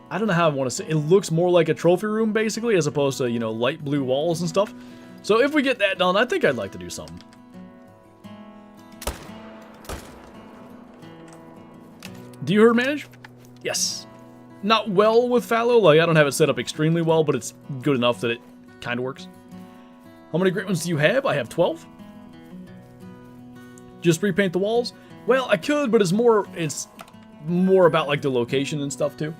Speaker 1: I don't know how I want to say. It looks more like a trophy room, basically, as opposed to, you know, light blue walls and stuff. So if we get that done, I think I'd like to do something. Do you herd manage? Yes. Not well with fallow. Like, I don't have it set up extremely well, but it's good enough that it kind of works. How many great ones do you have? I have 12. Just repaint the walls? Well, I could, but it's more about like the location and stuff too.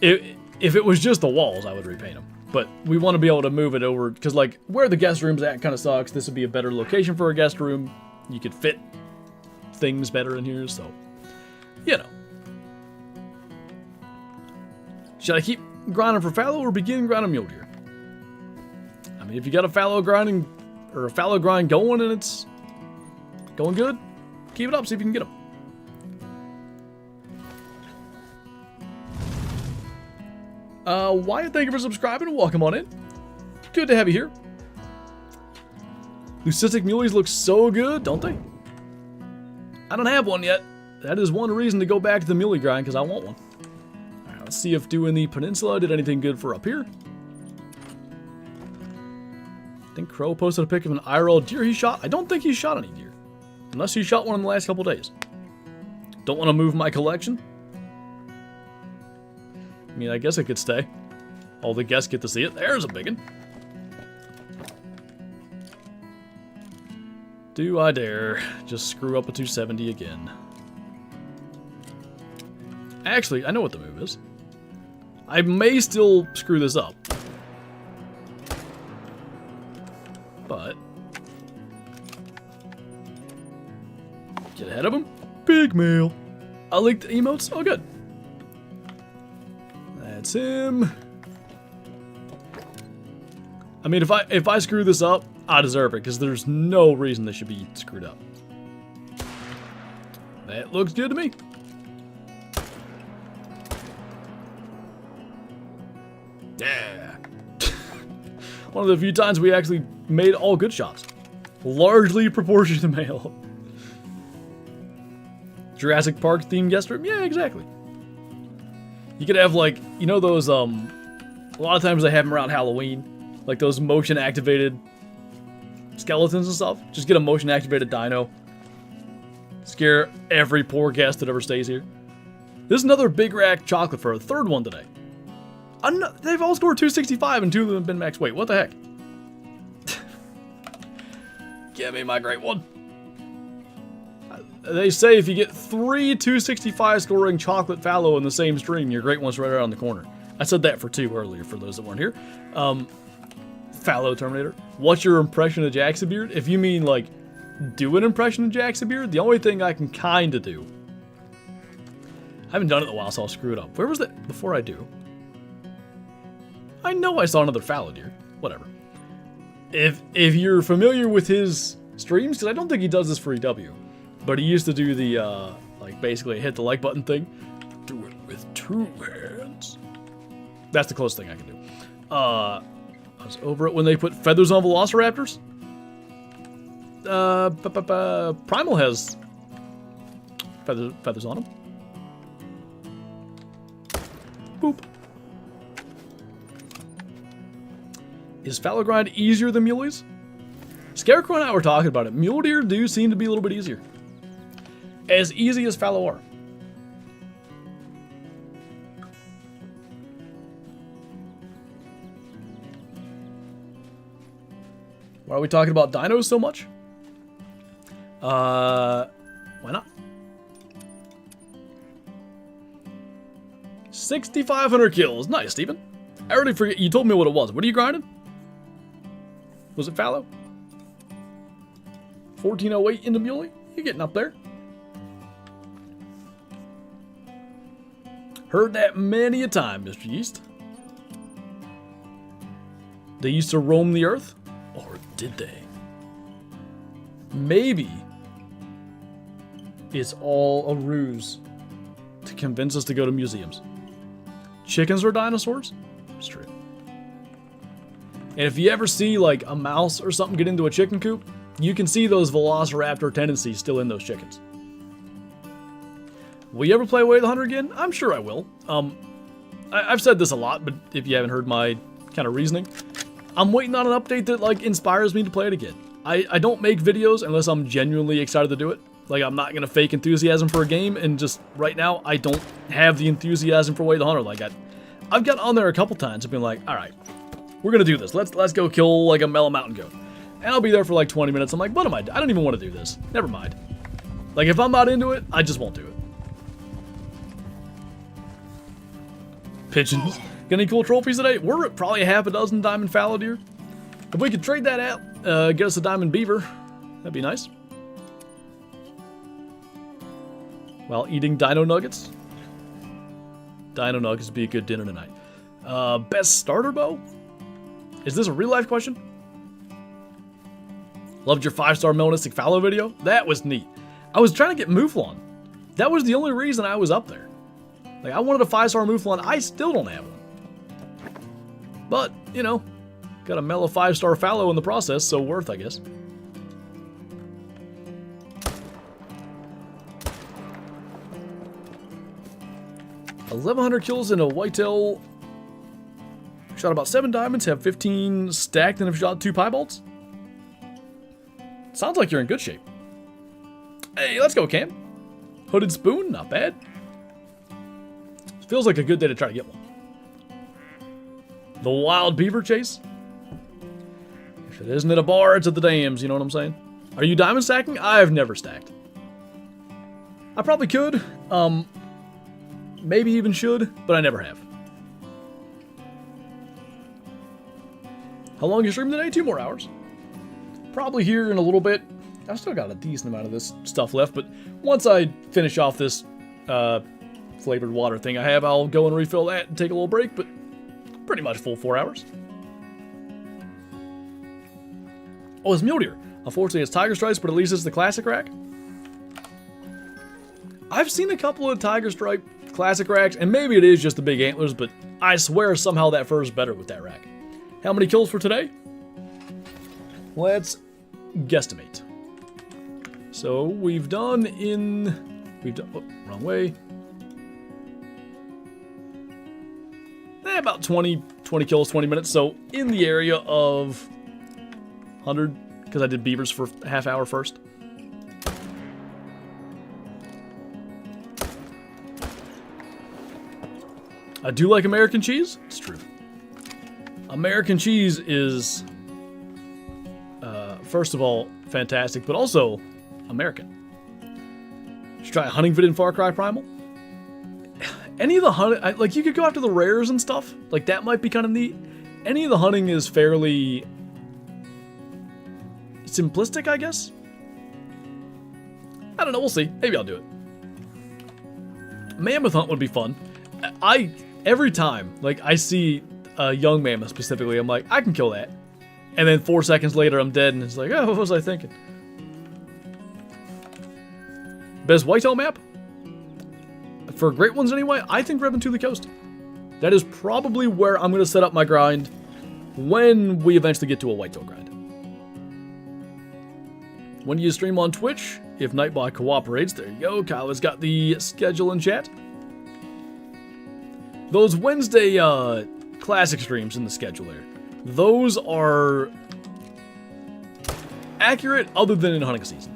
Speaker 1: If it was just the walls, I would repaint them. But we want to be able to move it over, because like where the guest room's at kind of sucks. This would be a better location for a guest room. You could fit things better in here, so you know. Should I keep grinding for fallow or begin grinding mule deer? I mean, if you got a fallow grinding or a fallow grind going and it's going good, keep it up, see if you can get them. Wyatt, thank you for subscribing. Welcome on in. Good to have you here. Leucistic muleys look so good, don't they? I don't have one yet. That is one reason to go back to the muley grind, because I want one. Alright, let's see if doing the peninsula did anything good for up here. I think Crow posted a pic of an IRL deer he shot. I don't think he shot any deer. Unless he shot one in the last couple days. Don't want to move my collection. I mean, I guess it could stay. All the guests get to see it. There's a biggin. Do I dare just screw up a 270 again? Actually, I know what the move is. I may still screw this up. But... get ahead of him. Big mail. I linked the emotes. Oh, good. That's him. I mean, if I screw this up, I deserve it, because there's no reason this should be screwed up. That looks good to me. Yeah. One of the few times we actually made all good shots. Largely proportioned to male. Jurassic Park themed guest room? Yeah, exactly. You could have, like, you know those, a lot of times they have them around Halloween. Like those motion-activated skeletons and stuff. Just get a motion-activated dino. Scare every poor guest that ever stays here. This is another big rack chocolate for a third one today. They've all scored 265 and 2 of them have been max weight. What the heck? Give me my great one. They say if you get 3 265 scoring chocolate fallow in the same stream, your great one's right around the corner. I said that for 2 earlier for those that weren't here. Fallow Terminator. What's your impression of JaxyBeard? If you mean like do an impression of JaxyBeard, the only thing I can kind of do. I haven't done it in a while, so I'll screw it up. Where was that before I do? I know I saw another fallow deer. Whatever. If you're familiar with his streams, because I don't think he does this for EW, but he used to do the like basically hit the like button thing. Do it with 2 hands. That's the closest thing I can do. I was over it when they put feathers on velociraptors. Primal has feathers on him. Boop. Is fallow grind easier than muleys? Scarecrow and I were talking about it. Mule deer do seem to be a little bit easier. As easy as fallow are. Why are we talking about dinos so much? Why not? 6,500 kills. Nice, Steven. I already forget. You told me what it was. What are you grinding? Was it fallow? 1408 into muley? You're getting up there. Heard that many a time, Mr. Yeast. They used to roam the earth? Or did they? Maybe it's all a ruse to convince us to go to museums. Chickens are dinosaurs? It's true. And if you ever see like a mouse or something get into a chicken coop, you can see those velociraptor tendencies still in those chickens. Will you ever play Way of the Hunter again? I'm sure I will. I've said this a lot, but if you haven't heard my kind of reasoning, I'm waiting on an update that like inspires me to play it again. I don't make videos unless I'm genuinely excited to do it. Like, I'm not gonna fake enthusiasm for a game, and just right now I don't have the enthusiasm for Way of the Hunter. Like I've got on there a couple times and been like, all right, we're gonna do this. Let's go kill like a mellow mountain goat, and I'll be there for like 20 minutes. I'm like, what am I don't even want to do this. Never mind. Like, if I'm not into it, I just won't do it. Pigeons. Got any cool trophies today? We're at probably half a dozen diamond fallow deer. If we could trade that out, get us a diamond beaver, that'd be nice. While eating dino nuggets. Dino nuggets would be a good dinner tonight. Best starter bow? Is this a real life question? Loved your 5-star melanistic fallow video. That was neat. I was trying to get Mouflon. That was the only reason I was up there. Like, I wanted a 5-star Mouflon. I still don't have one. But, you know, got a mellow 5-star fallow in the process, so worth, I guess. $1,100 kills in a whitetail. Shot about 7 diamonds, have 15 stacked, and have shot 2 piebalds. Sounds like you're in good shape. Hey, let's go, Cam. Hooded spoon, not bad. Feels like a good day to try to get one. The wild beaver chase? If it isn't at a bar, it's at the dams, you know what I'm saying? Are you diamond stacking? I've never stacked. I probably could. Maybe even should, but I never have. How long you stream today? 2 more hours. Probably here in a little bit. I've still got a decent amount of this stuff left, but once I finish off this flavored water thing I have, I'll go and refill that and take a little break, but pretty much full 4 hours. Oh, it's mule deer. Unfortunately, it's tiger stripes, but at least it's the classic rack. I've seen a couple of tiger stripe classic racks, and maybe it is just the big antlers, but I swear somehow that fur is better with that rack. How many kills for today? Let's guesstimate. So we've done, oh, wrong way. About 20 kills, 20 minutes. So in the area of 100, because I did beavers for a half hour first. I do like American cheese. It's true. American cheese is, first of all, fantastic, but also American. you try a hunting vid in Far Cry Primal? Any of the hunting, like you could go after the rares and stuff. Like that might be kind of neat. Any of the hunting is fairly simplistic, I guess. I don't know, we'll see. Maybe I'll do it. Mammoth hunt would be fun. Every time, like, I see a young mammoth specifically, I'm like, I can kill that. And then 4 seconds later, I'm dead, and it's like, oh, what was I thinking? Best whitetail map? For great ones anyway, I think Revan to the Coast. That is probably where I'm going to set up my grind when we eventually get to a whitetail grind. When do you stream on Twitch? If Nightbot cooperates, there you go. Kyle has got the schedule in chat. Those Wednesday classic streams in the schedule there, those are accurate other than in hunting season.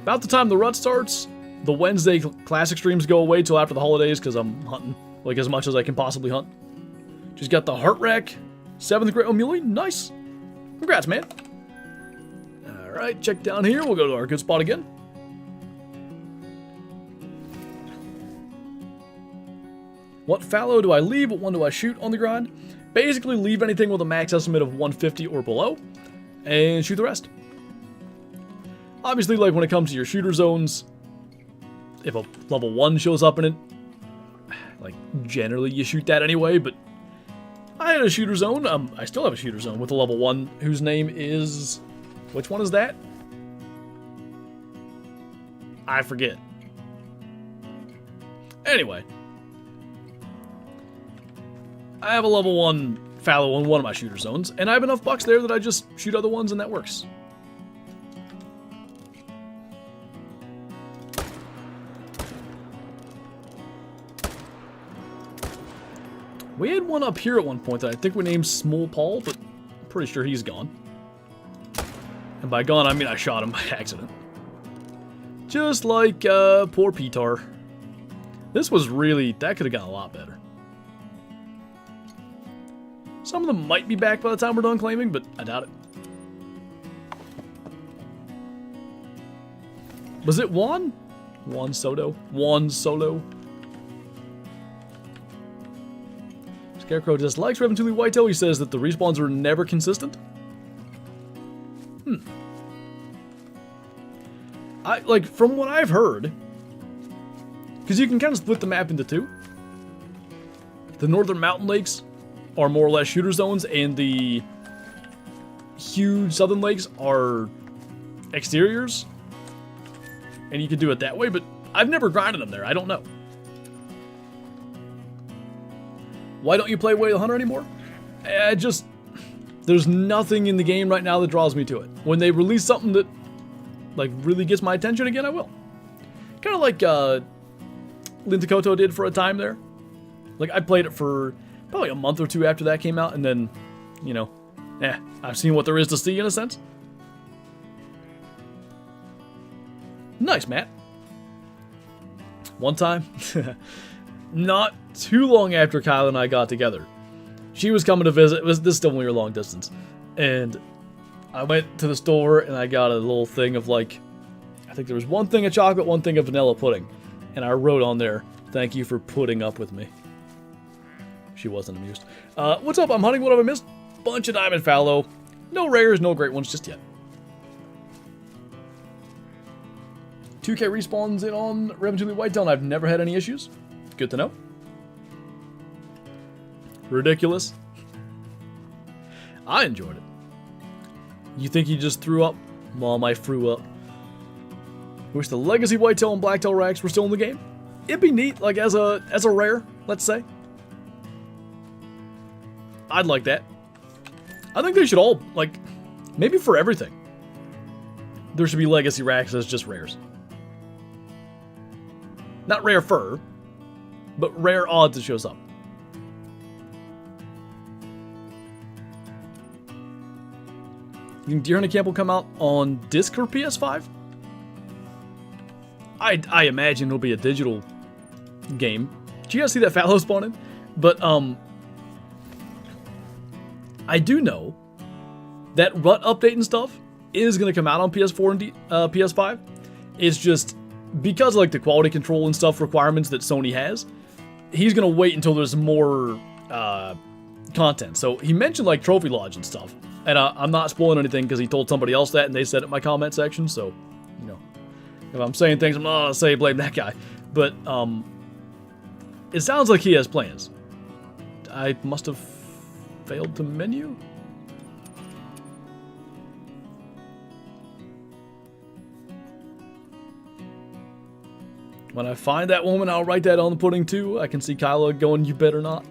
Speaker 1: About the time the rut starts, the Wednesday classic streams go away till after the holidays because I'm hunting like as much as I can possibly hunt. Just got the Heart Rack 7th Great One Muley. Nice. Congrats, man. Alright, check down here. We'll go to our good spot again. What fallow do I leave? What one do I shoot on the grind? Basically, leave anything with a max estimate of 150 or below, and shoot the rest. Obviously, like when it comes to your shooter zones, if a level 1 shows up in it, like generally you shoot that anyway, but I had a shooter zone. I still have a shooter zone with a level 1 whose name is... Which one is that? I forget. Anyway. I have a level 1 fallow in one of my shooter zones, and I have enough bucks there that I just shoot other ones and that works. We had one up here at one point that I think we named Small Paul, but I'm pretty sure he's gone. And by gone, I mean I shot him by accident. Just like poor Petar. This was really... That could have gone a lot better. Some of them might be back by the time we're done claiming, but I doubt it. Was it Juan? Juan Soto? Juan Solo? Scarecrow dislikes Revan Tuli Whitetail. He says that the respawns are never consistent. Like, from what I've heard, because you can kind of split the map into two. The northern mountain lakes are more or less shooter zones, and the huge southern lakes are exteriors. And you can do it that way, but I've never grinded them there. I don't know. Why don't you play Way of the Hunter anymore? There's nothing in the game right now that draws me to it. When they release something that, like, really gets my attention again, I will. Kind of like Lintakoto did for a time there. Like, I played it for probably a month or two after that came out, and then, you know, I've seen what there is to see in a sense. Nice, Matt. One time, not too long after Kyle and I got together, she was coming to visit. This is still when we were long distance, and I went to the store and I got a little thing of, like, I think there was one thing of chocolate, one thing of vanilla pudding, and I wrote on there, "Thank you for putting up with me." She wasn't amused. What's up? I'm hunting. What have I missed? Bunch of diamond fallow. No rares, no great ones just yet. 2K respawns in on Revan Tuli Whitetail, and I've never had any issues. Good to know. Ridiculous. I enjoyed it. You think you just threw up? Mom, I threw up. Wish the Legacy Whitetail and Blacktail racks were still in the game. It'd be neat, like as a rare, let's say. I'd like that. I think they should all, like, maybe for everything, there should be Legacy racks as just rares. Not rare fur, but rare odds it shows up. You think Deer Hunting Camp will come out on disc or PS5? I imagine it'll be a digital game. Did you guys see that fallow spawn in? But, I do know that rut update and stuff is going to come out on PS4 and PS5. It's just because of, like, the quality control and stuff requirements that Sony has, he's gonna wait until there's more content. So he mentioned, like, Trophy Lodge and stuff, and I'm not spoiling anything because he told somebody else that and they said it in my comment section. So, you know, if I'm saying things, I'm not gonna say blame that guy. But it sounds like he has plans. I must have failed to menu. When I find that woman, I'll write that on the pudding too. I can see Kyla going, you better not.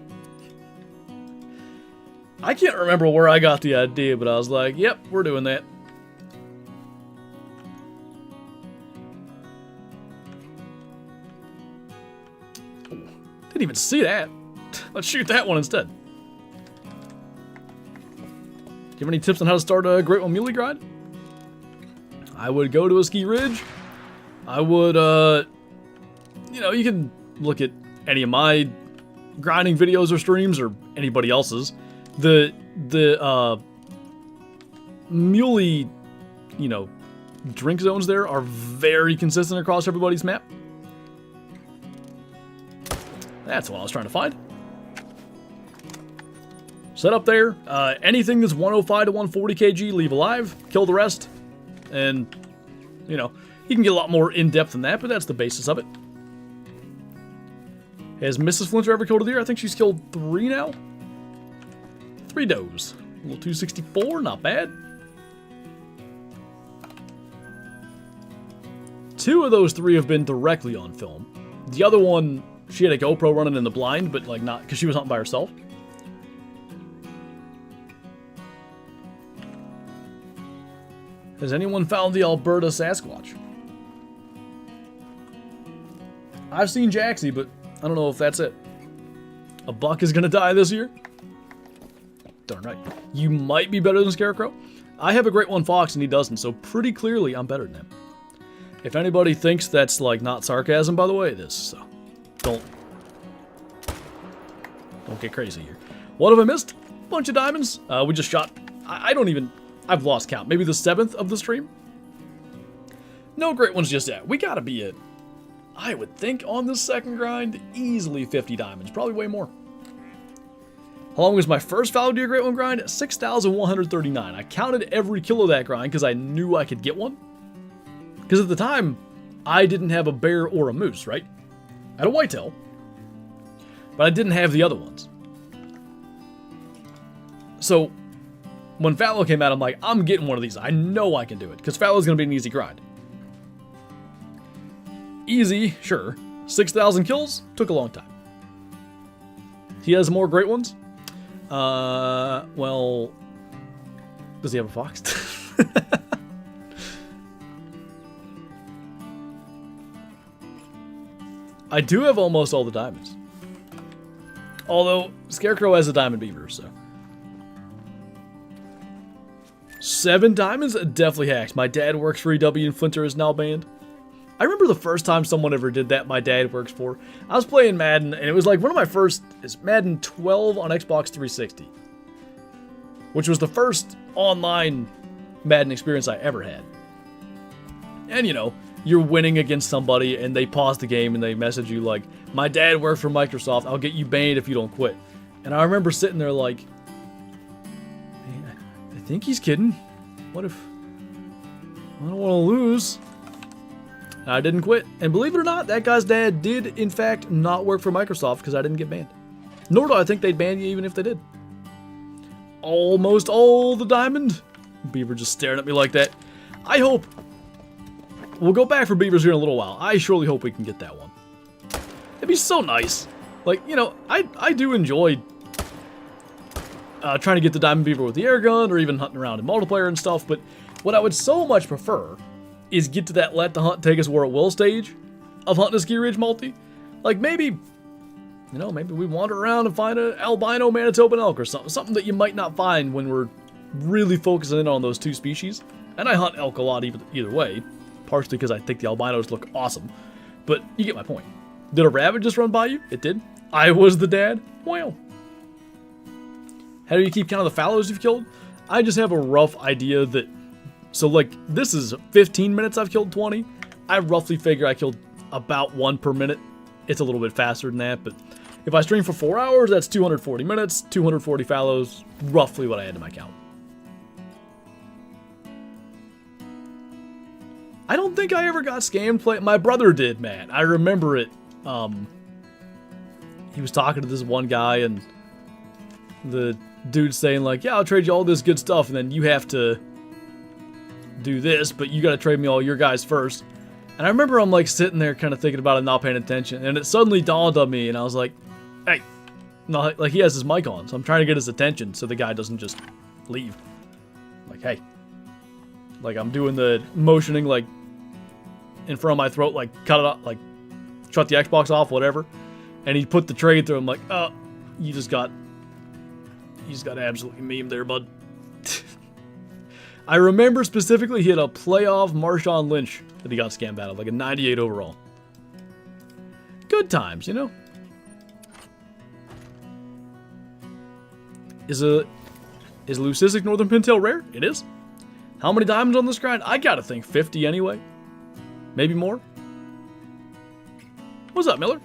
Speaker 1: I can't remember where I got the idea, but I was like, yep, we're doing that. Oh, didn't even see that. Let's shoot that one instead. Do you have any tips on how to start a Great One Muley grind? I would go to a ski ridge. I would, you know, you can look at any of my grinding videos or streams or anybody else's. The muley, you know, drink zones there are very consistent across everybody's map. That's what I was trying to find. Set up there. Anything that's 105 to 140 kg, leave alive. Kill the rest. And, you know, you can get a lot more in-depth than that, but that's the basis of it. Has Mrs. Flinter ever killed a deer? I think she's killed 3 now. 3 does. A little 264, not bad. 2 of those 3 have been directly on film. The other one, she had a GoPro running in the blind, but like not, because she was hunting by herself. Has anyone found the Alberta Sasquatch? I've seen Jaxy, but I don't know if that's it. A buck is gonna die this year? Darn right. You might be better than Scarecrow. I have a Great One Fox and he doesn't, so pretty clearly I'm better than him. If anybody thinks that's like not sarcasm, by the way, it is. So don't get crazy here. What have I missed? Bunch of diamonds. We just shot. I've lost count. Maybe the 7th of the stream. No Great Ones just yet. We gotta be at, I would think, on this second grind, easily 50 diamonds. Probably way more. How long was my first Fallow Deer Great One grind? 6,139. I counted every kill of that grind because I knew I could get one. Because at the time, I didn't have a bear or a moose, right? I had a whitetail. But I didn't have the other ones. So, when Fallow came out, I'm like, I'm getting one of these. I know I can do it. Because Fallow's going to be an easy grind. Easy, sure. 6,000 kills, took a long time. He has more Great Ones? Well, does he have a fox? I do have almost all the diamonds. Although, Scarecrow has a diamond beaver, so. 7 diamonds? Definitely hacks. My dad works for EW and Flinter is now banned. I remember the first time someone ever did that my dad works for. I was playing Madden, and it was like one of my first, it's Madden 12 on Xbox 360. Which was the first online Madden experience I ever had. And you know, you're winning against somebody, and they pause the game, and they message you like, my dad works for Microsoft, I'll get you banned if you don't quit. And I remember sitting there like, man, I think he's kidding. What if, I don't want to lose. I didn't quit. And believe it or not, that guy's dad did, in fact, not work for Microsoft because I didn't get banned. Nor do I think they'd ban you even if they did. Almost all the diamond. Beaver just staring at me like that. I hope. We'll go back for beavers here in a little while. I surely hope we can get that one. It'd be so nice. Like, you know, I do enjoy trying to get the diamond beaver with the air gun or even hunting around in multiplayer and stuff. But what I would so much prefer is get to that let the hunt take us where it will stage of hunting a ski ridge multi. Like maybe, you know, maybe we wander around and find an albino Manitoban elk or something. Something that you might not find when we're really focusing in on those 2 species. And I hunt elk a lot either way. Partially because I think the albinos look awesome. But you get my point. Did a rabbit just run by you? It did. I was the dad. Well. How do you keep count of the fallows you've killed? I just have a rough idea that... So, like, this is 15 minutes I've killed 20. I roughly figure I killed about 1 per minute. It's a little bit faster than that, but if I stream for 4 hours, that's 240 minutes, 240 fallows, roughly what I had to my count. I don't think I ever got scammed. My brother did, man. I remember it. He was talking to this one guy, and the dude saying like, yeah, I'll trade you all this good stuff, and then you have to do this, but you gotta trade me all your guys first. And I remember I'm like sitting there kind of thinking about it, not paying attention, and it suddenly dawned on me, and I was like, hey, no, like he has his mic on, so I'm trying to get his attention so the guy doesn't just leave. Like, hey. Like I'm doing the motioning like in front of my throat, like cut it off, like shut the Xbox off, whatever. And he put the trade through. I'm like, oh, you just got absolutely memed there, bud. I remember specifically he had a playoff Marshawn Lynch that he got scammed out of, like a 98 overall. Good times, you know? Is Leucistic Northern Pintail rare? It is. How many diamonds on this grind? I gotta think 50 anyway. Maybe more. What's up, Miller?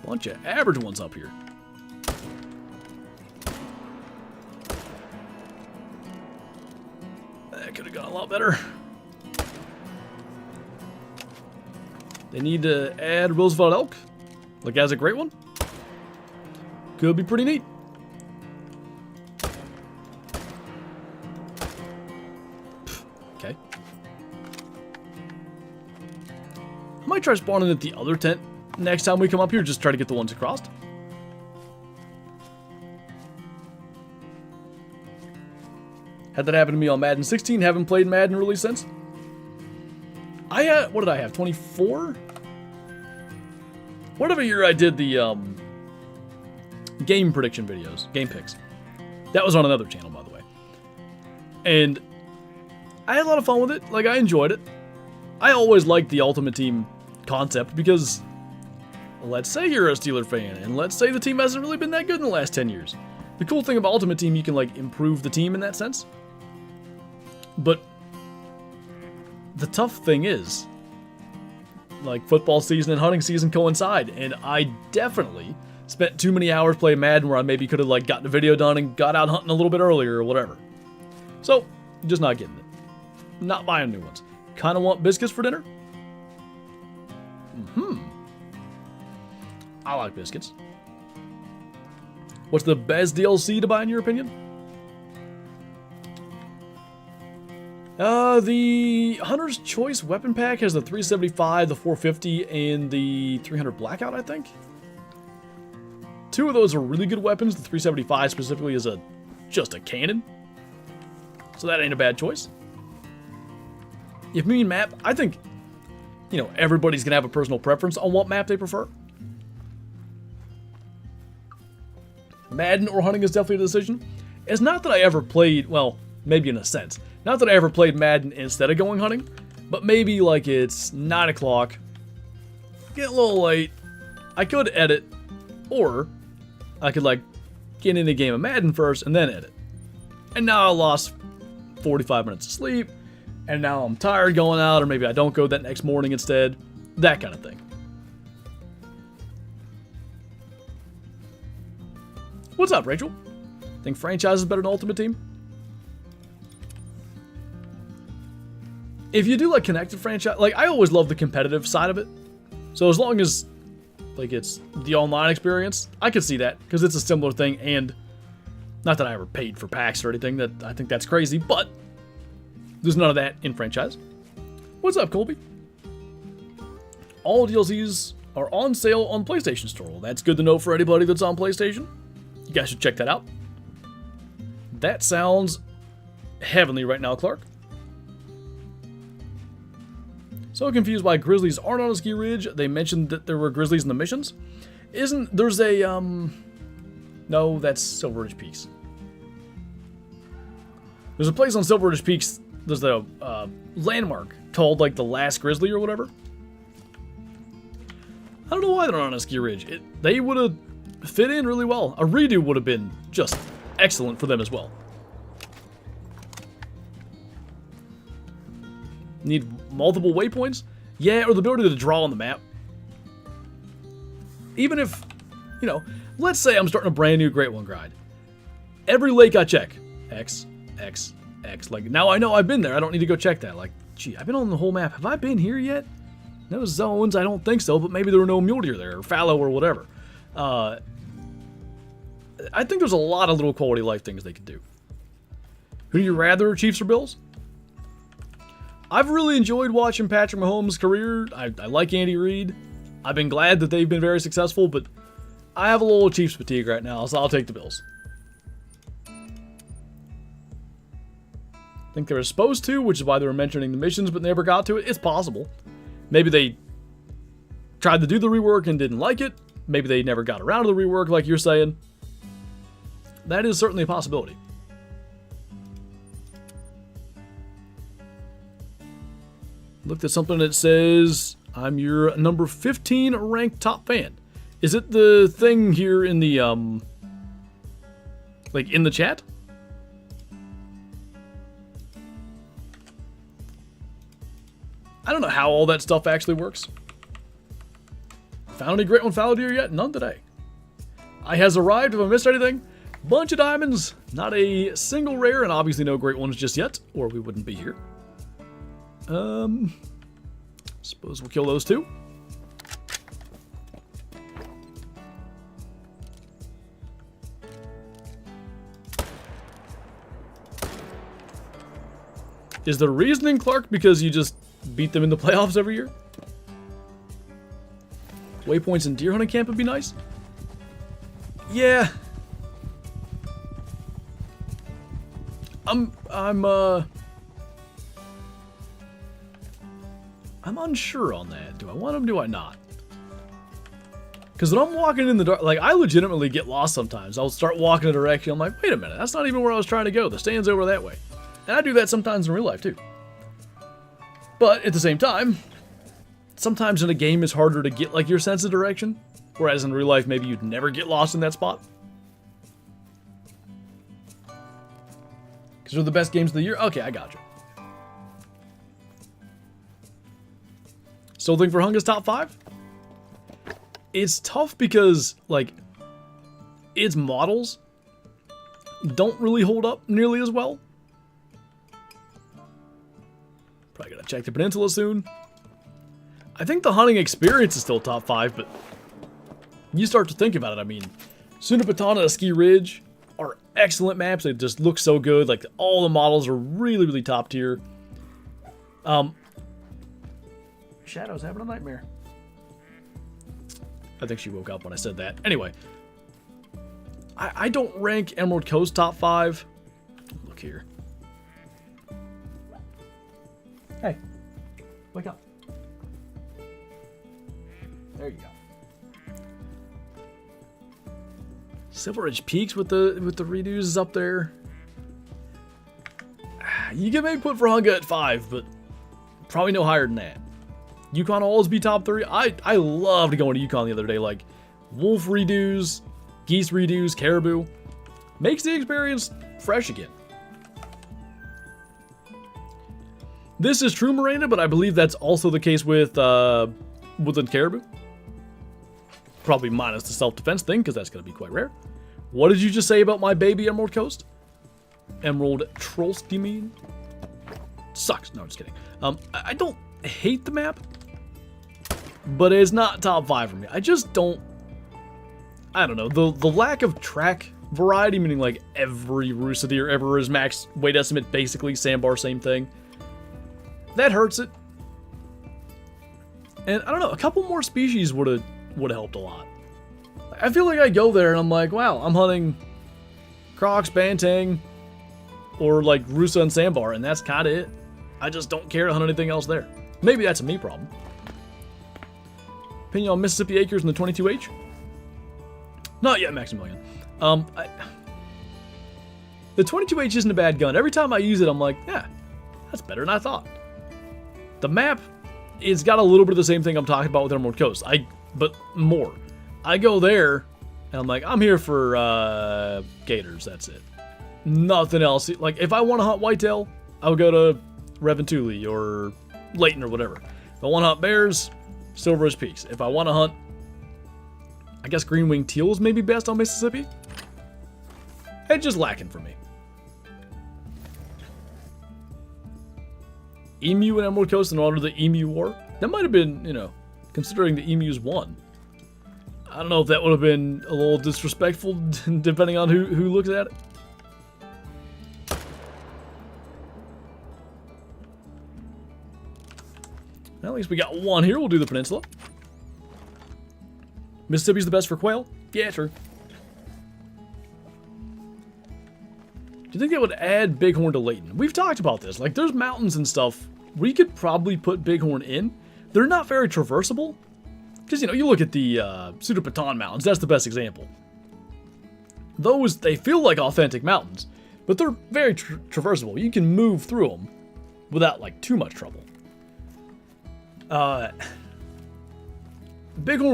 Speaker 1: Bunch of average ones up here. That could have gone a lot better. They need to add Roosevelt Elk. Like, as a great one. Could be pretty neat. Okay. I might try spawning at the other tent next time we come up here, just try to get the ones across. Had that happen to me on Madden 16. Haven't played Madden really since. What did I have? 24? Whatever year I did the game prediction videos, game picks. That was on another channel, by the way. And I had a lot of fun with it. Like, I enjoyed it. I always liked the Ultimate Team concept because, let's say you're a Steeler fan, and let's say the team hasn't really been that good in the last 10 years. The cool thing about Ultimate Team, you can, like, improve the team in that sense. But the tough thing is, like, football season and hunting season coincide, and I definitely spent too many hours playing Madden where I maybe could have, like, gotten a video done and got out hunting a little bit earlier or whatever. So, just not getting it. Not buying new ones. Kind of want biscuits for dinner? I like biscuits. What's the best DLC to buy in your opinion? The Hunter's Choice Weapon Pack has the 375, the 450, and the 300 Blackout, I think. Two of those are really good weapons. The 375 specifically is just a cannon. So that ain't a bad choice. If me and map, I think, you know, everybody's gonna have a personal preference on what map they prefer. Madden or hunting is definitely a decision. It's not that I ever played, well, maybe in a sense, not that I ever played Madden instead of going hunting, but maybe like it's 9 o'clock, get a little late, I could edit, or I could like get in a game of Madden first and then edit. And now I lost 45 minutes of sleep, and now I'm tired going out, or maybe I don't go that next morning instead, that kind of thing. What's up, Rachel? Think franchise is better than Ultimate Team? If you do like connected franchise, like I always love the competitive side of it. So as long as like it's the online experience, I could see that because it's a similar thing. And not that I ever paid for packs or anything, that I think that's crazy, but there's none of that in franchise. What's up, Colby? All DLCs are on sale on PlayStation Store. Well, that's good to know for anybody that's on PlayStation. You guys should check that out. That sounds heavenly right now, Clark. So confused why grizzlies aren't on a ski ridge. They mentioned that there were grizzlies in the missions. There's a, no, that's Silver Ridge Peaks. There's a place on Silver Ridge Peaks, there's a landmark called like the Last Grizzly or whatever. I don't know why they're not on a ski ridge. They would have fit in really well. A redo would have been just excellent for them as well. Need multiple waypoints? Yeah, or the ability to draw on the map. Even if, you know, let's say I'm starting a brand new Great One grind. Every lake I check, X, X, X. Like, now I know I've been there. I don't need to go check that. Like, gee, I've been on the whole map. Have I been here yet? No zones? I don't think so, but maybe there were no mule deer there, or fallow, or whatever. I think there's a lot of little quality of life things they could do. Who do you rather, Chiefs or Bills? I've really enjoyed watching Patrick Mahomes' career. I like Andy Reid. I've been glad that they've been very successful, but I have a little Chiefs fatigue right now, so I'll take the Bills. I think they were supposed to, which is why they were mentioning the missions, but never got to it. It's possible. Maybe they tried to do the rework and didn't like it. Maybe they never got around to the rework, like you're saying. That is certainly a possibility. Looked at something that says, I'm your number 15 ranked top fan. Is it the thing here in the, like in the chat? I don't know how all that stuff actually works. Found any Great One fallow deer yet? None today. I has arrived. Have I missed anything? Bunch of diamonds. Not a single rare, and obviously no Great Ones just yet, or we wouldn't be here. Suppose we'll kill those two. Is the reasoning, Clark, because you just beat them in the playoffs every year? Waypoints in deer hunting camp would be nice. Yeah. I'm unsure on that. Do I want them? Do I not? Because when I'm walking in the dark, like, I legitimately get lost sometimes. I'll start walking a direction. I'm like, wait a minute, that's not even where I was trying to go. The stand's over that way. And I do that sometimes in real life, too. But at the same time, sometimes in a game it's harder to get, like, your sense of direction. Whereas in real life, maybe you'd never get lost in that spot. Because they're the best games of the year? Okay, I got you. Still think for Hunga's top 5? It's tough because, like, its models don't really hold up nearly as well. Probably gonna check the peninsula soon. I think the hunting experience is still top 5, but you start to think about it. I mean, Sunapatana and Ski Ridge are excellent maps. They just look so good. Like, all the models are really, really top tier. Shadow's having a nightmare. I think she woke up when I said that. Anyway, I don't rank Emerald Coast top 5. Look here. Hey, wake up. There you go. Silver Ridge Peaks with the redos is up there. You can maybe put Frahunga at 5, but probably no higher than that. Yukon will always be top 3. I loved going to Yukon the other day. Like, wolf redos, geese redos, caribou. Makes the experience fresh again. This is true Morena, but I believe that's also the case with woodland caribou. Probably minus the self-defense thing, because that's going to be quite rare. What did you just say about my baby Emerald Coast? Emerald Trollsk, do you mean? Sucks. No, I'm just kidding. I don't hate the map, but it's not top 5 for me. I just don't... I don't know. The lack of track variety, meaning like every roost deer ever is max weight estimate, basically, sandbar, same thing. That hurts it. And I don't know, a couple more species would have helped a lot. I feel like I go there and I'm like, wow, I'm hunting crocs, bantang, or like rusa and sandbar, and that's kind of it. I just don't care to hunt anything else there. Maybe that's a me problem. Opinion on Mississippi Acres and the 22H? Not yet, Maximilian. The 22H isn't a bad gun. Every time I use it, I'm like, yeah, that's better than I thought. The map, it's got a little bit of the same thing I'm talking about with Emerald Coast. But more. I go there, and I'm like, I'm here for gators, that's it. Nothing else. Like, if I want to hunt whitetail, I'll go to Reventuli or Layton or whatever. If I want to hunt bears, Silverish Peaks. If I want to hunt, I guess green-winged teals may be best on Mississippi. It's just lacking for me. Emu and Emerald Coast in honor of the Emu War. That might have been, you know, considering the emus won. I don't know if that would have been a little disrespectful, depending on who looks at it. Well, at least we got one here. We'll do the peninsula. Mississippi's the best for quail? Yeah, true. Do you think they would add bighorn to Layton? We've talked about this. Like, there's mountains and stuff we could probably put bighorn in. They're not very traversable. Because, you know, you look at the Pseudopaton Mountains. That's the best example. Those, they feel like authentic mountains. But they're very traversable. You can move through them without, like, too much trouble. Bighorn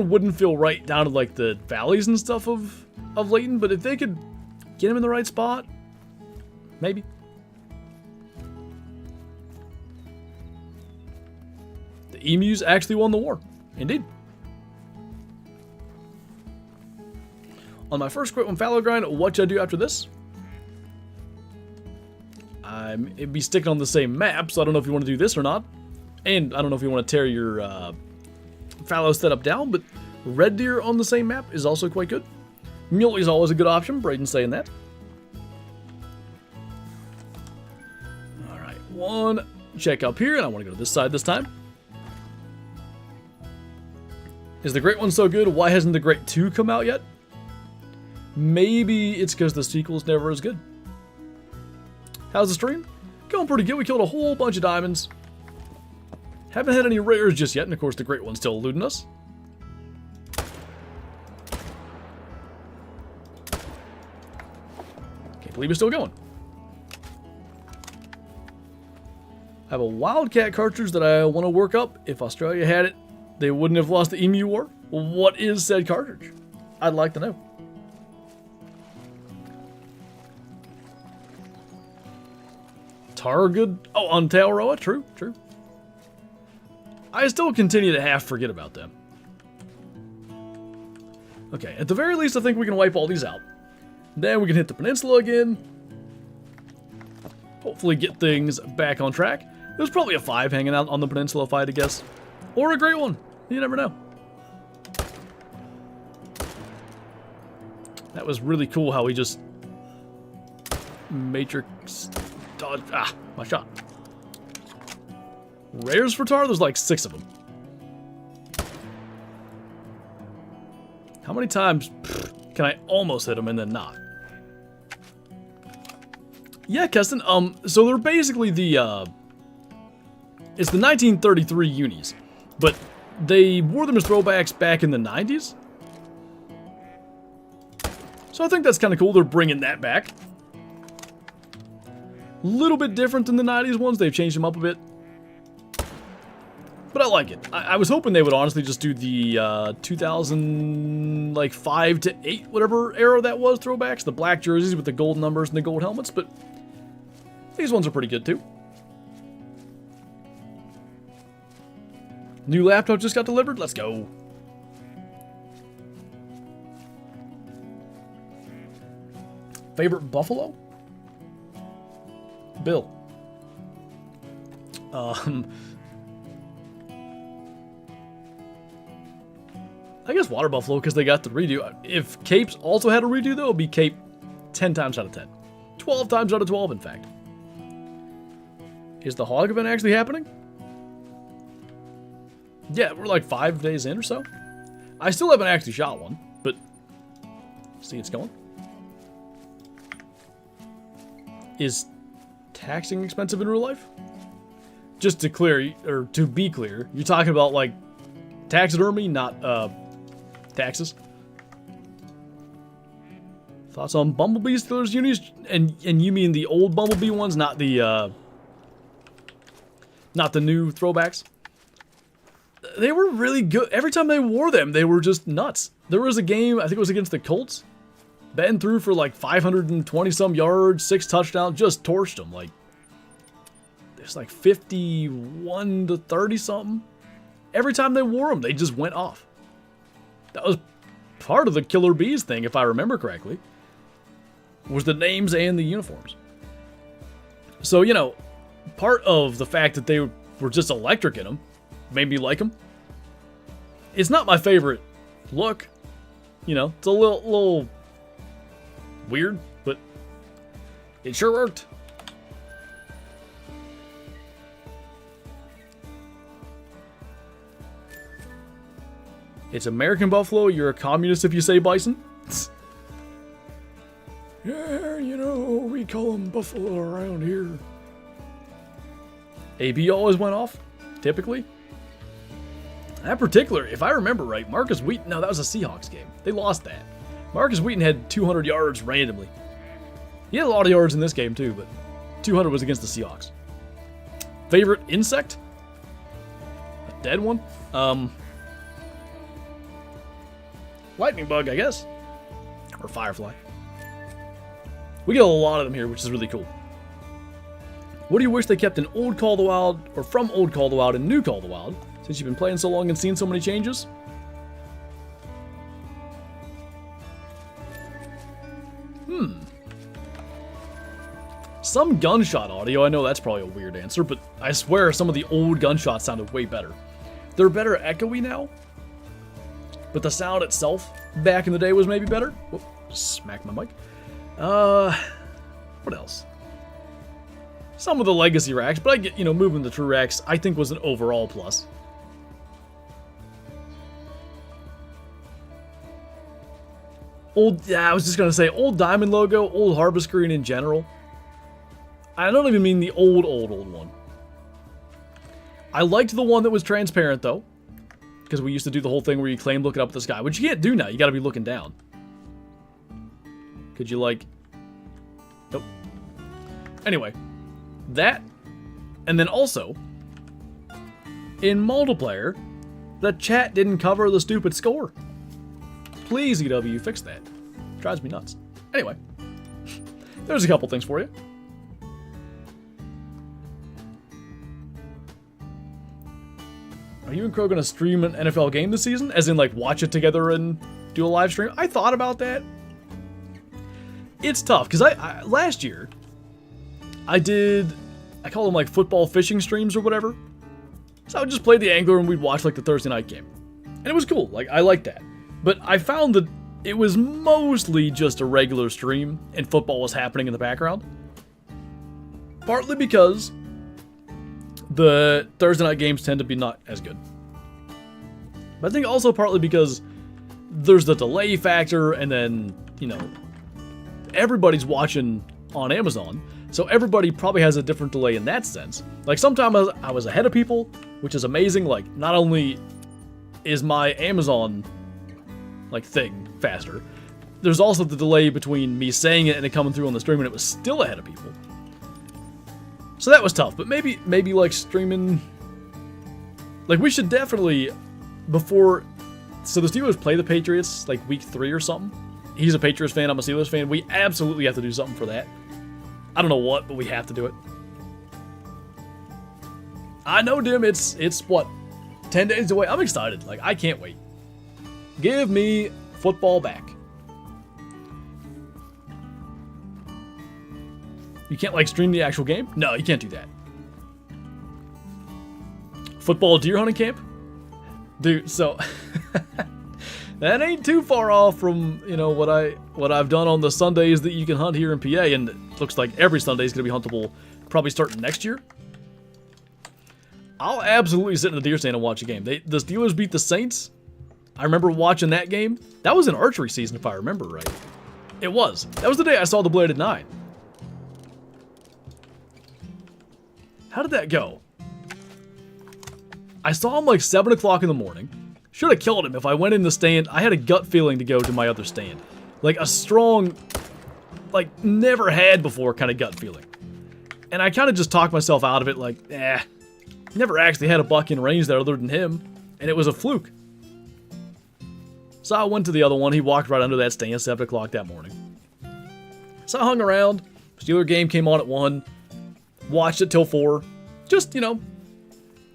Speaker 1: wouldn't feel right down to, like, the valleys and stuff of Layton. But if they could get them in the right spot, maybe. The emus actually won the war. Indeed. On my first Great One Fallow grind, what should I do after this? It'd be sticking on the same map, so I don't know if you want to do this or not. And I don't know if you want to tear your fallow setup down, but red deer on the same map is also quite good. Muley is always a good option, Braden's saying that. Alright, one check up here, and I want to go to this side this time. Is the Great One so good? Why hasn't the Great 2 come out yet? Maybe it's because the sequel's never as good. How's the stream? Going pretty good. We killed a whole bunch of diamonds. Haven't had any rares just yet, and of course the Great One's still eluding us. Can't believe it's still going. I have a Wildcat cartridge that I want to work up. If Australia had it, they wouldn't have lost the Emu War. Well, what is said cartridge? I'd like to know. Targood. Oh, on Tailroa. True, true. I still continue to half forget about them. Okay, at the very least, I think we can wipe all these out. Then we can hit the peninsula again. Hopefully get things back on track. There's probably a 5 hanging out on the peninsula if I had to guess. Or a Great One. You never know. That was really cool how he just matrix dodge. Ah, my shot. Rares for tar? There's like 6 of them. How many times can I almost hit them and then not? Yeah, Keston. So they're basically the it's the 1933 unis, but they wore them as throwbacks back in the 90s. So I think that's kind of cool. They're bringing that back. A little bit different than the 90s ones. They've changed them up a bit. But I like it. I was hoping they would honestly just do the 2005 to 8, whatever era that was, throwbacks. The black jerseys with the gold numbers and the gold helmets. But these ones are pretty good too. New laptop just got delivered. Let's go. Favorite buffalo? Bill. I guess water buffalo because they got the redo. If Capes also had a redo though, it would be Cape 10 times out of 10. 12 times out of 12 in fact. Is the hog event actually happening? Yeah, we're like 5 days in or so. I still haven't actually shot one, but see it's going. Is taxing expensive in real life? Just to clear, or to be clear, you're talking about like taxidermy, not taxes. Thoughts on Bumblebee Steelers unis, and you mean the old Bumblebee ones, not the new throwbacks? They were really good. Every time they wore them, they were just nuts. There was a game, I think it was against the Colts. Ben threw for like 520 some yards, 6 touchdowns, just torched them. Like, It's like 51 to 30 something. Every time they wore them, they just went off. That was part of the Killer Bees thing, if I remember correctly, was the names and the uniforms. So, you know, part of the fact that they were just electric in them made me like them. It's not my favorite look. You know, it's a little weird, but it sure worked. It's American Buffalo. You're a communist if you say bison. Yeah, you know, we call them buffalo around here. AB always went off, typically. That particular, if I remember right, Marcus Wheaton, no, that was a Seahawks game. They lost that. Marcus Wheaton had 200 yards randomly. He had a lot of yards in this game too, but 200 was against the Seahawks. Favorite insect? A dead one? Lightning bug, I guess. Or firefly. We get a lot of them here, which is really cool. What do you wish they kept in Old Call of the Wild, or from Old Call of the Wild and New Call of the Wild, since you've been playing so long and seen so many changes? Some gunshot audio, I know that's probably a weird answer, but I swear some of the old gunshots sounded way better. They're better echoey now, but the sound itself back in the day was maybe better. Whoop, smack my mic. What else? Some of the legacy racks, but I get, you know, moving the true racks, I think was an overall plus. I was just gonna say, old Diamond logo, old Harvest Green in general. I don't even mean the old one. I liked the one that was transparent, though, because we used to do the whole thing where you claim looking up at the sky, which you can't do now. You gotta be looking down. Could you, like... Nope. Anyway, that, and then also, in multiplayer, the chat didn't cover the stupid score. Please, EW, fix that. Drives me nuts. Anyway, there's a couple things for you. Are you and Crow going to stream an NFL game this season? As in, like, watch it together and do a live stream? I thought about that. It's tough, because I last year, I call them, like, football fishing streams or whatever. So I would just play the angler and we'd watch, like, the Thursday night game. And it was cool. Like, I liked that. But I found that it was mostly just a regular stream and football was happening in the background. Partly because the Thursday night games tend to be not as good. But I think also partly because there's the delay factor, and then, you know, everybody's watching on Amazon, so everybody probably has a different delay in that sense. Like, sometimes I was ahead of people, which is amazing. Like, not only is my Amazon, like, thing faster, there's also the delay between me saying it and it coming through on the stream, and it was still ahead of people. So that was tough, but maybe like streaming, like, we should definitely, before, so the Steelers play the Patriots like week 3 or something. He's a Patriots fan, I'm a Steelers fan. We absolutely have to do something for that. I don't know what, but we have to do it. I know, Dim, it's what, 10 days away? I'm excited, like, I can't wait. Give me football back. You can't, like, stream the actual game? No, you can't do that. Football deer hunting camp? Dude, so that ain't too far off from, you know, what I've done on the Sundays that you can hunt here in PA, and it looks like every Sunday is going to be huntable probably starting next year. I'll absolutely sit in the deer stand and watch a game. The Steelers beat the Saints. I remember watching that game. That was an archery season, if I remember right. It was. That was the day I saw the Bladed 9. How did that go? I saw him like 7 o'clock in the morning. Should have killed him if I went in the stand. I had a gut feeling to go to my other stand. Like a strong, like never had before kind of gut feeling. And I kind of just talked myself out of it like, never actually had a buck in range there other than him. And it was a fluke. So I went to the other one. He walked right under that stand 7 o'clock that morning. So I hung around. Steeler game came on at 1. Watched it till 4. Just, you know,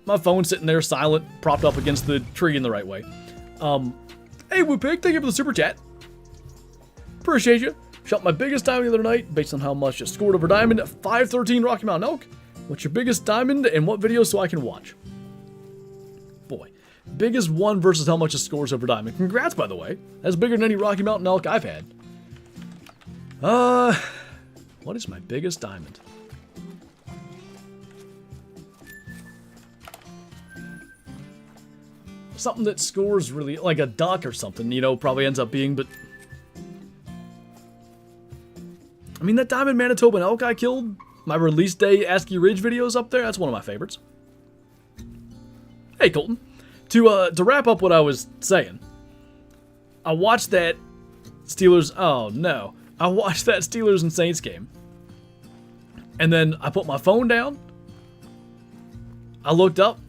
Speaker 1: my phone sitting there silent, propped up against the tree in the right way. Hey, Woopig, thank you for the super chat. Appreciate you. Shot my biggest diamond the other night, based on how much it scored over diamond at 513 Rocky Mountain Elk. What's your biggest diamond and what video so I can watch? Boy, biggest one versus how much it scores over diamond. Congrats, by the way. That's bigger than any Rocky Mountain Elk I've had. What is my biggest diamond? Something that scores really, like a duck or something, you know, probably ends up being, but... I mean, that diamond Manitoban elk I killed, my release day ASCII Ridge videos up there, that's one of my favorites. Hey, Colton. To wrap up what I was saying, I watched that Steelers, oh no, I watched that Steelers and Saints game, and then I put my phone down, I looked up,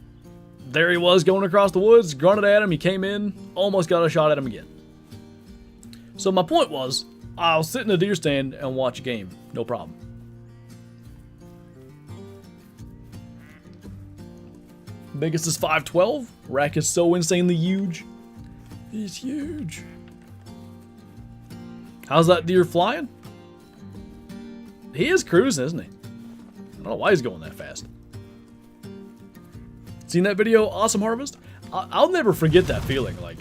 Speaker 1: there he was going across the woods, grunted at him, he came in, almost got a shot at him again. So my point was, I'll sit in a deer stand and watch a game, no problem. Biggest is 512. Rack is so insanely huge. He's huge. How's that deer flying? He is cruising, isn't he? I don't know why he's going that fast. Seen that video, Awesome Harvest? I'll never forget that feeling, like,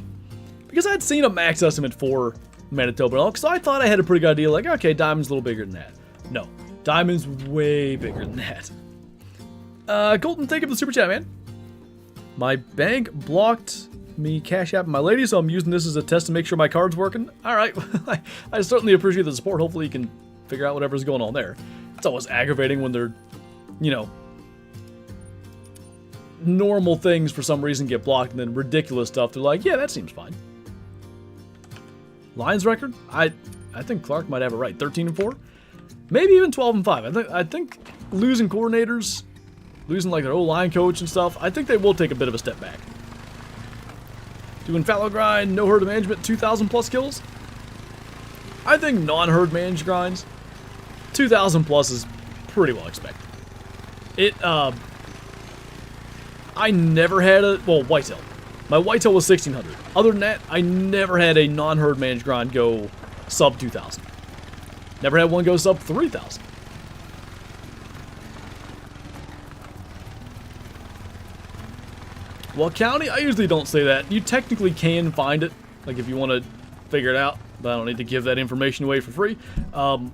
Speaker 1: because I'd seen a max estimate for Manitoba elk, so I thought I had a pretty good idea, like, okay, Diamond's a little bigger than that. No, Diamond's way bigger than that. Colton, thank you for the super chat, man. My bank blocked me Cash App my lady, so I'm using this as a test to make sure my card's working. Alright, I certainly appreciate the support. Hopefully you can figure out whatever's going on there. It's always aggravating when they're, you know, normal things for some reason get blocked, and then ridiculous stuff, they're like, yeah, that seems fine. Lions record? I think Clark might have it right. 13-4? Maybe even 12-5. I think losing coordinators, losing like their O-line coach and stuff, I think they will take a bit of a step back. Doing fallow grind, no herd management, 2,000 plus kills? I think non-herd managed grinds, 2,000 plus is pretty well expected. I never had a, well, whitetail. My whitetail was 1,600. Other than that, I never had a non-herd managed grind go sub 2,000. Never had one go sub 3,000. Well, county, I usually don't say that. You technically can find it, like if you want to figure it out, but I don't need to give that information away for free. I'm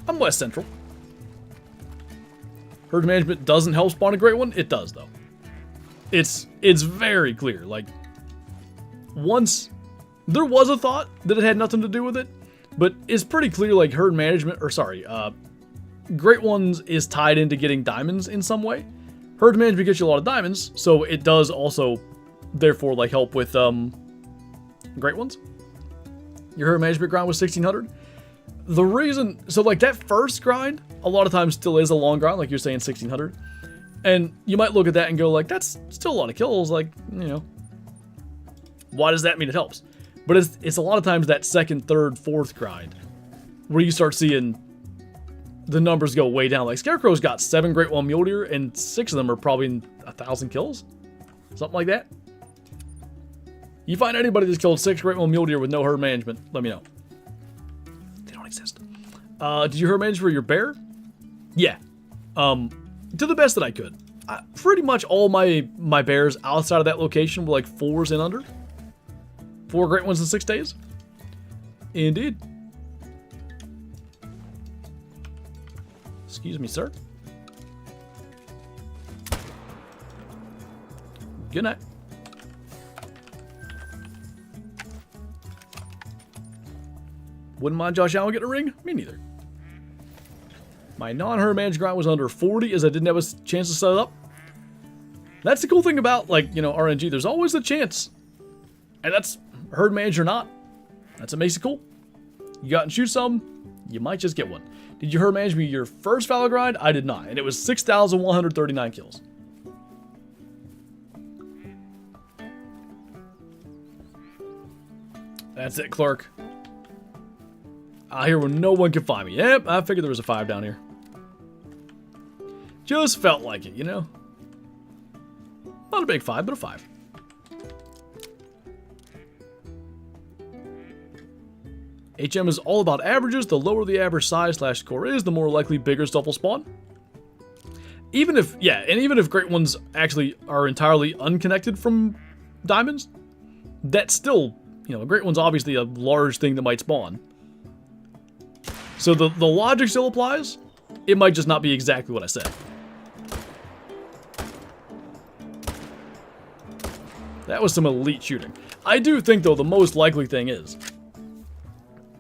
Speaker 1: West Central. Herd management doesn't help spawn a great one. It does, though. It's very clear. Like, once there was a thought that it had nothing to do with it, but it's pretty clear, like, herd management, or sorry, great ones is tied into getting diamonds in some way. Herd management gets you a lot of diamonds, so it does also, therefore, like, help with great ones. Your herd management grind was 1,600. The reason, so like that first grind, a lot of times still is a long grind, like you're saying 1,600. And you might look at that and go like, that's still a lot of kills, like, you know, why does that mean it helps? But it's a lot of times that second, third, fourth grind where you start seeing the numbers go way down. Like Scarecrow's got 7 Great Wall Mule Deer and 6 of them are probably 1,000 kills. Something like that. You find anybody that's killed 6 Great Wall Mule Deer with no herd management, let me know. They don't exist. Did you herd manage for your bear? Yeah. To the best that I could. Pretty much all my bears outside of that location were like 4s and under. 4 great ones in 6 days. Indeed. Excuse me, sir. Good night. Wouldn't mind Josh Allen getting a ring? Me neither. My non-herd managed grind was under 40 as I didn't have a chance to set it up. That's the cool thing about, like, you know, RNG. There's always a chance. And that's herd managed or not. That's what makes it cool. You got and shoot some, you might just get one. Did you herd manage me your first fallow grind? I did not. And it was 6,139 kills. That's it, Clark. Out here where no one can find me. Yep, I figured there was a 5 down here. Just felt like it, you know? Not a big 5, but a 5. HM is all about averages. The lower the average size / score is, the more likely bigger stuff will spawn. Even if, yeah, and even if great ones actually are entirely unconnected from diamonds, that's still, you know, a great one's obviously a large thing that might spawn. So the logic still applies. It might just not be exactly what I said. That was some elite shooting. I do think, though, the most likely thing is,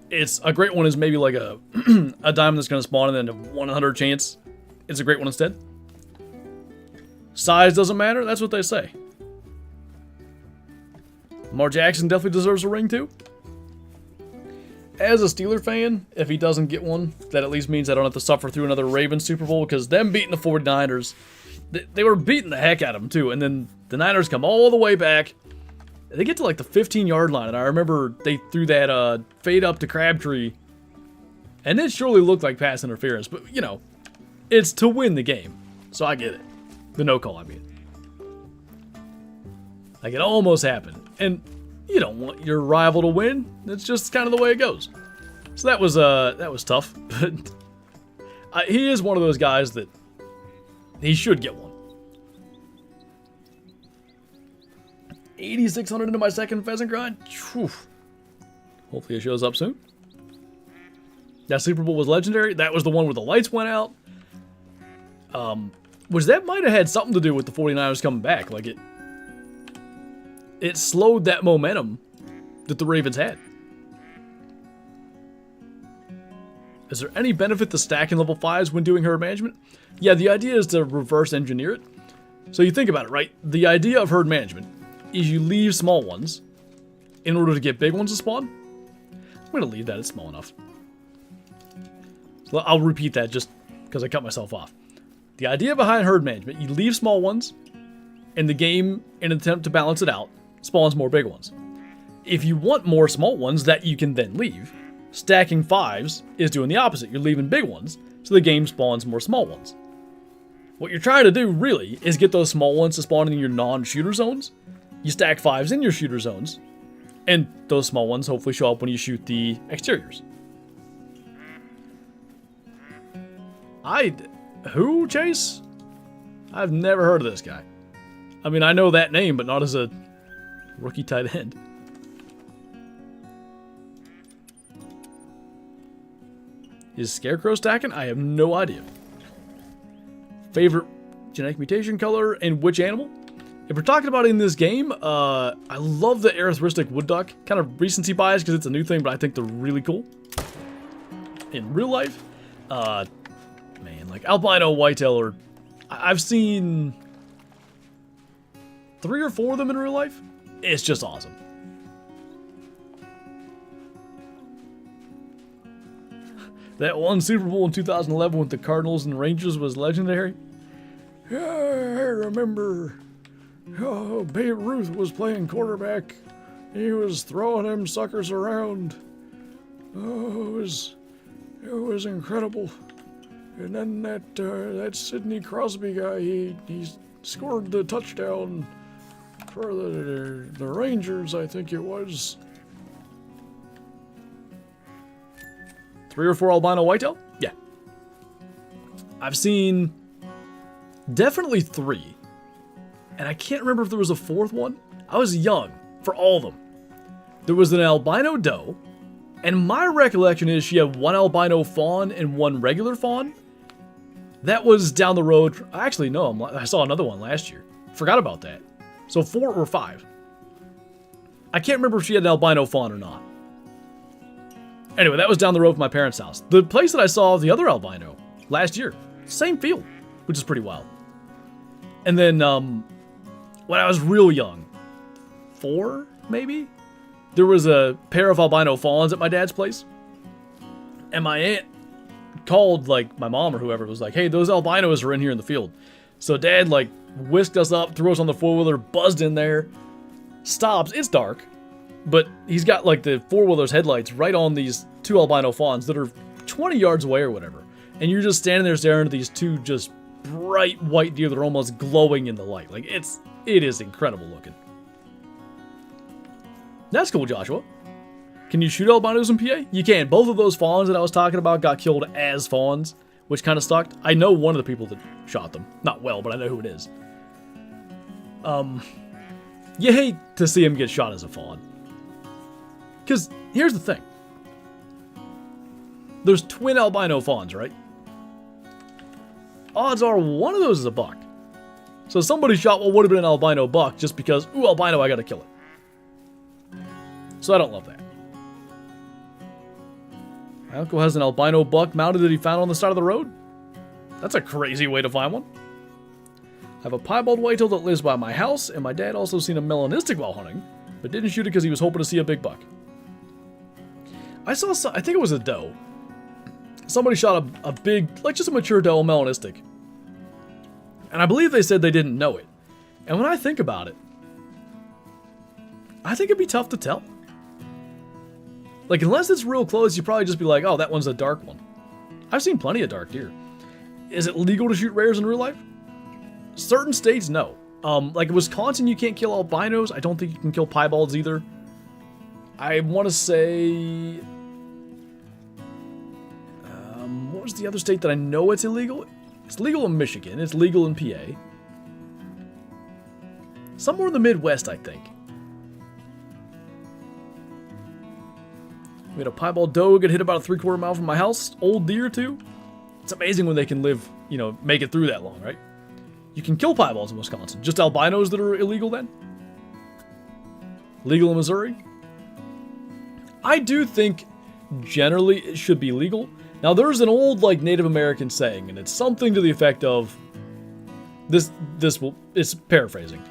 Speaker 1: it's a great one is maybe like a a diamond that's going to spawn and then a 100 chance it's a great one instead. Size doesn't matter. That's what they say. Lamar Jackson definitely deserves a ring, too. As a Steeler fan, if he doesn't get one, that at least means I don't have to suffer through another Ravens Super Bowl, because them beating the 49ers, they were beating the heck out of them, too. And then the Niners come all the way back. They get to like the 15-yard line, and I remember they threw that fade up to Crabtree, and it surely looked like pass interference, but, you know, it's to win the game, so I get it. The no call, I mean. Like, it almost happened, and you don't want your rival to win. It's just kind of the way it goes. So that was tough, but he is one of those guys that he should get one. 8,600 into my second pheasant grind. Whew. Hopefully it shows up soon. That Super Bowl was legendary. That was the one where the lights went out. Which that might have had something to do with the 49ers coming back. Like it slowed that momentum that the Ravens had. Is there any benefit to stacking level 5s when doing herd management? Yeah, the idea is to reverse engineer it. So you think about it, right? The idea of herd management is you leave small ones in order to get big ones to spawn. I'm going to leave that, it's small enough. So I'll repeat that just because I cut myself off. The idea behind herd management, you leave small ones, and the game, in an attempt to balance it out, spawns more big ones. If you want more small ones that you can then leave, stacking 5s is doing the opposite. You're leaving big ones, so the game spawns more small ones. What you're trying to do, really, is get those small ones to spawn in your non-shooter zones. You stack 5s in your shooter zones, and those small ones hopefully show up when you shoot the exteriors. Who, Chase? I've never heard of this guy. I mean, I know that name, but not as a rookie tight end. Is Scarecrow stacking? I have no idea. Favorite genetic mutation color and which animal? If we're talking about in this game, I love the Erythristic wood duck. Kind of recency bias because it's a new thing, but I think they're really cool. In real life, man, like albino whitetail, or I've seen 3 or 4 of them in real life. It's just awesome. That one Super Bowl in 2011 with the Cardinals and Rangers was legendary. Yeah, I remember. Oh, Babe Ruth was playing quarterback. He was throwing them suckers around. Oh, it was incredible. And then that Sidney Crosby guy, he scored the touchdown for the Rangers, I think it was. 3 or 4 albino whitetail? Yeah. I've seen definitely 3. And I can't remember if there was a 4th one. I was young for all of them. There was an albino doe, and my recollection is she had 1 albino fawn and 1 regular fawn. That was down the road. Actually, no, I saw another one last year. Forgot about that. So 4 or 5. I can't remember if she had an albino fawn or not. Anyway, that was down the road from my parents' house. The place that I saw the other albino last year, same field, which is pretty wild. And then, when I was real young, 4 maybe, there was a pair of albino fawns at my dad's place. And my aunt called, like, my mom or whoever, was like, hey, those albinos are in here in the field. So dad, like, whisked us up, threw us on the four-wheeler, buzzed in there, stops. It's dark, but he's got, like, the four-wheeler's headlights right on these 2 albino fawns that are 20 yards away or whatever. And you're just standing there staring at these 2 just bright white deer that are almost glowing in the light. Like, it is incredible looking. That's cool, Joshua. Can you shoot albinos in PA? You can. Both of those fawns that I was talking about got killed as fawns, which kind of sucked. I know one of the people that shot them. Not well, but I know who it is. You hate to see him get shot as a fawn. Because here's the thing. There's twin albino fawns, right? Odds are one of those is a buck. So somebody shot what would have been an albino buck just because, ooh, albino, I gotta kill it. So I don't love that. My uncle has an albino buck mounted that he found on the side of the road. That's a crazy way to find one. I have a piebald whitetail that lives by my house, and my dad also seen a melanistic while hunting, but didn't shoot it because he was hoping to see a big buck. I think it was a doe. Somebody shot a big, like just a mature doe, melanistic. And I believe they said they didn't know it. And when I think about it, I think it'd be tough to tell. Like, unless it's real close, you'd probably just be like, oh, that one's a dark one. I've seen plenty of dark deer. Is it legal to shoot rares in real life? Certain states, no. Like in Wisconsin, you can't kill albinos. I don't think you can kill piebalds either. I want to say... what was the other state that I know it's illegal? It's legal in Michigan. It's legal in PA. Somewhere in the Midwest, I think. We had a piebald doe get hit about a 3/4 mile from my house. Old deer, too. It's amazing when they can live, you know, make it through that long, right? You can kill piebalds in Wisconsin. Just albinos that are illegal then? Legal in Missouri? I do think generally it should be legal. Now there's an old like Native American saying, and it's something to the effect of it's paraphrasing.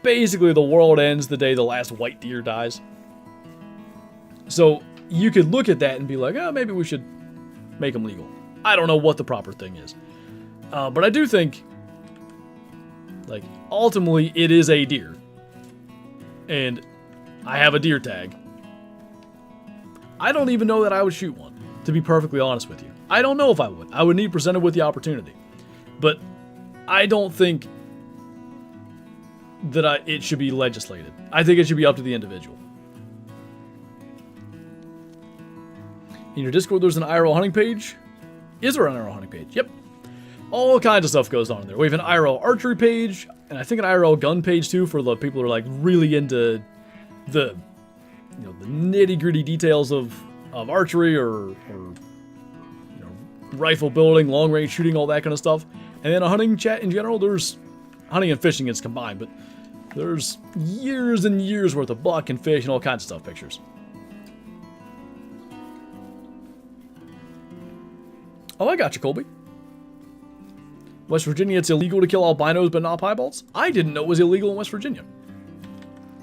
Speaker 1: Basically the world ends the day the last white deer dies. So you could look at that and be like, oh, maybe we should make them legal. I don't know what the proper thing is. But I do think, like, ultimately it is a deer. And I have a deer tag. I don't even know that I would shoot one, to be perfectly honest with you. I don't know if I would. I would need presented with the opportunity. But I don't think that it should be legislated. I think it should be up to the individual. In your Discord, there's an IRL hunting page. Is there an IRL hunting page? Yep. All kinds of stuff goes on in there. We have an IRL archery page, and I think an IRL gun page too for the people who are like really into the, you know, the nitty-gritty details of archery or you know, rifle building, long-range shooting, all that kind of stuff. And then a hunting chat in general. There's hunting and fishing is combined, but there's years and years worth of buck and fish and all kinds of stuff pictures. Oh, I got you, Colby. West Virginia, it's illegal to kill albinos but not piebalds? I didn't know it was illegal in West Virginia.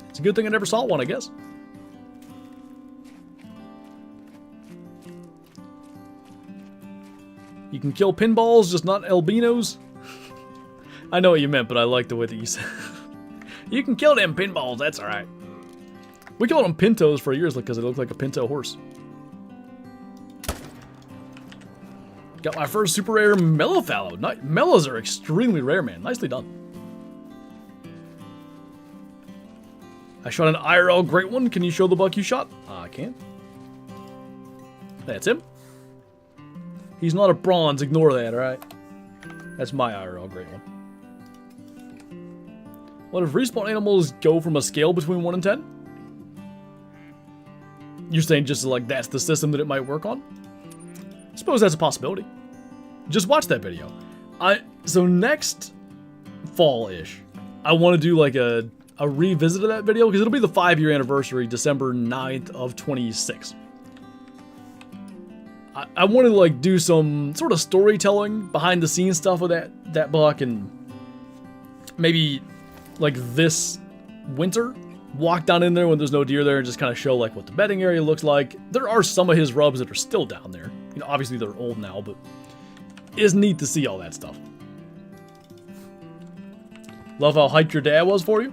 Speaker 1: It's a good thing I never saw one, I guess. You can kill pinballs, just not albinos? I know what you meant, but I like the way that you said you can kill them pinballs, that's alright. We called them pintos for years because they look like a pinto horse. Got my first super rare mellow fallow. Mellows are extremely rare, man. Nicely done. I shot an IRL great one. Can you show the buck you shot? I can. That's him. He's not a bronze. Ignore that, alright? That's my IRL great one. What if respawn animals go from a scale between 1 and 10? You're saying just like that's the system that it might work on? I suppose that's a possibility. Just watch that video. So next fall-ish, I want to do like a revisit of that video because it'll be the 5-year anniversary, December 9th of 26. I want to like do some sort of storytelling behind the scenes stuff with that buck, and maybe like this winter walk down in there when there's no deer there and just kind of show like what the bedding area looks like. There are some of his rubs that are still down there. You know, obviously they're old now, but it's neat to see all that stuff. Love how hyped your dad was for you.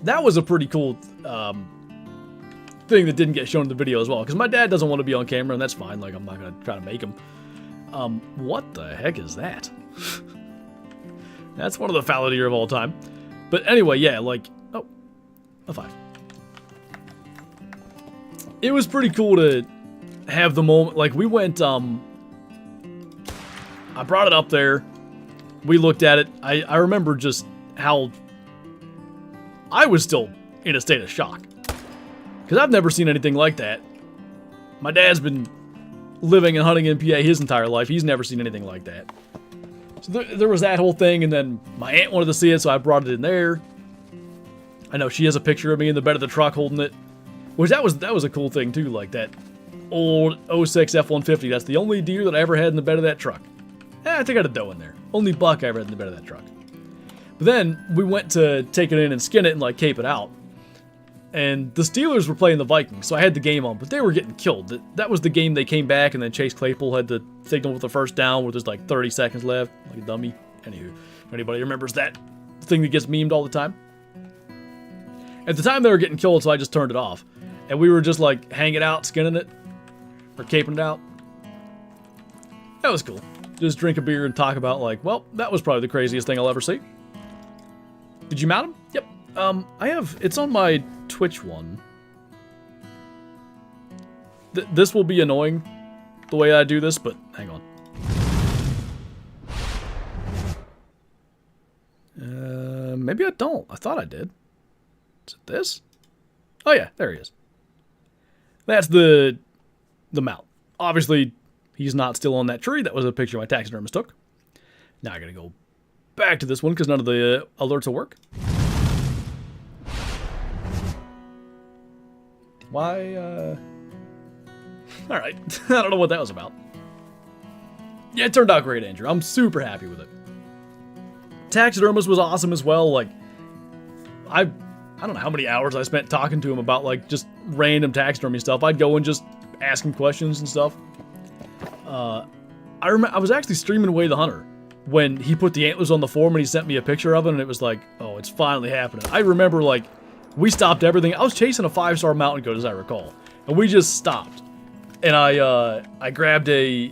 Speaker 1: That was a pretty cool thing that didn't get shown in the video as well, because my dad doesn't want to be on camera, and that's fine. Like, I'm not going to try to make him. What the heck is that? That's one of the fallow deer of all time. But anyway, yeah, like, oh, a 5. It was pretty cool to have the moment. Like, we went, I brought it up there. We looked at it. I remember just how I was still in a state of shock. Because I've never seen anything like that. My dad's been living and hunting in PA his entire life. He's never seen anything like that. So there was that whole thing, and then my aunt wanted to see it, so I brought it in there. I know she has a picture of me in the bed of the truck holding it. Which that was a cool thing too, like that old 06 F-150. That's the only deer that I ever had in the bed of that truck. I think I had a doe in there. Only buck I ever had in the bed of that truck. But then we went to take it in and skin it and like cape it out. And the Steelers were playing the Vikings, so I had the game on, but they were getting killed. That was the game they came back, and then Chase Claypool had the signal with the first down where there's like 30 seconds left, like a dummy. Anywho, if anybody remembers that thing that gets memed all the time. At the time they were getting killed, so I just turned it off. And we were just like hanging out, skinning it, or caping it out. That was cool. Just drink a beer and talk about like, well, that was probably the craziest thing I'll ever see. Did you mount him? Yep. I have, it's on my Twitch one. This will be annoying, the way I do this, but hang on. Maybe I don't. I thought I did. Is it this? Oh yeah, there he is. That's the mount. Obviously, he's not still on that tree. That was a picture my taxidermist took. Now I gotta go back to this one because none of the alerts will work. Why, Alright, I don't know what that was about. Yeah, it turned out great, Andrew. I'm super happy with it. Taxidermist was awesome as well. Like, I don't know how many hours I spent talking to him about, like, just random taxidermy stuff. I'd go and just ask him questions and stuff. I was actually streaming Away the Hunter when he put the antlers on the form and he sent me a picture of it, and it was like, oh, it's finally happening. I remember, like, we stopped everything. I was chasing a 5-star mountain goat, as I recall, and we just stopped. And I grabbed a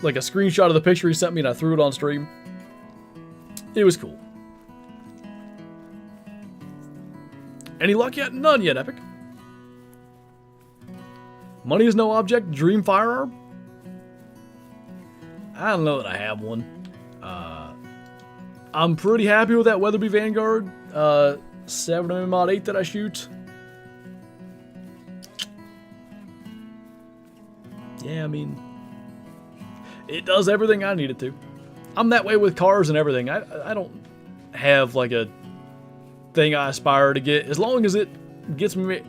Speaker 1: screenshot of the picture he sent me, and I threw it on stream. It was cool. Any luck yet? None yet, Epic. Money is no object. Dream firearm? I don't know that I have one. I'm pretty happy with that Weatherby Vanguard 7mm Mod 8 that I shoot. Yeah, I mean, it does everything I need it to. I'm that way with cars and everything. I don't have like a thing I aspire to get. As long as it gets me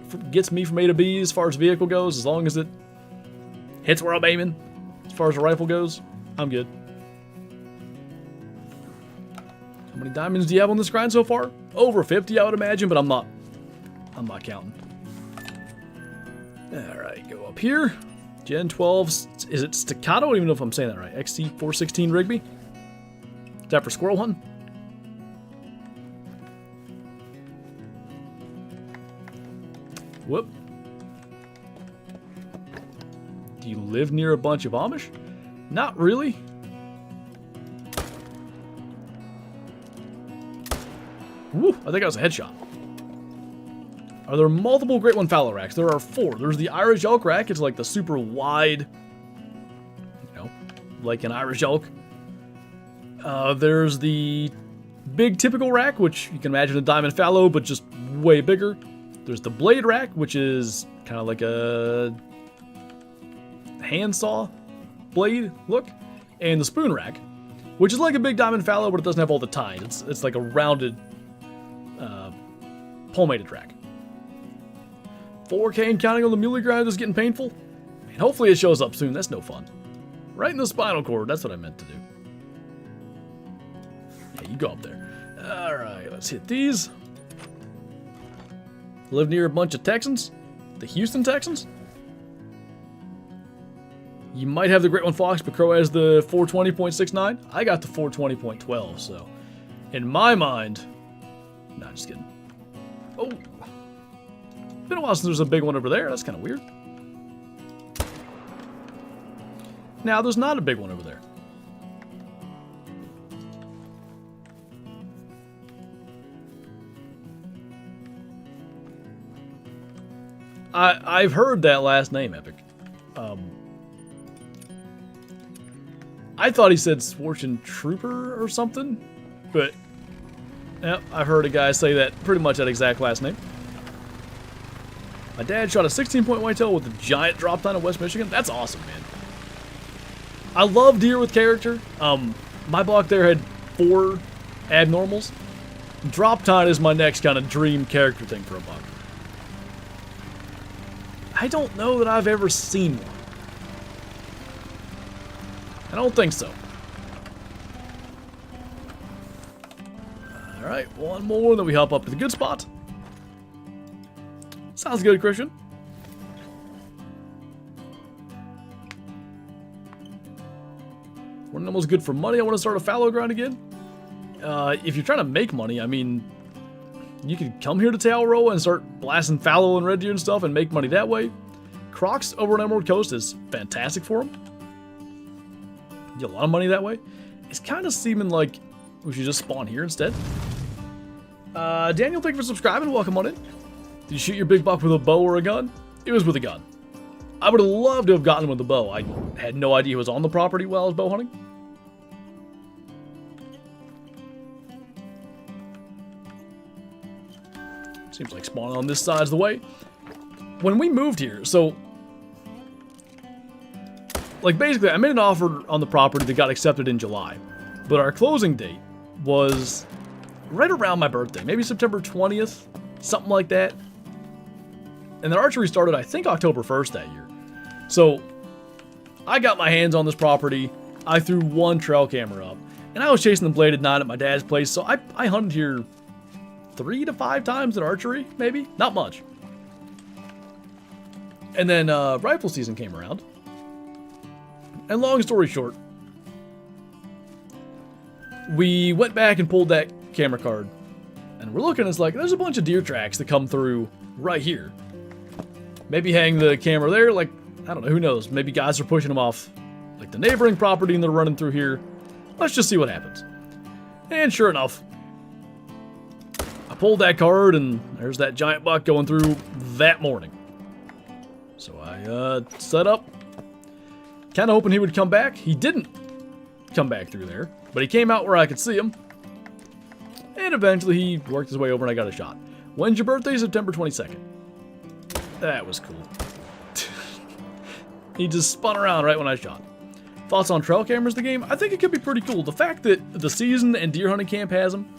Speaker 1: from A to B as far as vehicle goes, as long as it hits where I'm aiming, as far as a rifle goes, I'm good. How many diamonds do you have on this grind so far? Over 50, I would imagine, but I'm not counting. Alright, go up here. Gen 12, is it staccato? I don't even know if I'm saying that right. XT416 Rigby? Is that for squirrel hunting? Whoop. Do you live near a bunch of Amish? Not really. Woo, I think that was a headshot. Are there multiple Great One Fallow racks? There are 4. There's the Irish elk rack. It's like the super wide, you know, like an Irish elk. There's the big typical rack, which you can imagine a diamond fallow, but just way bigger. There's the blade rack, which is kind of like a handsaw blade look. And the spoon rack, which is like a big diamond fallow, but it doesn't have all the tines. It's like a rounded, palmated rack. 4K and counting on the muley grind is getting painful. And hopefully it shows up soon. That's no fun. Right in the spinal cord. That's what I meant to do. Yeah, you go up there. Alright, let's hit these. Live near a bunch of Texans. The Houston Texans. You might have the Great One Fox, but Crow has the 420.69. I got the 420.12, so in my mind... Nah, just kidding. Oh! Been a while since there's a big one over there. That's kind of weird. Now, there's not a big one over there. I've heard that last name, Epic. I thought he said Swartian Trooper or something, but yep, I've heard a guy say that pretty much that exact last name. My dad shot a 16-point whitetail with a giant drop tine in West Michigan. That's awesome, man. I love deer with character. My block there had 4 abnormals. Drop tine is my next kind of dream character thing for a buck. I don't know that I've ever seen one. I don't think so. Alright, one more, then we hop up to the good spot. Sounds good, Christian. One almost good for money. I want to start a fallow grind again. If you're trying to make money, I mean, you could come here to Tailrow and start blasting fallow and red deer and stuff and make money that way. Crocs over on Emerald Coast is fantastic for them. You get a lot of money that way. It's kind of seeming like we should just spawn here instead. Daniel, thank you for subscribing. Welcome on in. Did you shoot your big buck with a bow or a gun? It was with a gun. I would have loved to have gotten with a bow. I had no idea he was on the property while I was bow hunting. Seems like spawning on this side is the way. When we moved here, so like basically I made an offer on the property that got accepted in July, but our closing date was right around my birthday, maybe September 20th, something like that. And the archery started, I think, October 1st that year. So I got my hands on this property. I threw one trail camera up, and I was chasing the bladed 9 at my dad's place. So I hunted here 3 to 5 times in archery, maybe, not much. And then rifle season came around. And long story short, we went back and pulled that camera card. And we're looking, it's like, there's a bunch of deer tracks that come through right here. Maybe hang the camera there, like, I don't know, who knows. Maybe guys are pushing them off, like, the neighboring property and they're running through here. Let's just see what happens. And sure enough, I pulled that card and there's that giant buck going through that morning. So I set up, kind of hoping he would come back. He didn't come back through there, but he came out where I could see him. And eventually he worked his way over and I got a shot. When's your birthday? September 22nd. That was cool. He just spun around right when I shot. Thoughts on trail cameras in the game? I think it could be pretty cool. The fact that the season and deer hunting camp has them,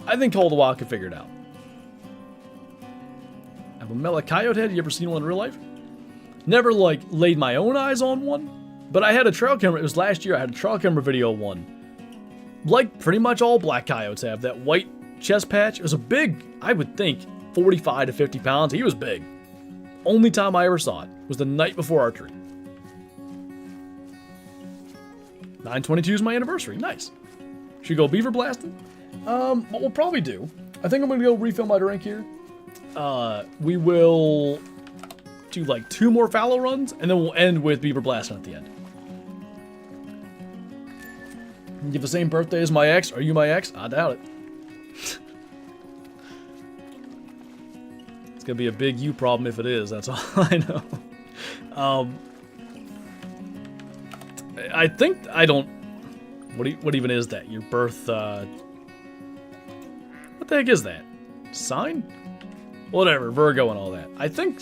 Speaker 1: I think Call the Wild could figure it out. I have a Malek coyote head. You ever seen one in real life? Never, like, laid my own eyes on one, but I had a trail camera. It was last year. I had a trail camera video of one. Like pretty much all black coyotes have, that white chest patch. It was a big, I would think, 45 to 50 pounds. He was big. Only time I ever saw it was the night before archery. 9/22 is my anniversary. Nice. Should we go beaver blasting? What we'll probably do, I think I'm going to go refill my drink here. We will do like 2 more fallow runs, and then we'll end with beaver blasting at the end. You have the same birthday as my ex. Are you my ex? I doubt it. It's going to be a big you problem if it is. That's all I know. I think I don't... What even is that? Your birth... What the heck is that? Sign? Whatever, Virgo and all that. I think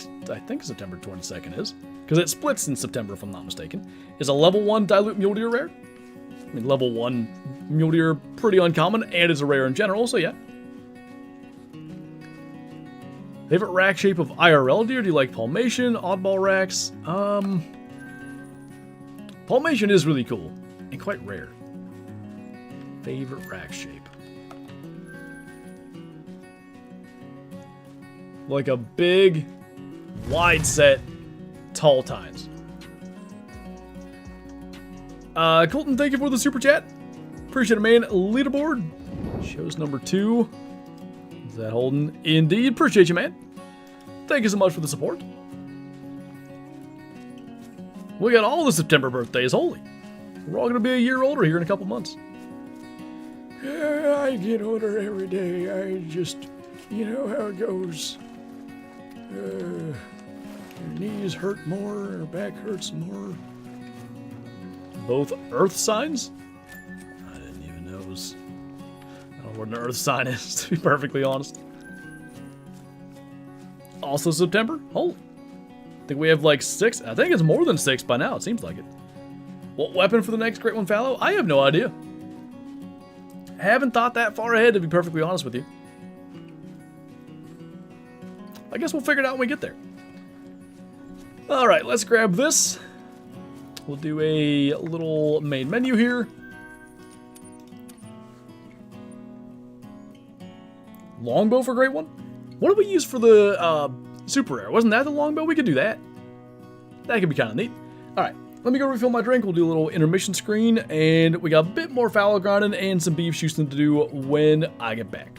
Speaker 1: September 22nd is. Because it splits in September, if I'm not mistaken. Is a level 1 dilute mule deer rare? I mean, level 1 mule deer are pretty uncommon, and it's a rare in general, so yeah. Favorite rack shape of IRL deer? Do you like palmation, oddball racks? Palmation is really cool, and quite rare. Favorite rack shape? Like a big, wide set, tall tines. Colton, thank you for the super chat. Appreciate it, man. Leaderboard. Shows number 2. Is that holding? Indeed. Appreciate you, man. Thank you so much for the support. We got all the September birthdays. Holy. We're all going to be a year older here in a couple months.
Speaker 3: I get older every day. I just, you know how it goes.
Speaker 1: Your knees hurt more, your back hurts more. Both earth signs? I didn't even know it was... I don't know what an earth sign is, to be perfectly honest. Also September? Holy. I think we have like 6. I think it's more than 6 by now, it seems like it. What weapon for the next Great One Fallow? I have no idea. Haven't thought that far ahead, to be perfectly honest with you. I guess we'll figure it out when we get there. Alright, let's grab this. We'll do a little main menu here. Longbow for Great One? What did we use for the super rare? Wasn't that the longbow? We could do that. That could be kind of neat. Alright, let me go refill my drink. We'll do a little intermission screen. And we got a bit more fallow grinding and some beef shooting to do when I get back.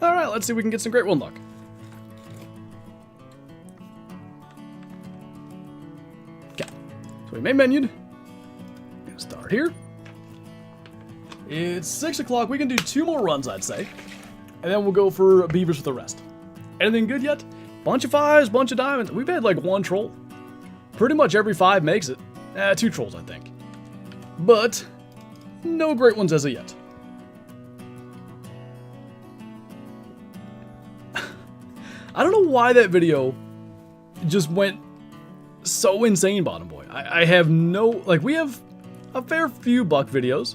Speaker 1: Alright, let's see if we can get some Great One luck. Okay, so we main menued. Gonna start here. It's 6 o'clock. We can do 2 more runs, I'd say. And then we'll go for beavers for the rest. Anything good yet? Bunch of 5s, bunch of diamonds. We've had like 1 troll. Pretty much every 5 makes it. 2 trolls, I think. But no Great Ones as of yet. I don't know why that video just went so insane, Bottom Boy. I have no... Like, we have a fair few buck videos.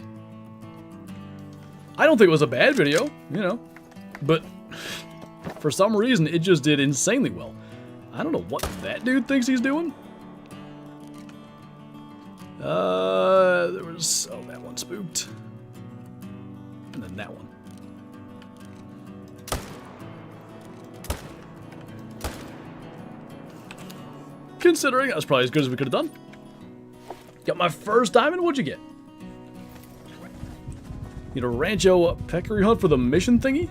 Speaker 1: I don't think it was a bad video, you know. But for some reason, it just did insanely well. I don't know what that dude thinks he's doing. There was... Oh, that one spooked. And then that one. Considering that was probably as good as we could have done. Got my first diamond. What'd you get? Need a Rancho peccary hunt for the mission thingy?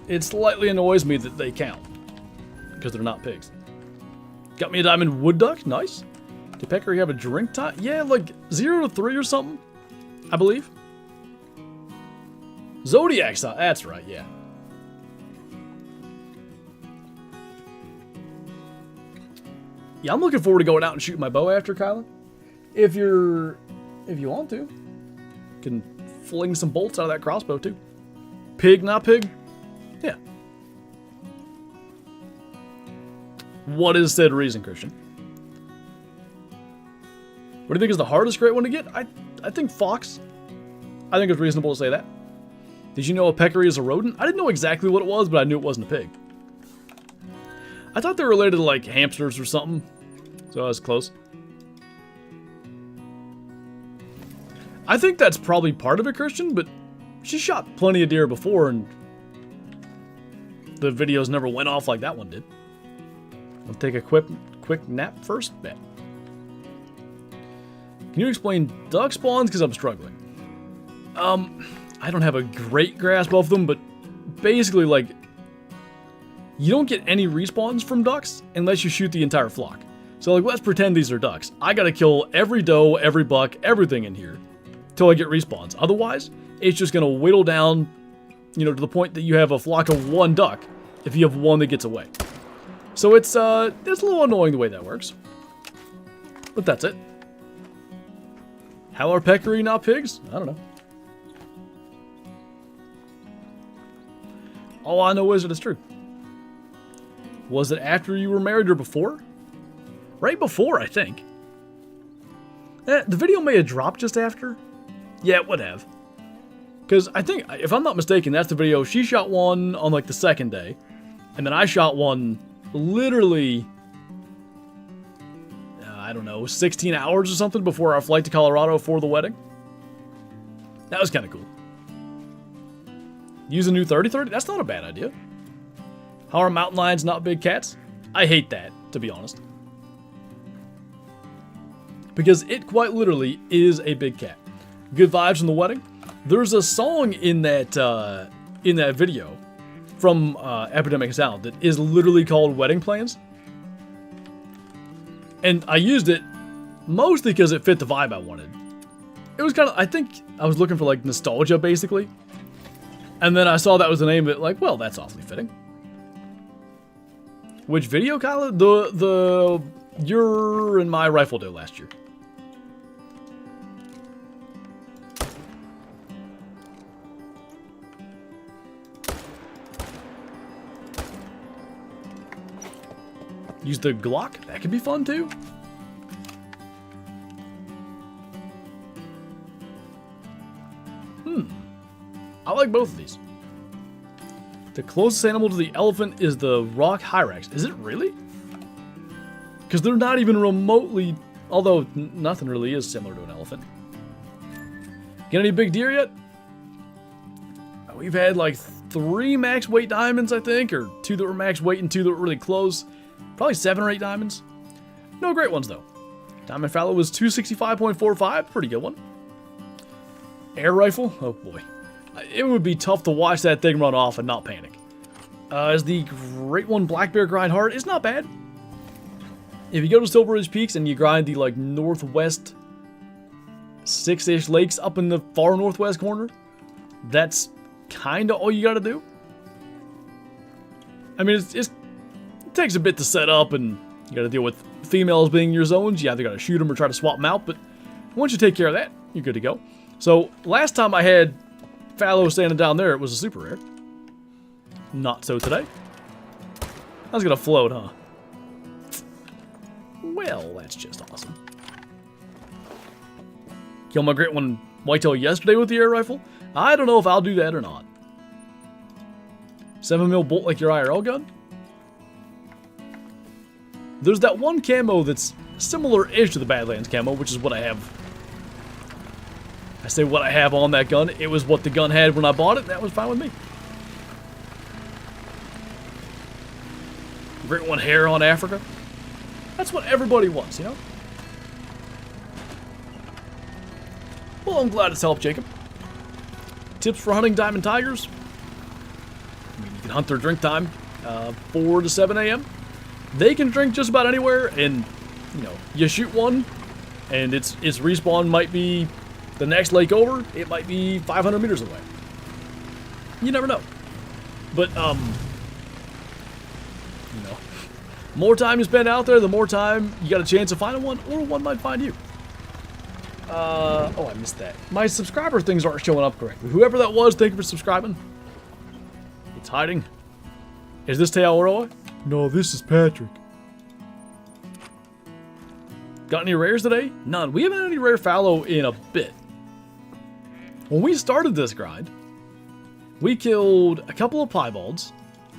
Speaker 1: It slightly annoys me that they count. Because they're not pigs. Got me a diamond wood duck. Nice. Did peccary have a drink time? Yeah, like 0 to 3 or something. I believe. Zodiac style. That's right, yeah. Yeah, I'm looking forward to going out and shooting my bow after, Kyla. If you want to, you can fling some bolts out of that crossbow too. Pig, not pig? Yeah. What is said reason, Christian? What do you think is the hardest great one to get? I think fox. I think it's reasonable to say that. Did you know a peccary is a rodent? I didn't know exactly what it was, but I knew it wasn't a pig. I thought they were related to like hamsters or something. So I was close. I think that's probably part of it, Christian, but she shot plenty of deer before and the videos never went off like that one did. I'll take a quick nap first. Bet. Can you explain duck spawns? Because I'm struggling. I don't have a great grasp of them, but basically, like, you don't get any respawns from ducks unless you shoot the entire flock. So, like, let's pretend these are ducks. I gotta kill every doe, every buck, everything in here till I get respawns. Otherwise, it's just gonna whittle down, you know, to the point that you have a flock of one duck if you have one that gets away. So it's a little annoying the way that works. But that's it. How are peccary not pigs? I don't know. All I know is that it's true. Was it after you were married or before? Right before, I think. The video may have dropped just after. Yeah, it would have. Because I think, if I'm not mistaken, that's the video. She shot one on like the second day. And then I shot one literally, I don't know, 16 hours or something before our flight to Colorado for the wedding. That was kind of cool. Use a new 30-30? That's not a bad idea. How are mountain lions not big cats? I hate that, to be honest. Because it quite literally is a big cat. Good vibes from the wedding. There's a song in that video from Epidemic Sound that is literally called Wedding Plans. And I used it mostly because it fit the vibe I wanted. It was kind of, I think I was looking for like nostalgia basically. And then I saw that was the name of it, like, well, that's awfully fitting. Which video, Kyla? The your and my rifle doe last year. Use the Glock? That could be fun too. I like both of these. The closest animal to the elephant is the rock hyrax. Is it really? Because they're not even remotely, although nothing really is similar to an elephant. Get any big deer yet? We've had like 3 max weight diamonds, I think, or 2 that were max weight and 2 that were really close. Probably 7 or 8 diamonds. No great ones though. Diamond Fallow was 265.45, pretty good one. Air rifle, oh boy. It would be tough to watch that thing run off and not panic. Is the great one Black Bear grind hard? It's not bad. If you go to Silver Ridge Peaks and you grind the like northwest 6-ish lakes up in the far northwest corner, that's kind of all you got to do. I mean, it takes a bit to set up, and you got to deal with females being your zones. You either got to shoot them or try to swap them out, but once you take care of that, you're good to go. So last time I had Fallow standing down there, it was a super rare. Not so today. I was gonna float, huh? Well, that's just awesome. Killed my great one whitetail yesterday with the air rifle. I don't know if I'll do that or not. 7mm bolt like your IRL gun? There's that one camo that's similar-ish to the Badlands camo, which is what I have. I say what I have on that gun. It was what the gun had when I bought it. That was fine with me. Great one hair on Africa. That's what everybody wants, you know? Well, I'm glad it's helped, Jacob. Tips for hunting diamond tigers? I mean, you can hunt their drink time, 4 to 7 a.m. They can drink just about anywhere, and, you know, you shoot one, and its respawn might be the next lake over. It might be 500 meters away. You never know. But, you know, More time you spend out there, the more time you got a chance of finding one, or one might find you. Oh, I missed that. My subscriber things aren't showing up correctly. Whoever that was, thank you for subscribing. It's hiding. Is this Teaoroa? No, this is Patrick. Got any rares today? None. We haven't had any rare fallow in a bit. When we started this grind, we killed a couple of piebalds,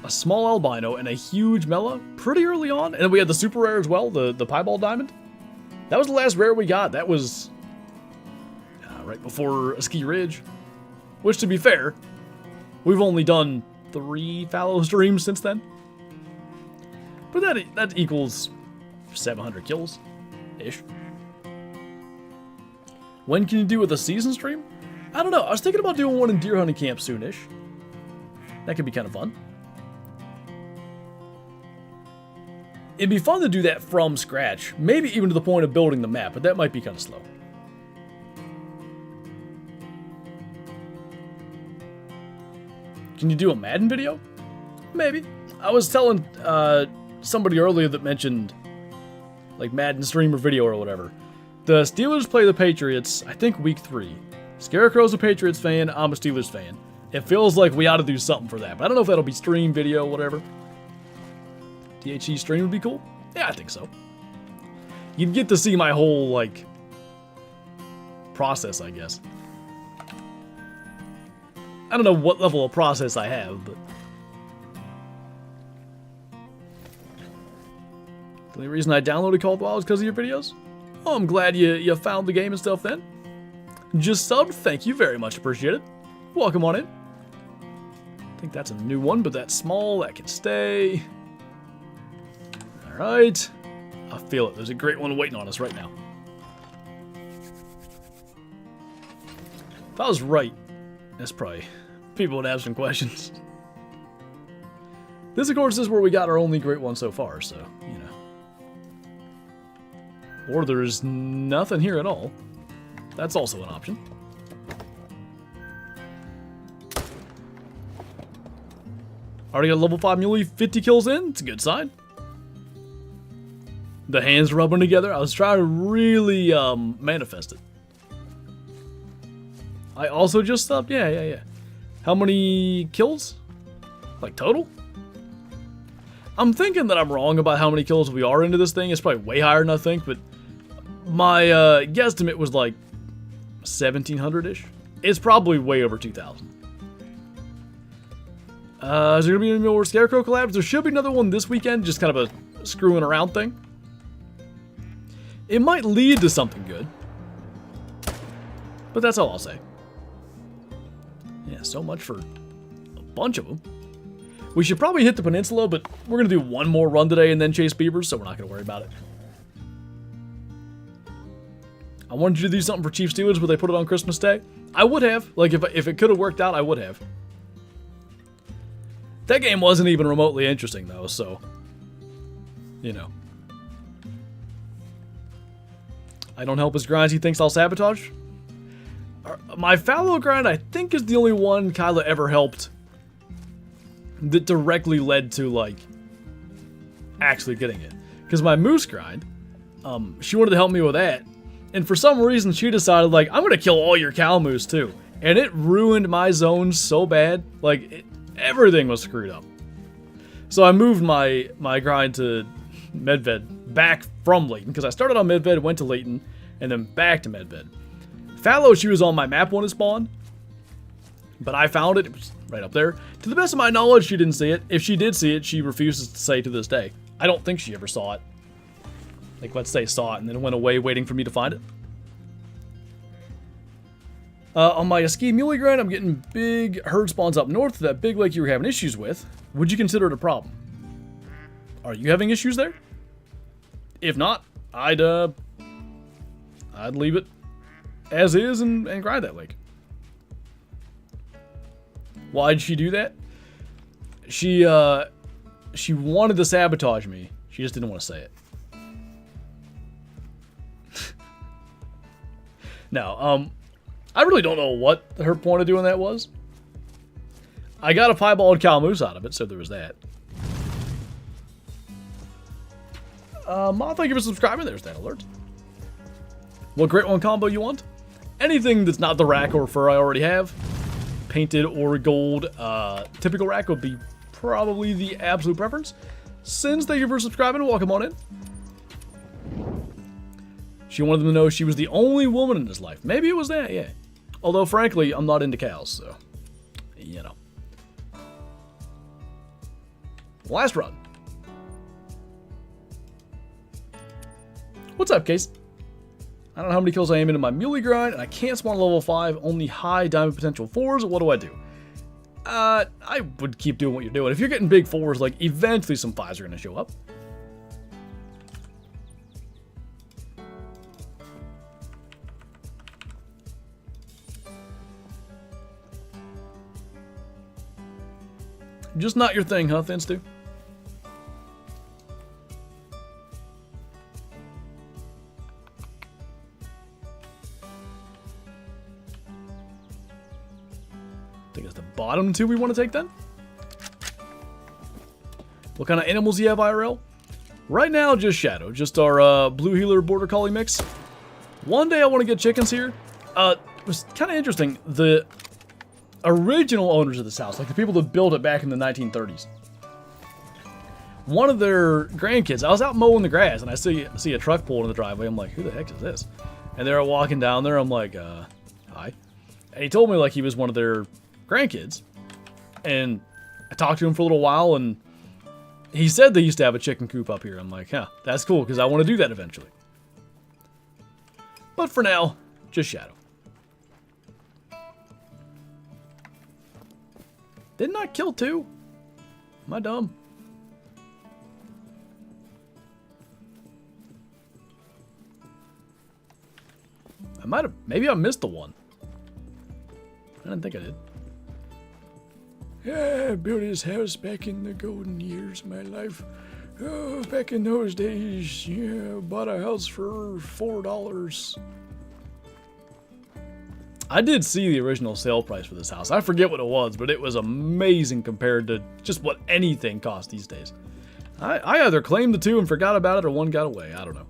Speaker 1: a small albino, and a huge mela pretty early on. And then we had the super rare as well, the piebald diamond. That was the last rare we got. That was right before a ski ridge. Which, to be fair, we've only done 3 fallow streams since then. But that equals 700 kills-ish. When can you do with a season stream? I don't know. I was thinking about doing one in deer hunting camp soon-ish. That could be kind of fun. It'd be fun to do that from scratch. Maybe even to the point of building the map, but that might be kind of slow. Can you do a Madden video? Maybe. I was telling somebody earlier that mentioned like Madden streamer video or whatever. The Steelers play the Patriots, I think week 3. Scarecrow's a Patriots fan, I'm a Steelers fan. It feels like we ought to do something for that, but I don't know if that'll be stream, video, whatever. THE stream would be cool? Yeah, I think so. You'd get to see my whole, like, process, I guess. I don't know what level of process I have, but... The only reason I downloaded Call of the Wild is because of your videos? Oh, I'm glad you found the game and stuff then. Just subbed, thank you very much, appreciate it. Welcome on in. I think that's a new one, but that's small, that can stay. Alright. I feel it, there's a great one waiting on us right now. If I was right, that's probably... people would have some questions. This, of course, is where we got our only great one so far, so, you know. Or there's nothing here at all. That's also an option. Already got a level 5 muley, 50 kills in. It's a good sign. The hands rubbing together. I was trying to really manifest it. I also just stopped. Yeah. How many kills? Like total? I'm thinking that I'm wrong about how many kills we are into this thing. It's probably way higher than I think, but my guesstimate was like 1,700-ish. It's probably way over 2,000. Is there going to be any more Scarecrow collabs? There should be another one this weekend, just kind of a screwing around thing. It might lead to something good. But that's all I'll say. Yeah, so much for a bunch of them. We should probably hit the peninsula, but we're going to do one more run today and then chase beavers, so we're not going to worry about it. I wanted you to do something for Chief Steelers, but they put it on Christmas Day. I would have. Like, if it could have worked out, I would have. That game wasn't even remotely interesting, though, so... You know. I don't help his grinds he thinks I'll sabotage. My fallow grind, I think, is the only one Kyla ever helped that directly led to, like, actually getting it. Because my moose grind, she wanted to help me with that. And for some reason, she decided, like, I'm going to kill all your cow moose, too. And it ruined my zones so bad. Like, everything was screwed up. So I moved my grind to Medved back from Layton. Because I started on Medved, went to Layton, and then back to Medved. Fallow, she was on my map when it spawned. But I found it. It was right up there. To the best of my knowledge, she didn't see it. If she did see it, she refuses to say to this day. I don't think she ever saw it. Like, let's say saw it and then went away waiting for me to find it. On my ski muley grind, I'm getting big herd spawns up north of that big lake you were having issues with. Would you consider it a problem? Are you having issues there? If not, I'd leave it as is and grind that lake. Why'd she do that? She wanted to sabotage me. She just didn't want to say it. No, I really don't know what her point of doing that was. I got a piebald cow moose out of it, so there was that. Ma, thank you for subscribing. There's that alert. What Great One combo you want? Anything that's not the rack or fur I already have. Painted or gold. Typical rack would be probably the absolute preference. Sins, thank you for subscribing. Welcome on in. She wanted them to know she was the only woman in his life. Maybe it was that, yeah. Although, frankly, I'm not into cows, so, you know. Last run. What's up, Case? I don't know how many kills I am into my muley grind, and I can't spawn level 5, only high diamond potential 4s. What do I do? I would keep doing what you're doing. If you're getting big 4s, like, eventually some 5s are going to show up. Just not your thing, huh, Finstu? I think it's the bottom two we want to take then. What kind of animals do you have, IRL? Right now, just Shadow. Just our Blue Heeler Border Collie mix. One day I want to get chickens here. It was kind of interesting. The original owners of this house, like the people that built it back in the 1930s, one of their grandkids, I was out mowing the grass and I see a truck pulling in the driveway. I'm like, who the heck is this? And they're walking down there. I'm like, hi. And he told me like he was one of their grandkids. And I talked to him for a little while and he said they used to have a chicken coop up here. I'm like, huh, that's cool because I want to do that eventually. But for now, just Shadow. Didn't I kill two? Am I dumb? I might have, maybe I missed the one. I didn't think I did. Yeah, I built his house back in the golden years of my life. Oh, back in those days, yeah, bought a house for $4. I did see the original sale price for this house. I forget what it was, but it was amazing compared to just what anything costs these days. I either claimed the two and forgot about it or one got away. I don't know.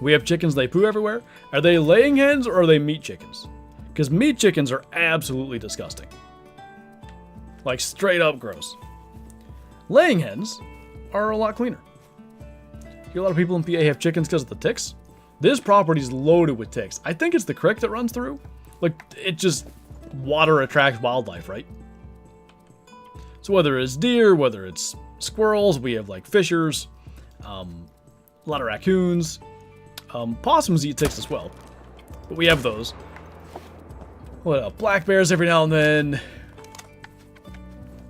Speaker 1: We have chickens, they poo everywhere. Are they laying hens or are they meat chickens? Because meat chickens are absolutely disgusting. Like straight up gross. Laying hens are a lot cleaner. A lot of people in PA have chickens because of the ticks. This property's loaded with ticks. I think it's the creek that runs through. Like, it just, water attracts wildlife, right? So whether it's deer, whether it's squirrels, we have like fishers, a lot of raccoons, possums eat ticks as well. But we have those. What, black bears every now and then.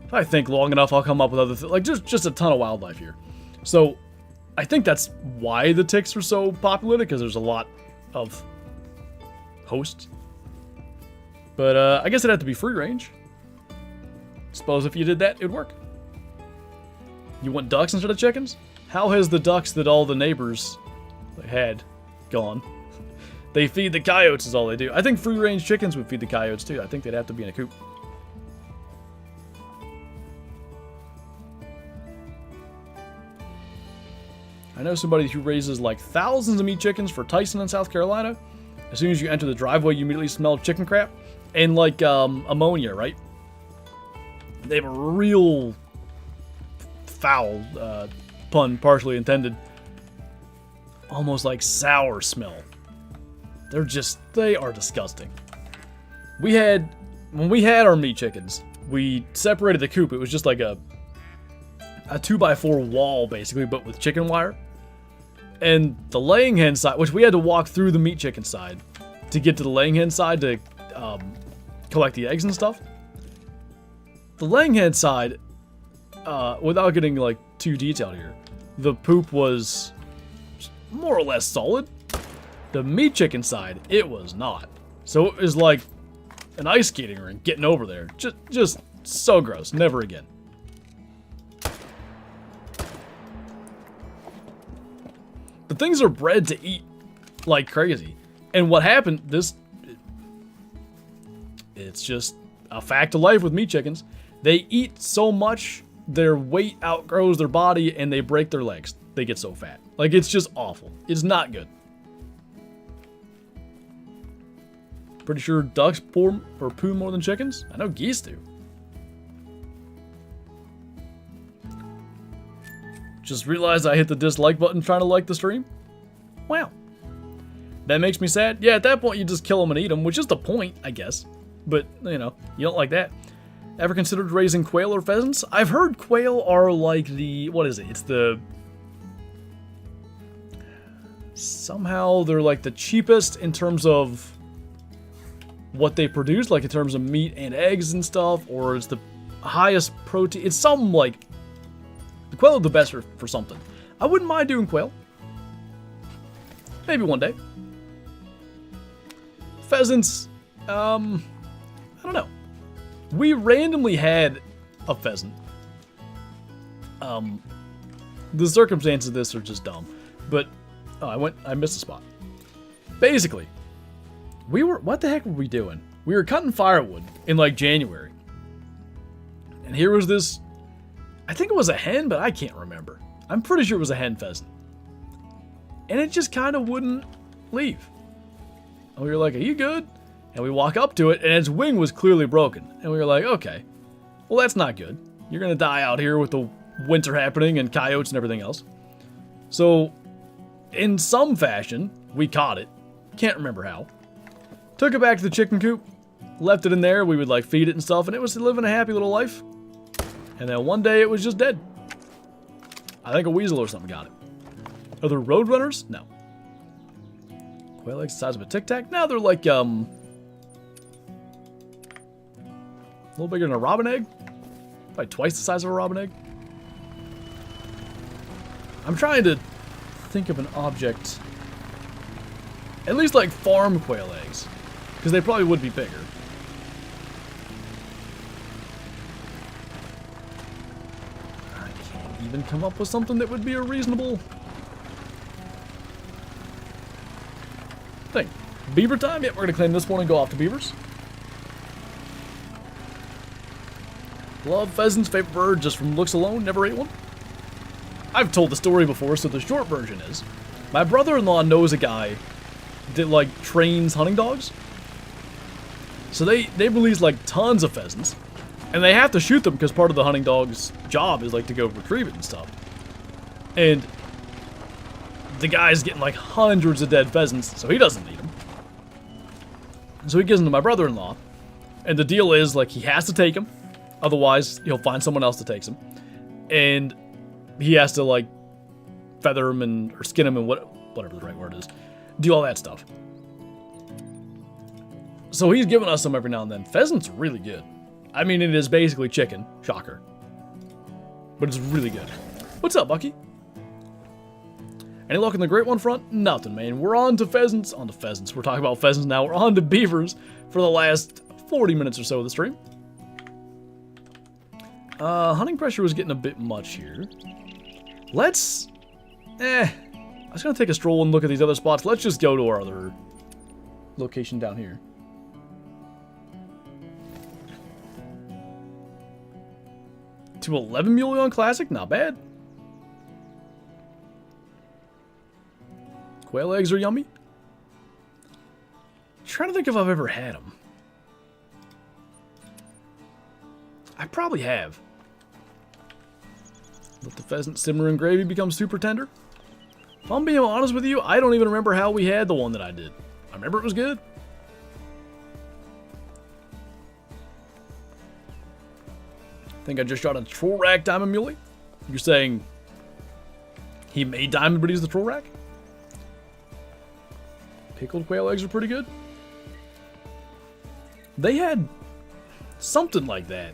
Speaker 1: If I think long enough, I'll come up with other things. Like, just a ton of wildlife here. So I think that's why the ticks are so popular, because there's a lot of hosts. But I guess it'd have to be free range. Suppose if you did that, it'd work. You want ducks instead of chickens? How has the ducks that all the neighbors had gone? They feed the coyotes is all they do. I think free range chickens would feed the coyotes too. I think they'd have to be in a coop. I know somebody who raises like thousands of meat chickens for Tyson in South Carolina. As soon as you enter the driveway, you immediately smell chicken crap and like ammonia, right? They have a real foul, pun partially intended, almost like sour smell. They are disgusting. When we had our meat chickens, we separated the coop. It was just like a 2x4 wall basically, but with chicken wire. And the laying hen side, which we had to walk through the meat chicken side to get to the laying hen side to collect the eggs and stuff. The laying hen side, without getting like too detailed here, the poop was more or less solid. The meat chicken side, it was not. So it was like an ice skating rink getting over there. Just so gross. Never again. The things are bred to eat like crazy. And what happened, it's just a fact of life with meat chickens. They eat so much, their weight outgrows their body and they break their legs. they get so fat. Like, it's just awful. It's not good. Pretty sure ducks poo more than chickens. I know geese do. Just realized I hit the dislike button trying to like the stream. Wow. That makes me sad. Yeah, at that point you just kill them and eat them, which is the point, I guess. But, you know, you don't like that. Ever considered raising quail or pheasants? I've heard quail are like the... What is it? It's the... Somehow they're like the cheapest in terms of what they produce, like in terms of meat and eggs and stuff, or it's the highest protein. It's some like... The quail are the best for something. I wouldn't mind doing quail. Maybe one day. Pheasants, I don't know. We randomly had a pheasant. The circumstances of this are just dumb. But, I missed a spot. Basically, what the heck were we doing? We were cutting firewood in like January. And here was this, I think it was a hen, but I can't remember. I'm pretty sure it was a hen pheasant. And it just kind of wouldn't leave. And we were like, are you good? And we walk up to it, and its wing was clearly broken. And we were like, okay, well, that's not good. You're going to die out here with the winter happening and coyotes and everything else. So, in some fashion, we caught it. Can't remember how. Took it back to the chicken coop. Left it in there. We would, like, feed it and stuff, and it was living a happy little life. And then one day, it was just dead. I think a weasel or something got it. Are there roadrunners? No. Quail eggs the size of a Tic Tac? No, they're like, a little bigger than a robin egg. Probably twice the size of a robin egg. I'm trying to think of an object. At least like farm quail eggs. Because they probably would be bigger. I can't even come up with something that would be a reasonable thing. Beaver time? Yep, we're going to claim this one and go off to beavers. Love pheasants, favorite bird just from looks alone, never ate one. I've told the story before, so the short version is, my brother-in-law knows a guy that like trains hunting dogs. So they release like tons of pheasants, and they have to shoot them because part of the hunting dog's job is like to go retrieve it and stuff. And the guy's getting like hundreds of dead pheasants, so he doesn't need them. So he gives them to my brother-in-law, and the deal is like he has to take them. Otherwise, he'll find someone else that takes him. And he has to, like, feather him or skin him and whatever the right word is. Do all that stuff. So he's giving us some every now and then. Pheasant's really good. I mean, it is basically chicken. Shocker. But it's really good. What's up, Bucky? Any luck in the great one front? Nothing, man. We're on to pheasants. On to pheasants. We're talking about pheasants now. We're on to beavers for the last 40 minutes or so of the stream. Hunting pressure was getting a bit much here. Let's... I was going to take a stroll and look at these other spots. Let's just go to our other location down here. To 11 Muley on Classic? Not bad. Quail eggs are yummy. Trying to think if I've ever had them. I probably have. Let the pheasant simmer in gravy become super tender. If I'm being honest with you, I don't even remember how we had the one that I did. I remember it was good. I think I just shot a troll rack diamond muley. You're saying he made diamond, but he's the troll rack? Pickled quail eggs are pretty good. They had something like that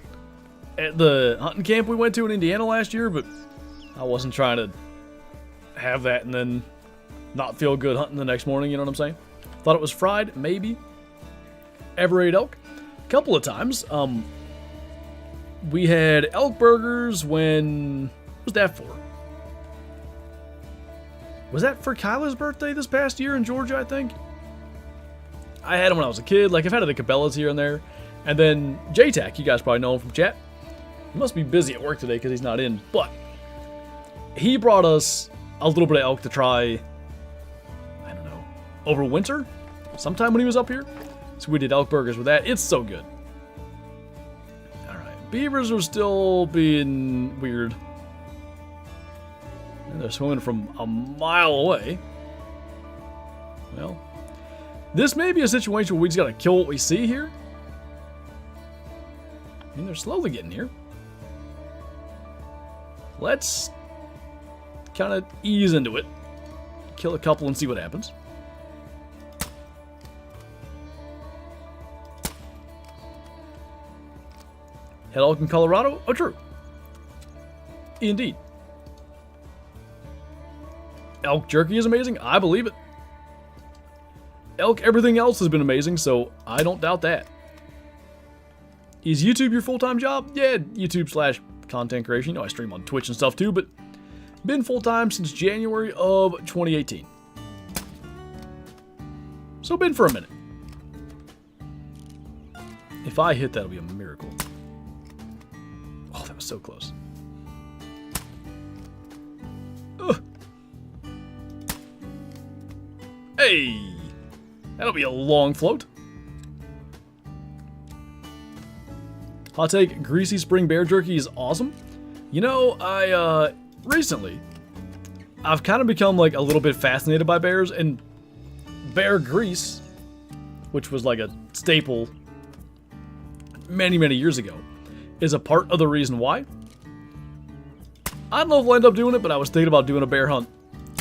Speaker 1: at the hunting camp we went to in Indiana last year, but I wasn't trying to have that and then not feel good hunting the next morning, you know what I'm saying? Thought it was fried, maybe. Ever ate elk? A couple of times. We had elk burgers when... What was that for? Was that for Kyla's birthday this past year in Georgia, I think? I had them when I was a kid. Like, I've had it at Cabela's here and there. And then JTAC, you guys probably know him from chat. He must be busy at work today because he's not in. But he brought us a little bit of elk to try, I don't know, over winter? Sometime when he was up here. So we did elk burgers with that. It's so good. Alright, beavers are still being weird. And they're swimming from a mile away. Well, this may be a situation where we just gotta kill what we see here. I mean, they're slowly getting here. Let's kind of ease into it. Kill a couple and see what happens. Head elk in Colorado? Oh, true. Indeed. Elk jerky is amazing. I believe it. Elk everything else has been amazing, so I don't doubt that. Is YouTube your full-time job? Yeah, YouTube/content creation. You know, I stream on Twitch and stuff too, but been full-time since January of 2018. So been for a minute. If I hit that, it'll be a miracle. Oh, that was so close. Ugh. Hey! That'll be a long float. Hot take, greasy spring bear jerky is awesome. You know, recently, I've kind of become like a little bit fascinated by bears, and bear grease, which was like a staple many, many years ago, is a part of the reason why. I don't know if I'll end up doing it, but I was thinking about doing a bear hunt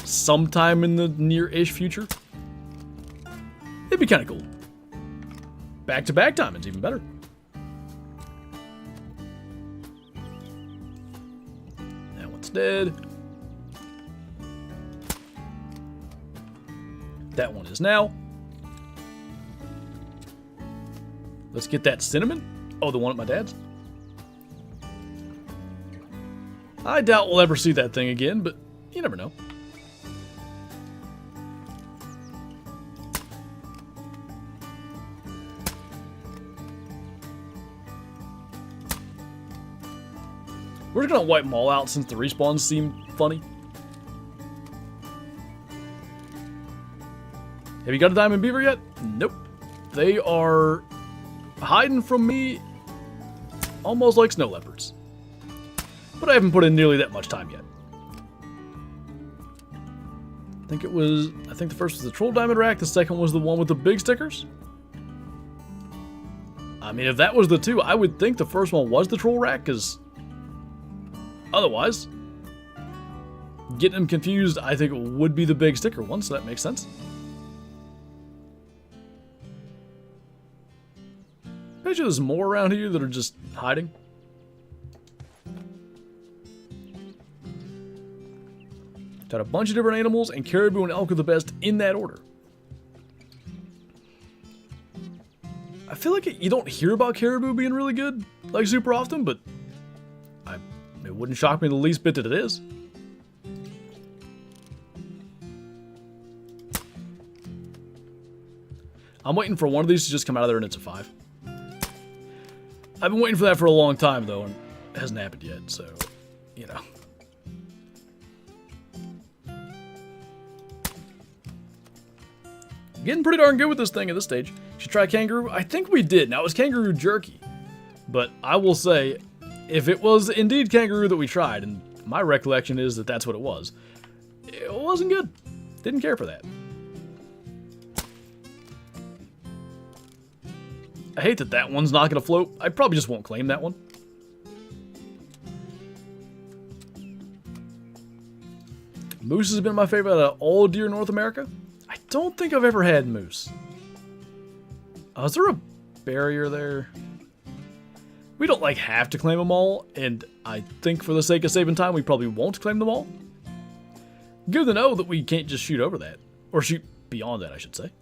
Speaker 1: sometime in the near-ish future. It'd be kind of cool. Back-to-back time is even better. That one's dead. That one is now. Let's get that cinnamon. Oh, the one at my dad's. I doubt we'll ever see that thing again, but you never know. We're just gonna wipe them all out since the respawns seem funny. Have you got a diamond beaver yet? Nope. They are hiding from me almost like snow leopards. But I haven't put in nearly that much time yet. I think the first was the troll diamond rack, the second was the one with the big stickers. I mean, if that was the two, I would think the first one was the troll rack, because otherwise, getting them confused, I think it would be the big sticker one, so that makes sense. Bet you there's more around here that are just hiding. Got a bunch of different animals, and caribou and elk are the best in that order. I feel like you don't hear about caribou being really good, like super often, but it wouldn't shock me the least bit that it is. I'm waiting for one of these to just come out of there and it's a 5. I've been waiting for that for a long time, though, and it hasn't happened yet, so, you know. Getting pretty darn good with this thing at this stage. Should try kangaroo? I think we did. Now, it was kangaroo jerky. But I will say, if it was indeed kangaroo that we tried, and my recollection is that that's what it wasn't good. Didn't care for that. I hate that that one's not going to float. I probably just won't claim that one. Moose has been my favorite out of all deer in North America. I don't think I've ever had moose. Is there a barrier there? We don't like have to claim them all, and I think for the sake of saving time, we probably won't claim them all. Good to know that we can't just shoot over that. Or shoot beyond that, I should say.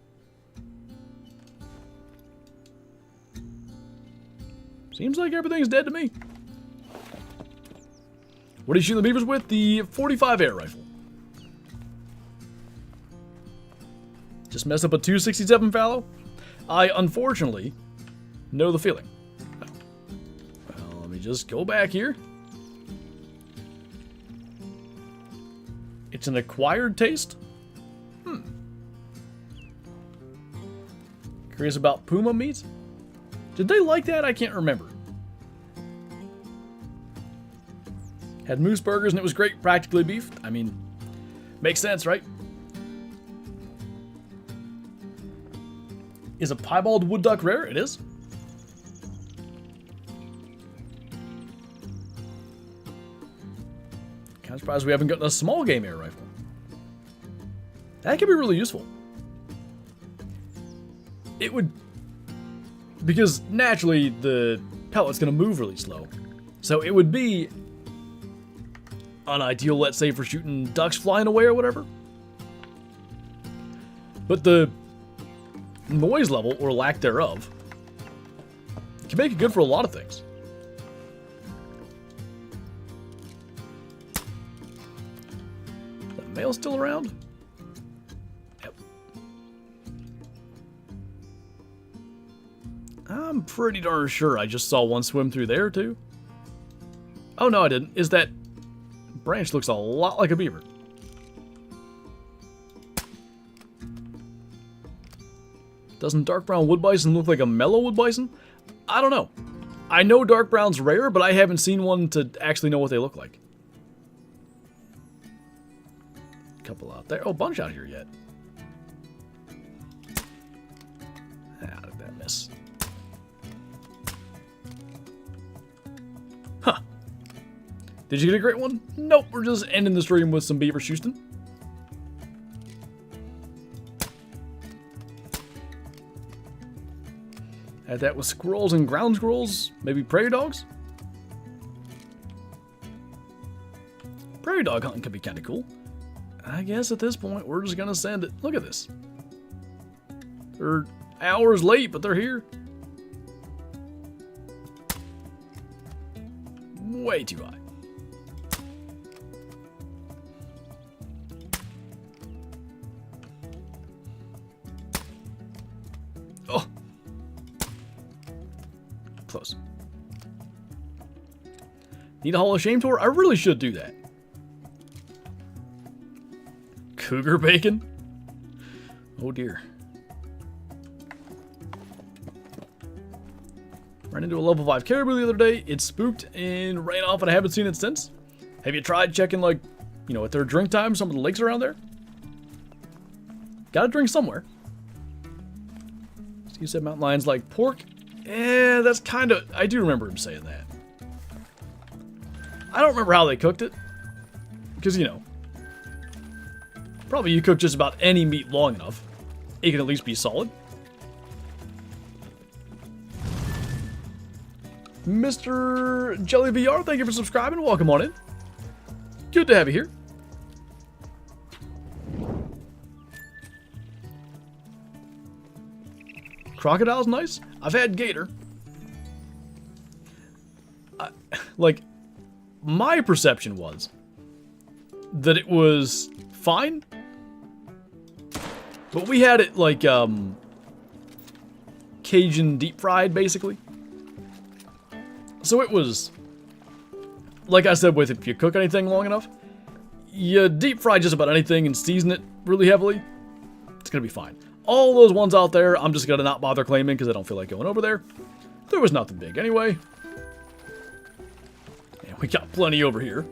Speaker 1: Seems like everything's dead to me. What are you shooting the beavers with? The 45 air rifle. Just messed up a 267 fallow? I, unfortunately, know the feeling. Well, let me just go back here. It's an acquired taste? Curious about puma meat? Did they like that? I can't remember. Had moose burgers and it was great, practically beef. I mean, makes sense, right? Is a piebald wood duck rare? It is. Kind of surprised we haven't gotten a small game air rifle. That could be really useful. It would, because naturally the pellet's going to move really slow. So it would be unideal, let's say, for shooting ducks flying away or whatever. But the noise level, or lack thereof, can make it good for a lot of things. Is that male still around? Yep. I'm pretty darn sure I just saw one swim through there too. Oh no, I didn't. Is that branch looks a lot like a beaver. Doesn't dark brown wood bison look like a mellow wood bison? I don't know. I know dark brown's rare, but I haven't seen one to actually know what they look like. Couple out there. Oh, bunch out here yet. How did that miss? Huh. Did you get a great one? Nope, we're just ending the stream with some beaver shooting. Had that with squirrels and ground squirrels, maybe prairie dogs? Prairie dog hunting could be kind of cool. I guess at this point, we're just gonna send it. Look at this. They're hours late, but they're here. Way too high. Oh. Close. Need a Hall of Shame tour? I really should do that. Cougar bacon? Oh dear. Ran into a level 5 caribou the other day. It spooked and ran off and I haven't seen it since. Have you tried checking, like, you know, at their drink time, some of the lakes around there? Gotta drink somewhere. So you said mountain lions like pork? That's kind of... I do remember him saying that. I don't remember how they cooked it. Because, you know, probably you cook just about any meat long enough, it can at least be solid. Mr. JaxyBeard, thank you for subscribing. Welcome on in. Good to have you here. Crocodile's nice. I've had gator. Like, my perception was that it was fine, but we had it like Cajun deep fried, basically. So it was, like I said, with if you cook anything long enough, you deep fry just about anything and season it really heavily, it's gonna be fine. All those ones out there, I'm just gonna not bother claiming because I don't feel like going over there. There was nothing big anyway. And we got plenty over here.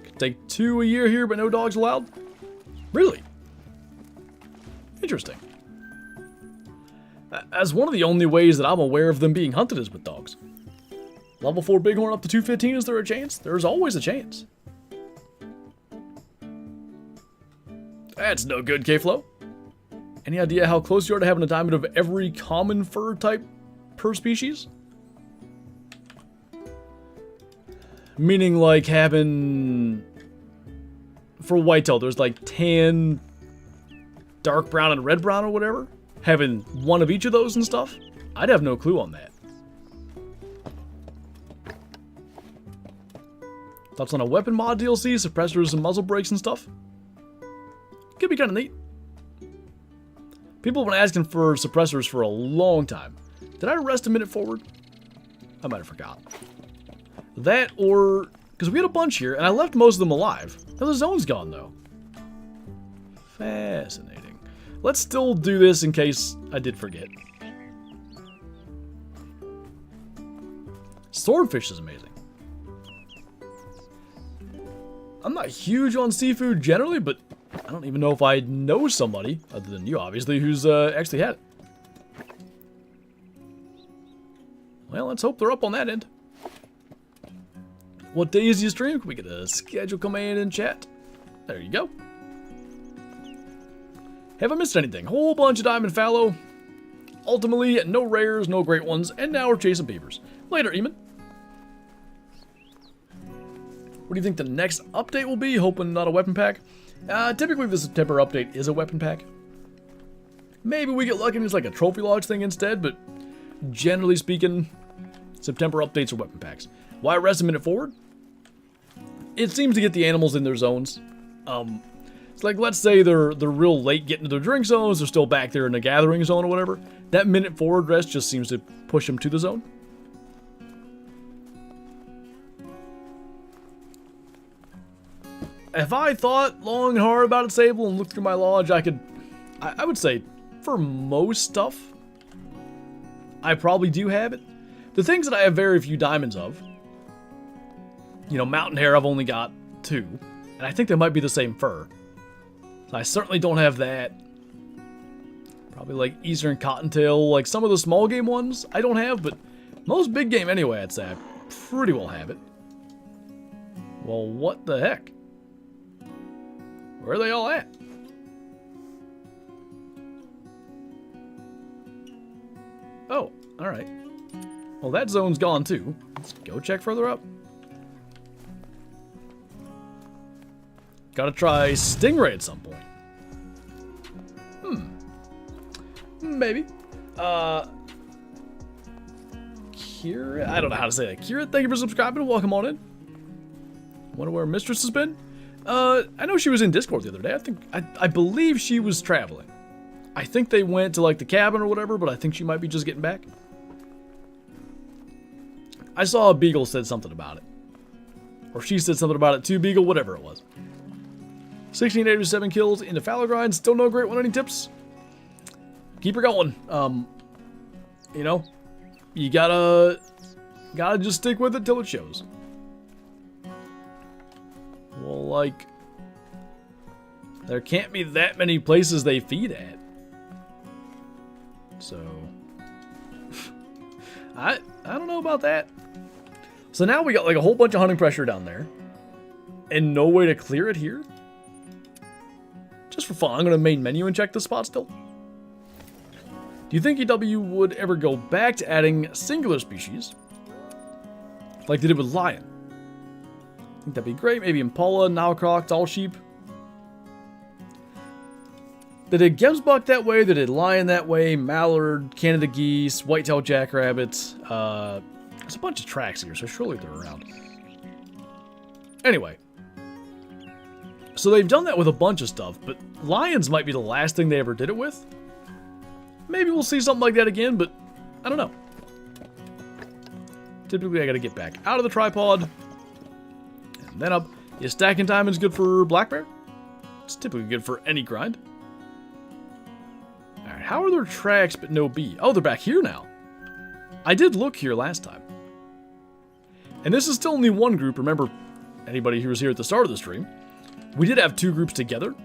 Speaker 1: Could take 2 a year here, but no dogs allowed? Really? Interesting. As one of the only ways that I'm aware of them being hunted is with dogs. Level 4 bighorn up to 215, is there a chance? There's always a chance. That's no good, K-Flow. Any idea how close you are to having a diamond of every common fur type per species? Meaning like having... For whitetail, there's like tan, dark brown, and red brown or whatever. Having one of each of those and stuff? I'd have no clue on that. Thoughts on a weapon mod DLC, suppressors and muzzle brakes and stuff? Could be kind of neat. People have been asking for suppressors for a long time. Did I rest a minute forward? I might have forgot. That or... Because we had a bunch here, and I left most of them alive. Now the zone's gone, though. Fascinating. Let's still do this in case I did forget. Swordfish is amazing. I'm not huge on seafood generally, but I don't even know if I know somebody, other than you obviously, who's actually had it. Well, let's hope they're up on that end. What days do you stream? Can we get a schedule command in chat? There you go. Have I missed anything? Whole bunch of diamond fallow. Ultimately, no rares, no great ones, and now we're chasing beavers. Later, Eamon. What do you think the next update will be? Hoping not a weapon pack. Typically, the September update is a weapon pack. Maybe we get lucky and it's like a trophy lodge thing instead, but generally speaking, September updates are weapon packs. Why rest a minute forward? It seems to get the animals in their zones. It's like, let's say they're real late getting to their drink zones, they're still back there in the gathering zone or whatever. That minute forward rest just seems to push them to the zone. If I thought long and hard about it, Sable, and looked through my lodge, I would say, for most stuff, I probably do have it. The things that I have very few diamonds of, you know, mountain hare I've only got 2, and I think they might be the same fur. So I certainly don't have that. Probably like eastern cottontail, like some of the small game ones I don't have, but most big game anyway, I'd say I pretty well have it. Well, what the heck? Where are they all at? Oh, alright. Well, that zone's gone too. Let's go check further up. Gotta try stingray at some point. Maybe. Kira? I don't know how to say that. Kira, thank you for subscribing. Welcome on in. Wonder where Mistress has been? I know she was in Discord the other day. I believe she was traveling. I think they went to like the cabin or whatever, but I think she might be just getting back. I saw a Beagle said something about it. Or she said something about it too, Beagle, whatever it was. 1687 kills in the fallow grind. Still no great one. Any tips? Keep her going. You know, you gotta just stick with it till it shows. Well, like, there can't be that many places they feed at. So, I don't know about that. So now we got like a whole bunch of hunting pressure down there. And no way to clear it here. Just for fun, I'm going to main menu and check the spot still. Do you think EW would ever go back to adding singular species? Like they did with lion? I think that'd be great. Maybe Impala, Nile-Croc, All Sheep. They did Gemsbuck that way, they did Lion that way, Mallard, Canada Geese, Whitetail Jackrabbits. There's a bunch of tracks here, so surely they're around. Anyway. So they've done that with a bunch of stuff, but lions might be the last thing they ever did it with. Maybe we'll see something like that again, but I don't know. Typically I gotta get back out of the tripod. And then up. Yeah, stacking diamonds good for black bear? It's typically good for any grind. Alright, how are there tracks but no bee? Oh, they're back here now. I did look here last time. And this is still only one group. Remember, anybody who was here at the start of the stream, we did have 2 groups together.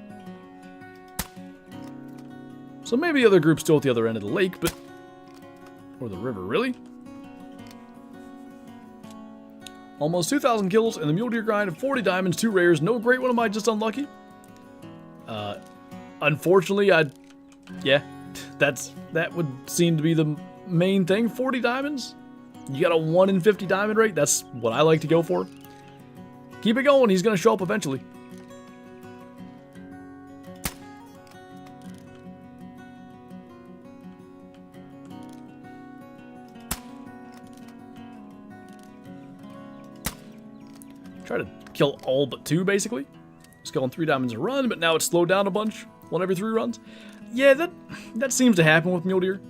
Speaker 1: So maybe the other group's still at the other end of the lake, but... Or the river, really? Almost 2,000 kills in the mule deer grind, 40 diamonds, 2 rares, no great one. Am I just unlucky? Unfortunately, yeah, that would seem to be the main thing. 40 diamonds? You got a 1 in 50 diamond rate? That's what I like to go for. Keep it going, he's gonna show up eventually. Try to kill all but 2, basically. Just going 3 diamonds a run, but now it's slowed down a bunch. 1 every 3 runs. Yeah, that seems to happen with mule deer.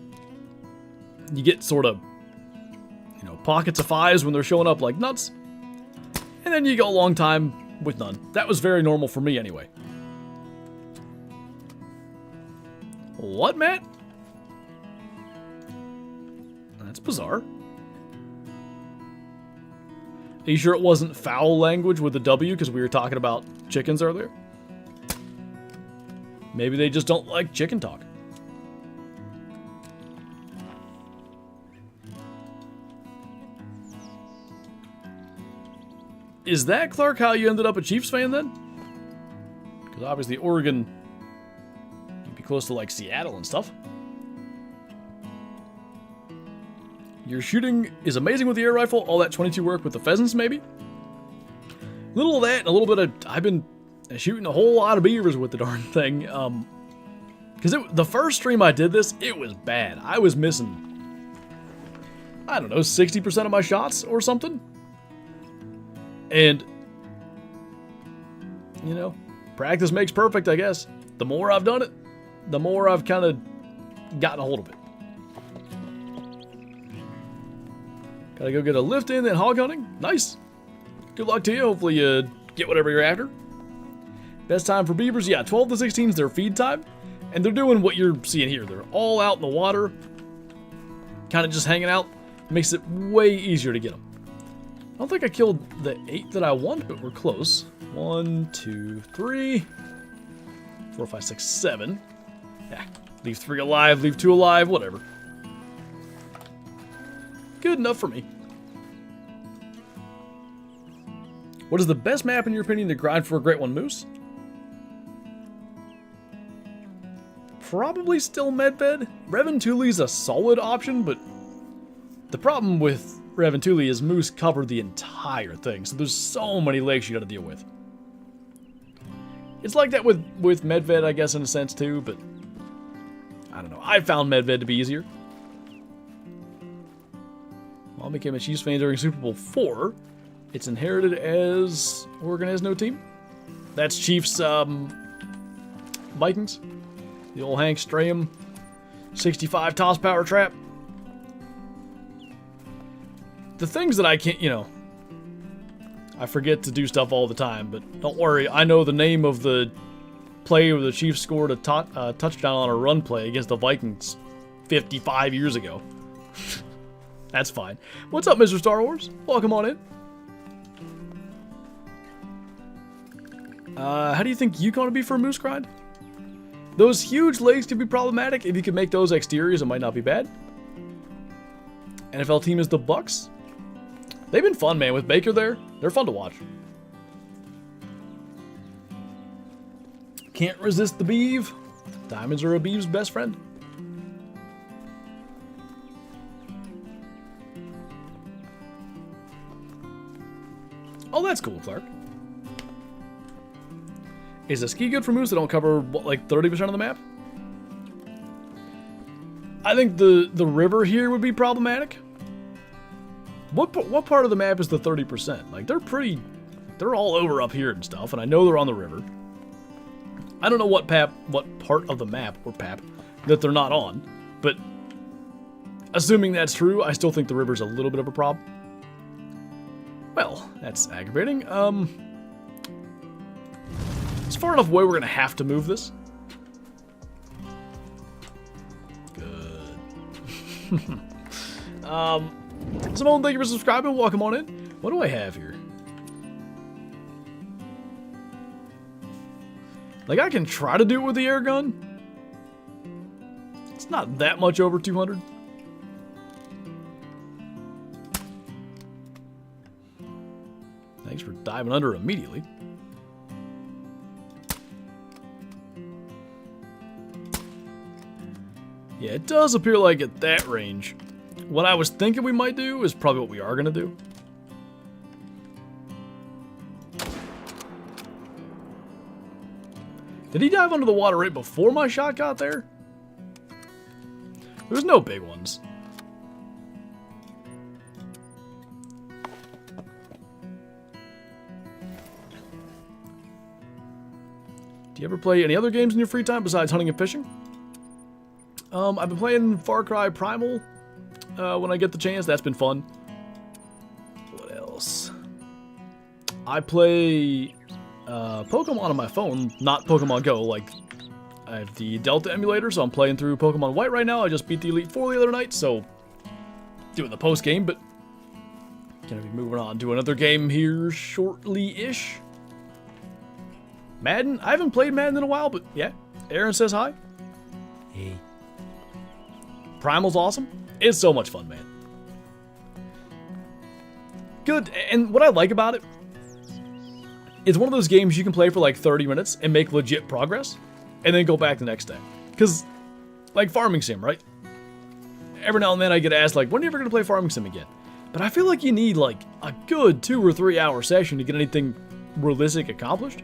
Speaker 1: you get sort of, you know, pockets of fives when they're showing up like nuts. And then you go a long time with none. That was very normal for me anyway. What, Matt? That's bizarre. Are you sure it wasn't foul language with the W because we were talking about chickens earlier? Maybe they just don't like chicken talk. Is that, Clark, how you ended up a Chiefs fan then? Because obviously Oregon, you'd be close to like Seattle and stuff. Your shooting is amazing with the air rifle. All that 22 work with the pheasants, maybe? Little of that and a little bit of... I've been shooting a whole lot of beavers with the darn thing. Because the first stream I did this, it was bad. I was missing, I don't know, 60% of my shots or something. And, you know, practice makes perfect, I guess. The more I've done it, the more I've kind of gotten a hold of it. Gotta go get a lift in, then hog hunting. Nice. Good luck to you. Hopefully you get whatever you're after. Best time for beavers, yeah, 12 to 16 is their feed time. And they're doing what you're seeing here. They're all out in the water, kind of just hanging out. Makes it way easier to get them. I don't think I killed the 8 that I want, but we're close. 1, 2, 3, 4, 5, 6, 7. Yeah, leave 3 alive, leave 2 alive, whatever. Good enough for me. What is the best map in your opinion to grind for a Great One Moose? Probably still Medved. Reventuli's a solid option, but the problem with Reventuli is Moose covered the entire thing, so there's so many lakes you gotta deal with. It's like that with Medved, I guess, in a sense too, but I don't know. I found Medved to be easier. Mom became a Chiefs fan during Super Bowl 4. It's inherited as Oregon has no team. That's Chiefs Vikings. The old Hank Strahm 65 toss power trap. The things that I can't, you know, I forget to do stuff all the time, but don't worry. I know the name of the play where the Chiefs scored a touchdown on a run play against the Vikings 55 years ago. That's fine. What's up, Mr. Star Wars? Welcome on in. How do you think Yukon would be for a moose grind? Those huge lakes could be problematic. If you could make those exteriors, it might not be bad. NFL team is the Bucks. They've been fun, man, with Baker there. They're fun to watch. Can't resist the beeve. Diamonds are a beeve's best friend. Oh, that's cool, Clark. Is a ski good for moose that don't cover, what, like 30% of the map? I think the river here would be problematic. What part of the map is the 30%? Like, they're all over up here and stuff, and I know they're on the river. I don't know what part of the map, or pap, that they're not on, but assuming that's true, I still think the river's a little bit of a problem. Well, that's aggravating. It's far enough away we're gonna have to move this. Good. Simone, thank you for subscribing. Welcome on in. What do I have here? Like, I can try to do it with the air gun. It's not that much over 200. Thanks for diving under immediately. Yeah, it does appear like at that range, what I was thinking we might do is probably what we are going to do. Did he dive under the water right before my shot got there? There's no big ones. Do you ever play any other games in your free time besides hunting and fishing? I've been playing Far Cry Primal when I get the chance. That's been fun. What else? I play Pokemon on my phone, not Pokemon Go. Like, I have the Delta emulator, so I'm playing through Pokemon White right now. I just beat the Elite Four the other night, so doing the post game, but gonna be moving on to another game here shortly-ish. Madden? I haven't played Madden in a while, but yeah. Aaron says hi. Hey. Primal's awesome. It's so much fun, man. Good, and what I like about it, it's one of those games you can play for like 30 minutes and make legit progress, and then go back the next day. Because, like Farming Sim, right? Every now and then I get asked, like, when are you ever going to play Farming Sim again? But I feel like you need, like, a good 2 or 3 hour session to get anything realistic accomplished.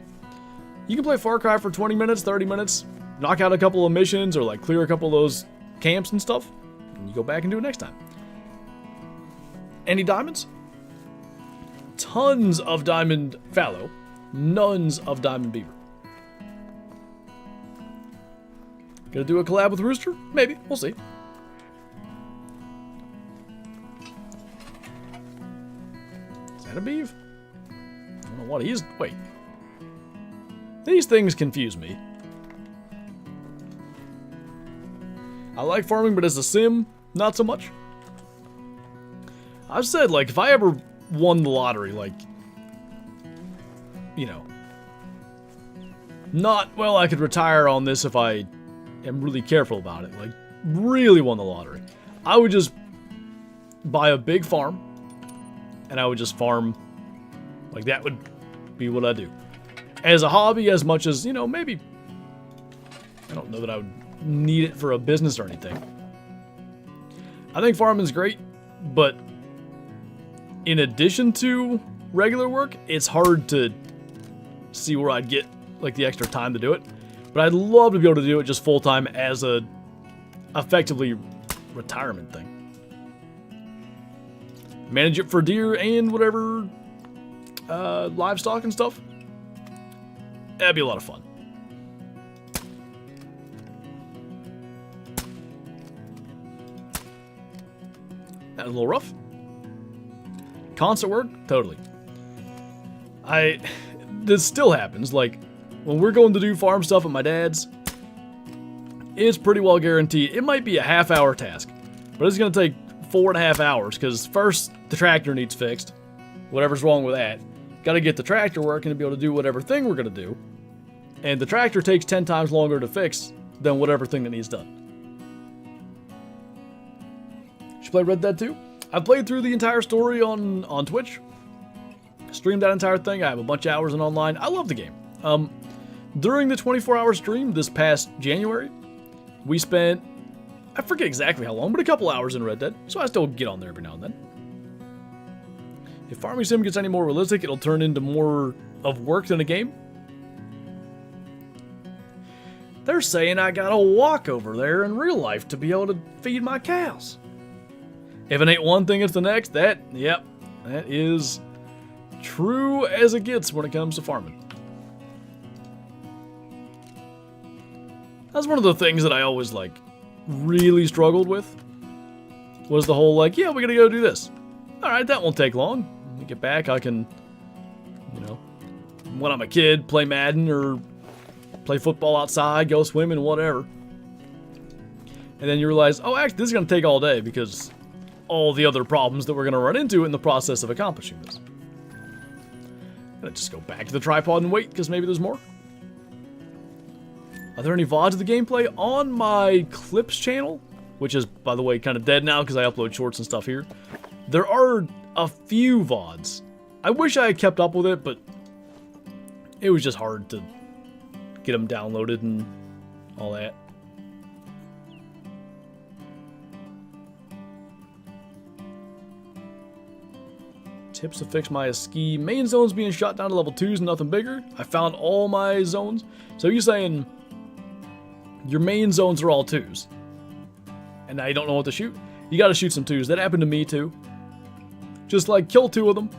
Speaker 1: You can play Far Cry for 20 minutes, 30 minutes, knock out a couple of missions, or, like, clear a couple of those camps and stuff, and you go back and do it next time. Any diamonds? Tons of diamond fallow. Nuns of diamond beaver. Gonna do a collab with Rooster? Maybe. We'll see. Is that a beaver? I don't know what he is. Wait. These things confuse me. I like farming, but as a sim, not so much. I've said, like, if I ever won the lottery, like, you know, not, well, I could retire on this if I am really careful about it, like, really won the lottery, I would just buy a big farm, and I would just farm, like, that would be what I do. As a hobby, as much as, you know, maybe, I don't know that I would need it for a business or anything. I think farming's great, but in addition to regular work, it's hard to see where I'd get, like, the extra time to do it. But I'd love to be able to do it just full-time as a effectively retirement thing. Manage it for deer and whatever livestock and stuff. That'd be a lot of fun. That was a little rough. Constant work? Totally. This still happens. Like, when we're going to do farm stuff at my dad's, it's pretty well guaranteed. It might be a half-hour task, but it's going to take 4.5 hours, because first, the tractor needs fixed. Whatever's wrong with that. Got to get the tractor working to be able to do whatever thing we're going to do. And the tractor takes 10 times longer to fix than whatever thing that needs done. Should play Red Dead 2? I've played through the entire story on Twitch. Streamed that entire thing. I have a bunch of hours in online. I love the game. During the 24-hour stream this past January, we spent, I forget exactly how long, but a couple hours in Red Dead, so I still get on there every now and then. If Farming Sim gets any more realistic, it'll turn into more of work than a game. They're saying I gotta walk over there in real life to be able to feed my cows. If it ain't one thing, it's the next. Yep, that is true as it gets when it comes to farming. That's one of the things that I always, like, really struggled with. Was the whole, like, yeah, we gotta go do this. Alright, that won't take long. When we get back, I can, you know, when I'm a kid, play Madden or play football outside, go swimming, whatever. And then you realize, oh, actually, this is gonna take all day because all the other problems that we're gonna run into in the process of accomplishing this. Gonna just go back to the tripod and wait, because maybe there's more. Are there any VODs of the gameplay on my Clips channel? Which is, by the way, kind of dead now because I upload shorts and stuff here. There are a few VODs. I wish I had kept up with it, but it was just hard to get them downloaded and all that. Tips to fix my ski. Main zone's being shot down to level 2s, nothing bigger. I found all my zones. So you're saying your main zones are all 2s. And now you don't know what to shoot? You gotta shoot some 2s. That happened to me too. Just like kill 2 of them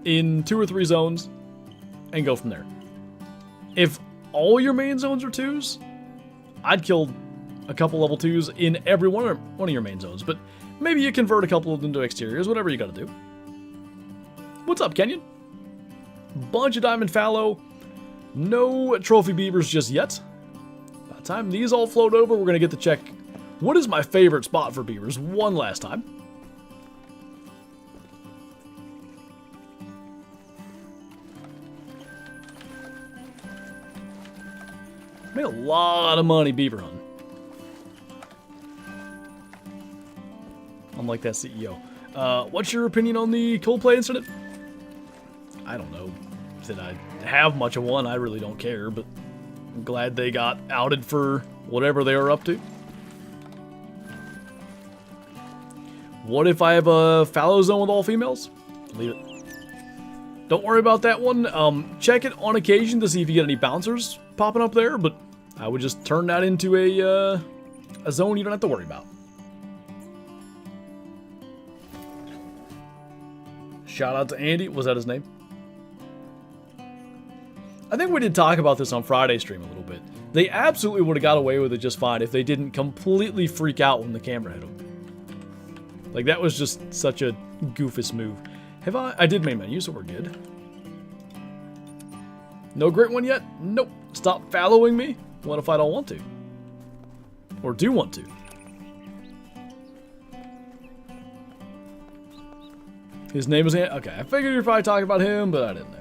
Speaker 1: in 2 or 3 zones and go from there. If all your main zones are 2s, I'd kill a couple level 2s in every one of your main zones, but maybe you convert a couple of them to exteriors, whatever you gotta do. What's up, Kenyon? Bunch of diamond fallow. No trophy beavers just yet. By the time these all float over, we're gonna get to check what is my favorite spot for beavers one last time. Made a lot of money beaver hunting. Unlike that CEO. What's your opinion on the Coldplay incident? I don't know. Did I have much of one? I really don't care, but I'm glad they got outed for whatever they were up to. What if I have a fallow zone with all females? Leave it. Don't worry about that one. Check it on occasion to see if you get any bouncers popping up there, but I would just turn that into a zone you don't have to worry about. Shout out to Andy. Was that his name? I think we did talk about this on Friday's stream a little bit. They absolutely would have got away with it just fine if they didn't completely freak out when the camera hit them. Like, that was just such a goofus move. Have I did main menu, so we're good. No great one yet? Nope. Stop following me? What if I don't want to? Or do want to? His name is... Okay, I figured you were probably talking about him, but I didn't know.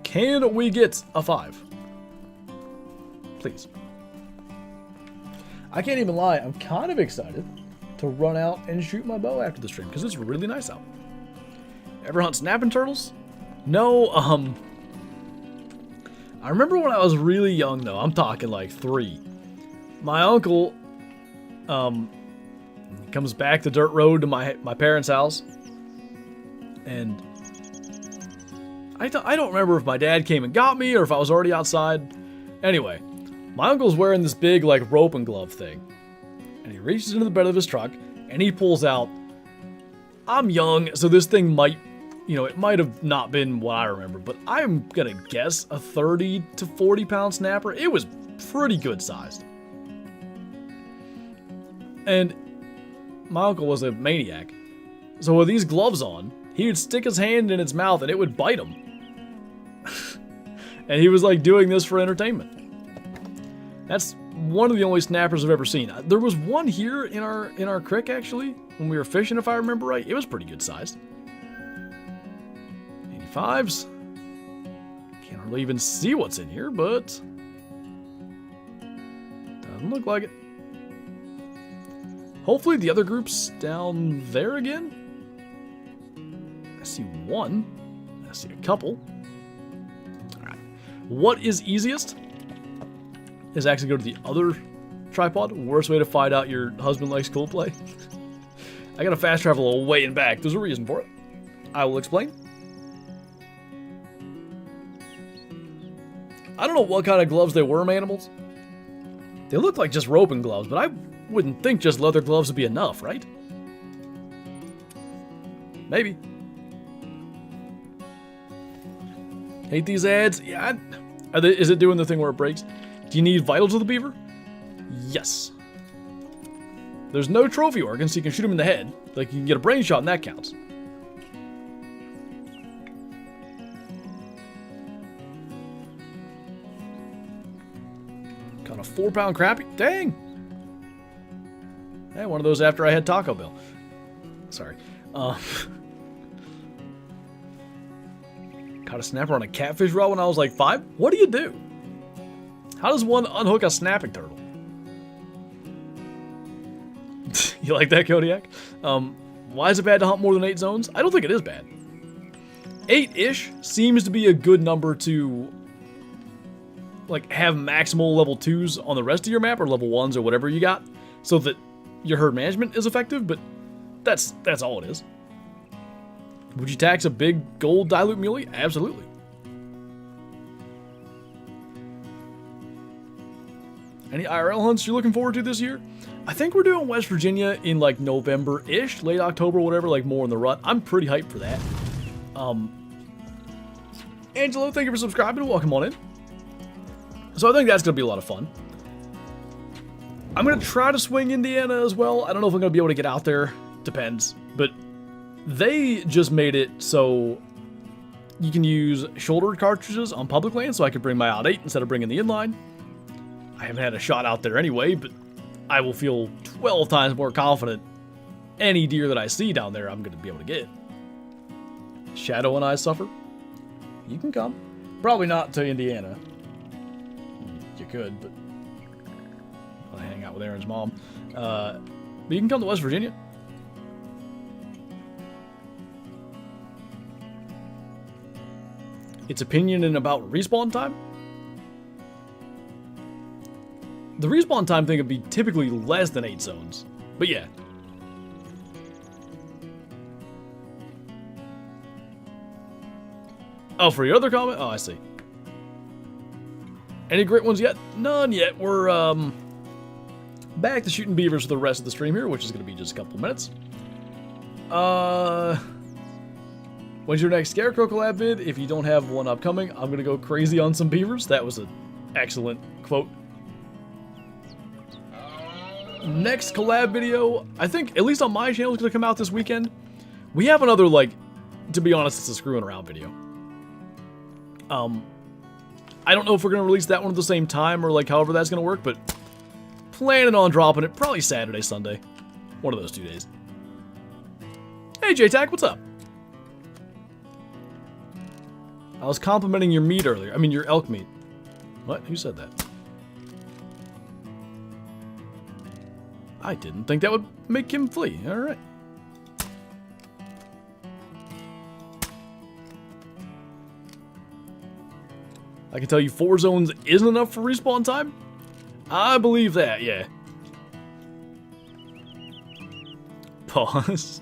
Speaker 1: Can we get a 5? Please. I can't even lie, I'm kind of excited to run out and shoot my bow after the stream, because it's really nice out. Ever hunt snapping turtles? No, I remember when I was really young, though. I'm talking like 3. My uncle, comes back the dirt road to my parents' house, and I don't remember if my dad came and got me or if I was already outside. Anyway, my uncle's wearing this big, like, rope and glove thing. And he reaches into the bed of his truck, and he pulls out... I'm young, so this thing might... You know, it might have not been what I remember, but I'm gonna guess a 30 to 40 pound snapper. It was pretty good sized. And my uncle was a maniac. So with these gloves on, he would stick his hand in its mouth and it would bite him. And he was like doing this for entertainment. That's one of the only snappers I've ever seen. There was one here in our creek, actually, when we were fishing, if I remember right. It was pretty good sized. 85s. Can't really even see what's in here, but doesn't look like it. Hopefully the other group's down there again. I see one. I see a couple. Alright. What is easiest is actually go to the other tripod. Worst way to find out your husband likes Coldplay. I gotta fast travel away and back. There's a reason for it. I will explain. I don't know what kind of gloves they were, Manimals. They look like just roping gloves, but I wouldn't think just leather gloves would be enough, right? Maybe. Hate these ads? Yeah. Is it doing the thing where it breaks? Do you need vitals of the beaver? Yes. There's no trophy organs, so you can shoot him in the head. Like, you can get a brain shot, and that counts. Got a 4-pound crappie. Dang! Hey, one of those after I had Taco Bell. Sorry. Caught a snapper on a catfish rod when I was like 5? What do you do? How does one unhook a snapping turtle? You like that, Kodiak? Why is it bad to hunt more than 8 zones? I don't think it is bad. 8-ish seems to be a good number to like have maximal level 2s on the rest of your map, or level 1s, or whatever you got, so that your herd management is effective, but that's all it is. Would you tax a big gold dilute muley? Absolutely. Any IRL hunts you're looking forward to this year? I think we're doing West Virginia in like November-ish, late October, whatever, like more in the rut. I'm pretty hyped for that. Angelo, thank you for subscribing. Welcome on in. So I think that's going to be a lot of fun. I'm going to try to swing Indiana as well. I don't know if I'm going to be able to get out there. Depends. But they just made it so you can use shouldered cartridges on public land, so I could bring my odd 8 instead of bringing the inline. I haven't had a shot out there anyway, but I will feel 12 times more confident any deer that I see down there I'm going to be able to get. Shadow and I suffer. You can come. Probably not to Indiana. You could, but I'll hang out with Aaron's mom. But you can come to West Virginia. Its opinion and about respawn time? The respawn time thing would be typically less than 8 zones. But yeah. Oh, for your other comment? Oh, I see. Any great ones yet? None yet. We're back to shooting beavers for the rest of the stream here, which is going to be just a couple minutes. When's your next Scarecrow collab vid? If you don't have one upcoming, I'm going to go crazy on some beavers. That was an excellent quote. Next collab video, I think, at least on my channel, is going to come out this weekend. We have another, like, to be honest, it's a screwing around video. I don't know if we're going to release that one at the same time or, like, however that's going to work, but planning on dropping it probably Saturday, Sunday. One of those 2 days. Hey, J-Tac, what's up? I was complimenting your meat earlier. I mean, your elk meat. What? Who said that? I didn't think that would make him flee. All right. I can tell you 4 zones isn't enough for respawn time. I believe that, yeah. Pause.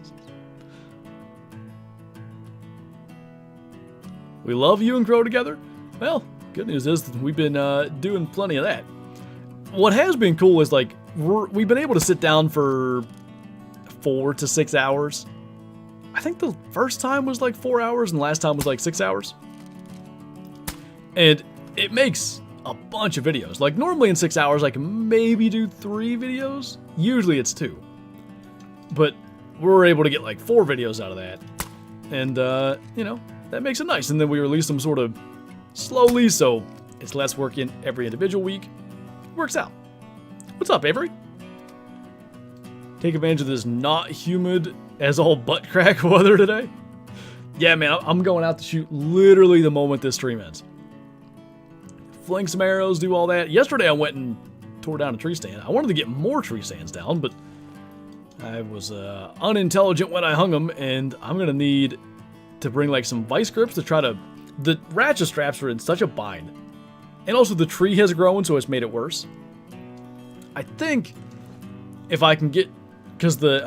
Speaker 1: We love you and grow together. Well, good news is that we've been doing plenty of that. What has been cool is, like, we've been able to sit down for 4 to 6 hours. I think the first time was like 4 hours and the last time was like 6 hours. And it makes a bunch of videos. Like, normally in 6 hours I can maybe do 3 videos. Usually it's 2. But we're able to get like 4 videos out of that. And, you know, that makes it nice. And then we release them sort of slowly, so it's less work in every individual week. Works out. What's up, Avery? Take advantage of this not humid as all butt crack weather today. Yeah, man, I'm going out to shoot literally the moment this stream ends. Fling some arrows, do all that. Yesterday I went and tore down a tree stand. I wanted to get more tree stands down, but I was unintelligent when I hung them, and I'm going to need to bring like some vice grips to try to... The ratchet straps are in such a bind. And also the tree has grown, so it's made it worse. I think if I can get... Because the,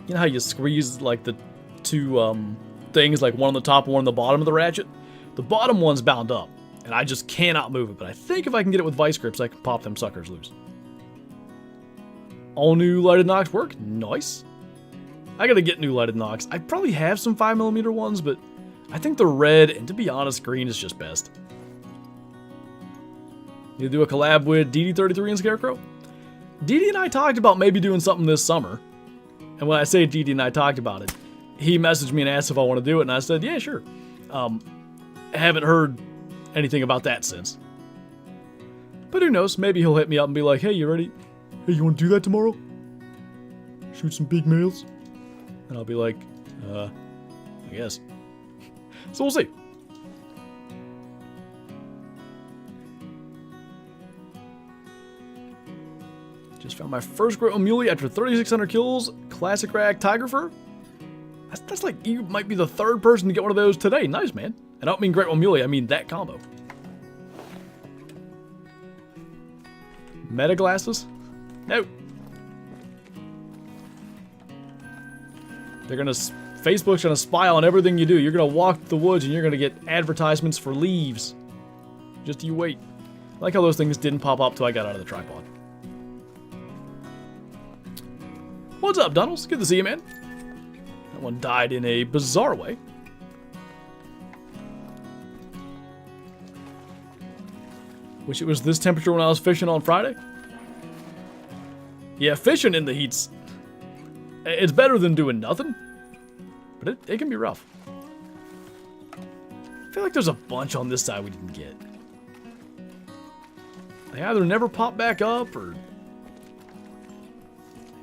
Speaker 1: you know how you squeeze like the 2 things, like one on the top and one on the bottom of the ratchet? The bottom one's bound up, and I just cannot move it. But I think if I can get it with vice grips, I can pop them suckers loose. All new lighted nocks work? Nice. I gotta get new lighted nocks. I probably have some 5mm ones, but I think the red, and to be honest, green is just best. You do a collab with DD33 and Scarecrow? DD and I talked about maybe doing something this summer. And when I say DD and I talked about it, he messaged me and asked if I want to do it, and I said, yeah, sure. I haven't heard anything about that since. But who knows, maybe he'll hit me up and be like, hey, you ready? Hey, you want to do that tomorrow? Shoot some big males? And I'll be like, I guess. So we'll see. Just found my first great muley after 3,600 kills. Classic rag tiger fur. That's like, you might be the 3rd person to get one of those today. Nice, man. I don't mean great muley, I mean that combo. Meta glasses? No. They're gonna... Facebook's gonna spy on everything you do. You're gonna walk the woods and you're gonna get advertisements for leaves. Just you wait. I like how those things didn't pop up till I got out of the tripod. What's up, Donalds? Good to see you, man. That one died in a bizarre way. Wish it was this temperature when I was fishing on Friday. Yeah, fishing in the heat's... It's better than doing nothing. But it can be rough. I feel like there's a bunch on this side we didn't get. They either never pop back up, or...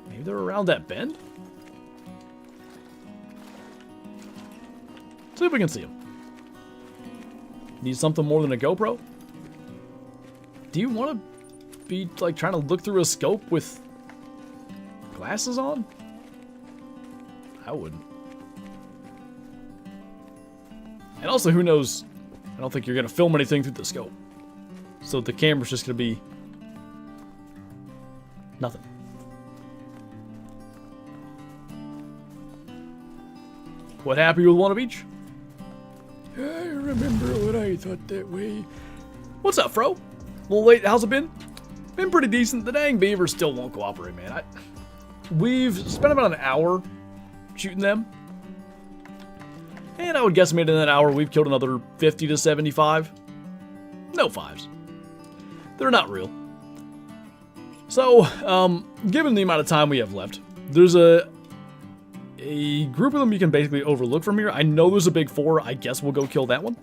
Speaker 1: maybe they're around that bend? See if we can see them. Need something more than a GoPro? Do you want to be, like, trying to look through a scope with glasses on? I wouldn't. And also, who knows? I don't think you're going to film anything through the scope. So the camera's just going to be nothing. What, happy with Wanna Beach?
Speaker 3: I remember when I thought that way.
Speaker 1: What's up, Fro? A little late, how's it been? Been pretty decent. The dang beavers still won't cooperate, man. We've spent about an hour shooting them. And I would guesstimate in that hour we've killed another 50 to 75. No fives. They're not real. So, given the amount of time we have left, there's a group of them you can basically overlook from here. I know there's a big 4. I guess we'll go kill that one.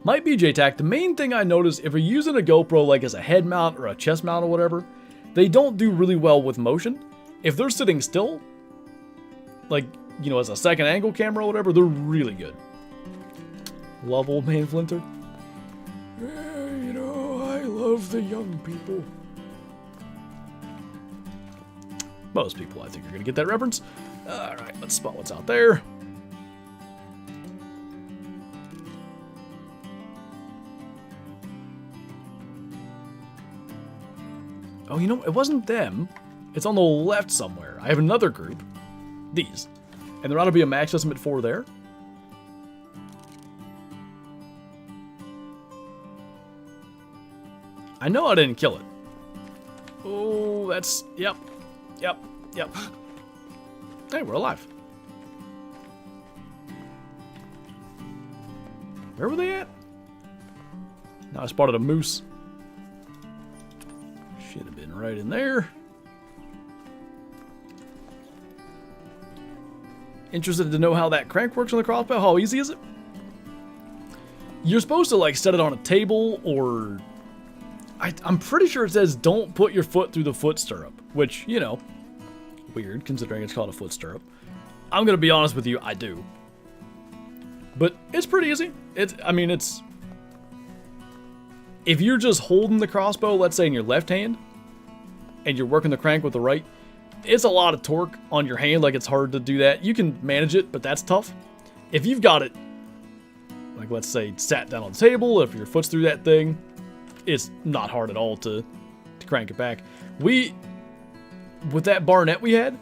Speaker 1: Might be JTAC. The main thing I noticed, if you're using a GoPro like as a head mount or a chest mount or whatever, they don't do really well with motion. If they're sitting still, like, you know, as a second angle camera or whatever, they're really good. Love old man Flinter.
Speaker 3: You know, I love the young people.
Speaker 1: Most people, I think, are going to get that reference. Alright, let's spot what's out there. Oh, you know, it wasn't them. It's on the left somewhere. I have another group. These. And there ought to be a max estimate 4 there. I know I didn't kill it. Oh, that's... Yep. Yep. Yep. Hey, we're alive. Where were they at? Now I spotted a moose. Should have been right in there. Interested to know how that crank works on the crossbow? How easy is it? You're supposed to, like, set it on a table, or... I'm pretty sure it says don't put your foot through the foot stirrup, which, you know, weird considering it's called a foot stirrup. I'm going to be honest with you, I do. But it's pretty easy. I mean, it's... if you're just holding the crossbow, let's say in your left hand, and you're working the crank with the right, it's a lot of torque on your hand, like it's hard to do that. You can manage it, but that's tough. If you've got it, like let's say sat down on the table, if your foot's through that thing, it's not hard at all to crank it back. With that barnet we had,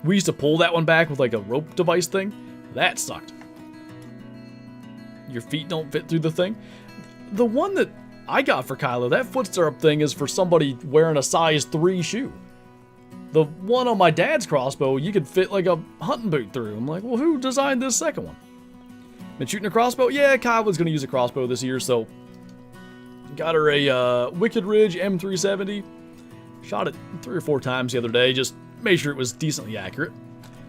Speaker 1: we used to pull that one back with like a rope device thing. That sucked. Your feet don't fit through the thing. The one that I got for Kylo, that foot stirrup thing is for somebody wearing a size 3 shoe. The one on my dad's crossbow, you could fit like a hunting boot through. I'm like, well, who designed this second one? Been shooting a crossbow? Yeah, Kylo's going to use a crossbow this year, so... got her a Wicked Ridge M370. Shot it 3 or 4 times the other day, just made sure it was decently accurate.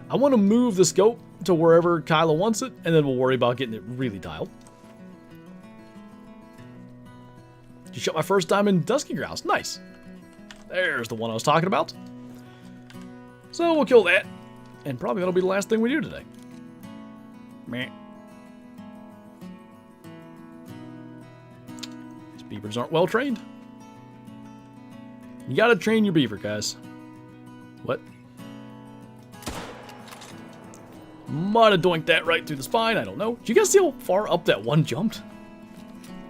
Speaker 1: I want to move the scope to wherever Kylo wants it, and then we'll worry about getting it really dialed. You shot my first time in Dusky Grouse. Nice. There's the one I was talking about. So we'll kill that. And probably that'll be the last thing we do today. Meh. These beavers aren't well trained. You gotta train your beaver, guys. What? Might have doinked that right through the spine. I don't know. Did you guys see how far up that one jumped?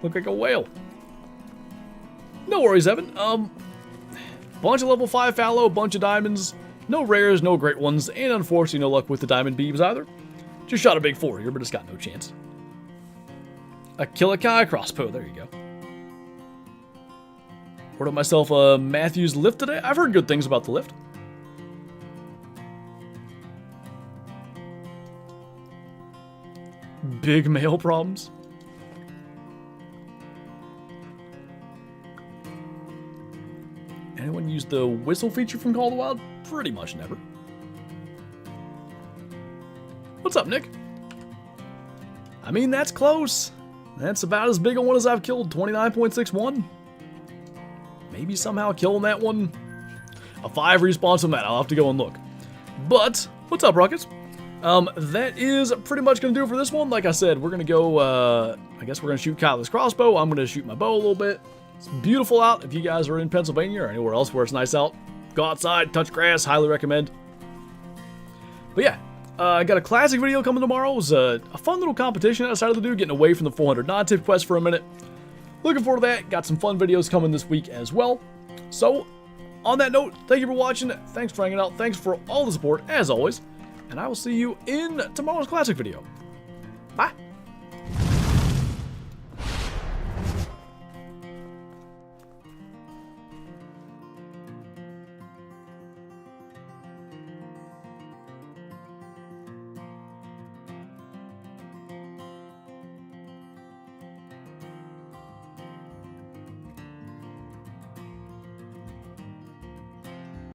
Speaker 1: Looked like a whale. No worries, Evan. Bunch of level 5 fallow, bunch of diamonds, no rares, no great ones, and unfortunately no luck with the diamond beeves either. Just shot a big 4 here, but it's got no chance. A Killakai crossbow, there you go. Ordered myself a Matthews lift today. I've heard good things about the lift. Big mail problems. Anyone use the whistle feature from Call of the Wild? Pretty much never. What's up, Nick? I mean, that's close. That's about as big a one as I've killed, 29.61. Maybe somehow killing that one. A 5 respawn from that. I'll have to go and look. But, what's up, Rockets? That is pretty much going to do it for this one. Like I said, we're going to go, I guess we're going to shoot Kyler's crossbow. I'm going to shoot my bow a little bit. It's beautiful out. If you guys are in Pennsylvania or anywhere else where it's nice out, go outside, touch grass, highly recommend. But yeah, I got a classic video coming tomorrow. It was a fun little competition I decided to do, getting away from the 400 non-tip quest for a minute. Looking forward to that. Got some fun videos coming this week as well. So, on that note, thank you for watching. Thanks for hanging out. Thanks for all the support, as always. And I will see you in tomorrow's classic video. Bye.